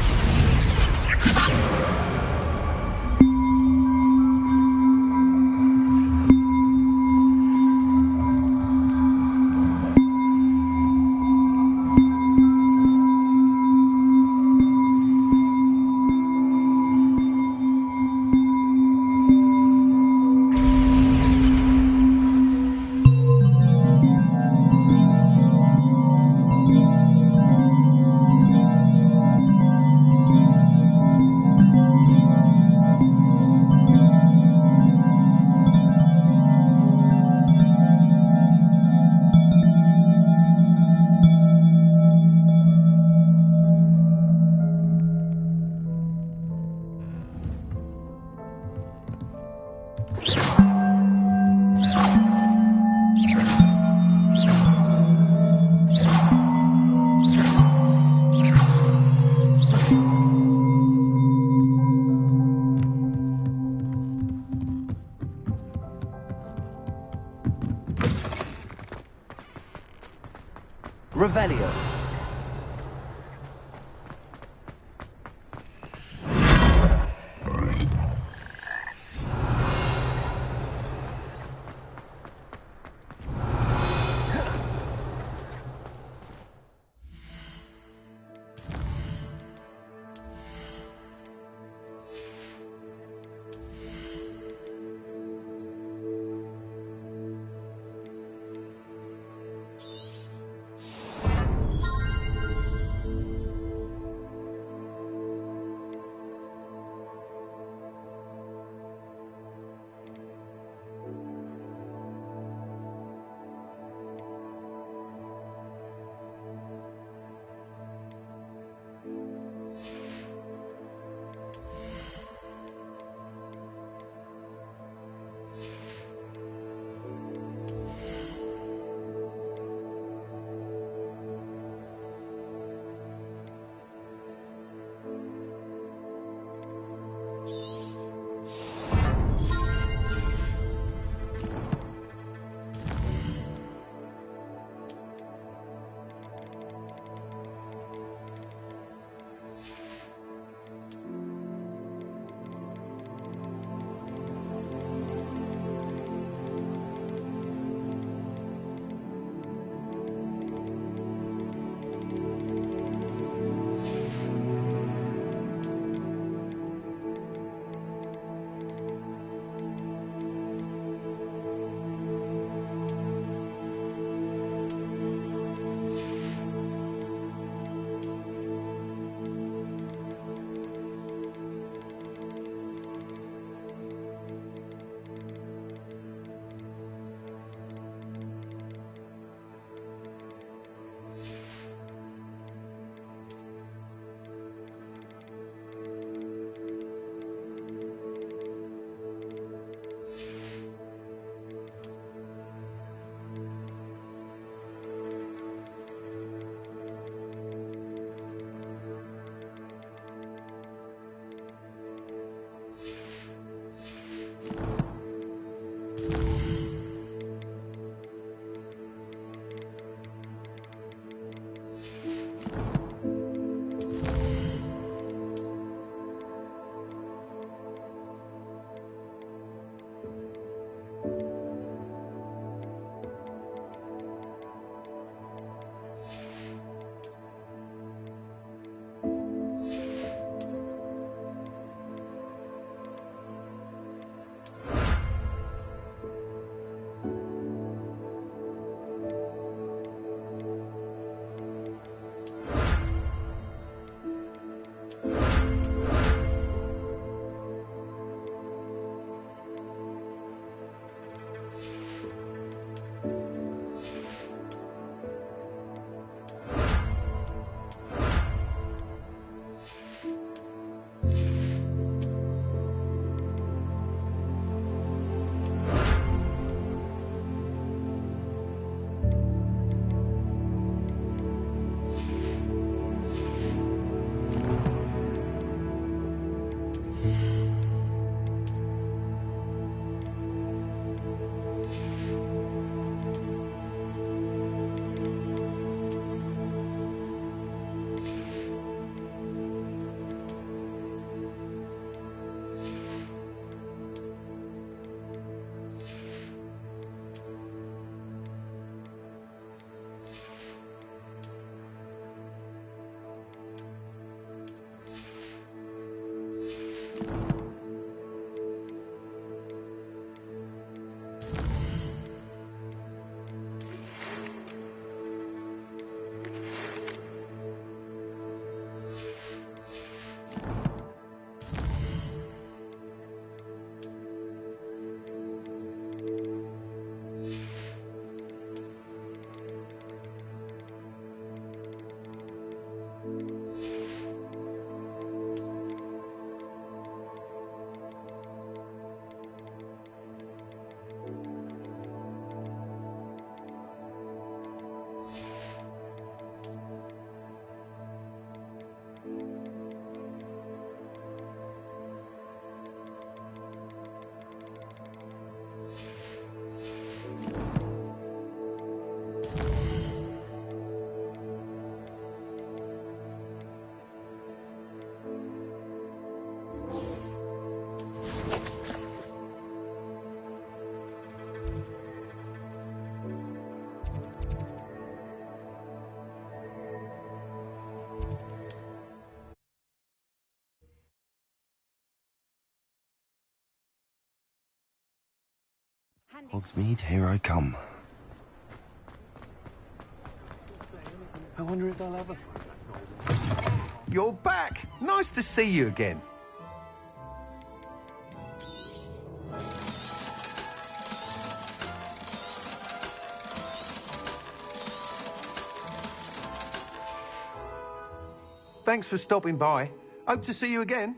Revelio. Hogsmeade, here I come. I wonder if they'll have a... You're back! Nice to see you again. Thanks for stopping by. Hope to see you again.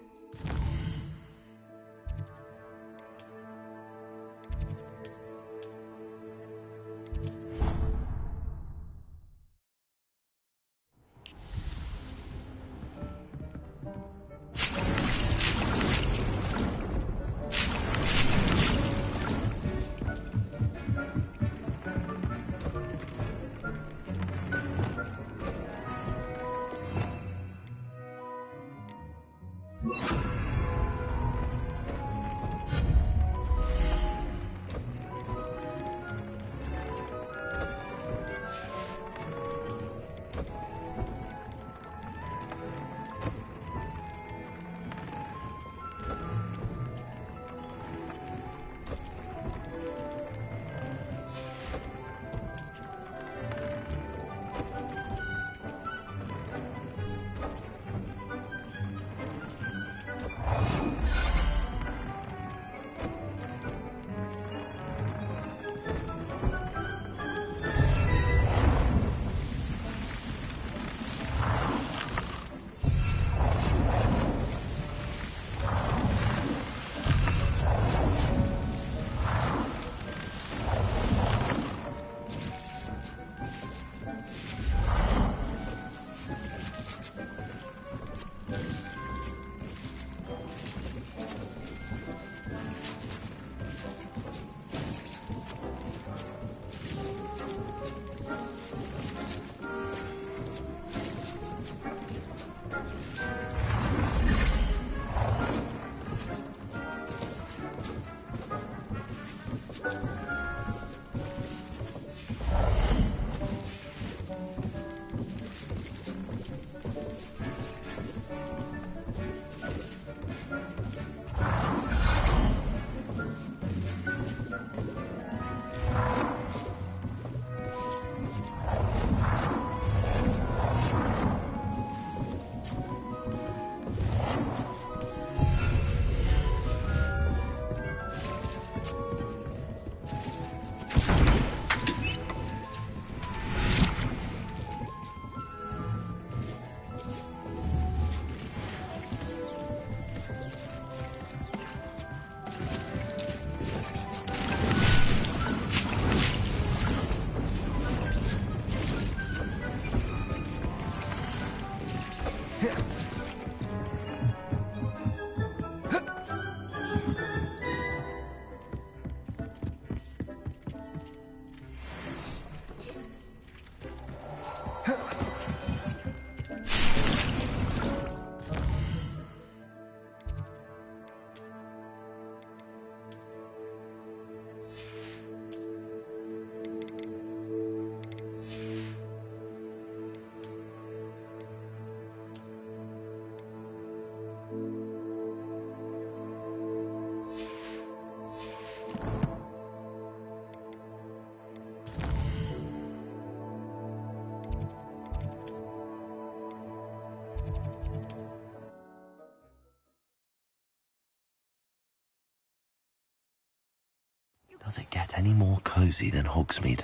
Does it get any more cozy than Hogsmeade?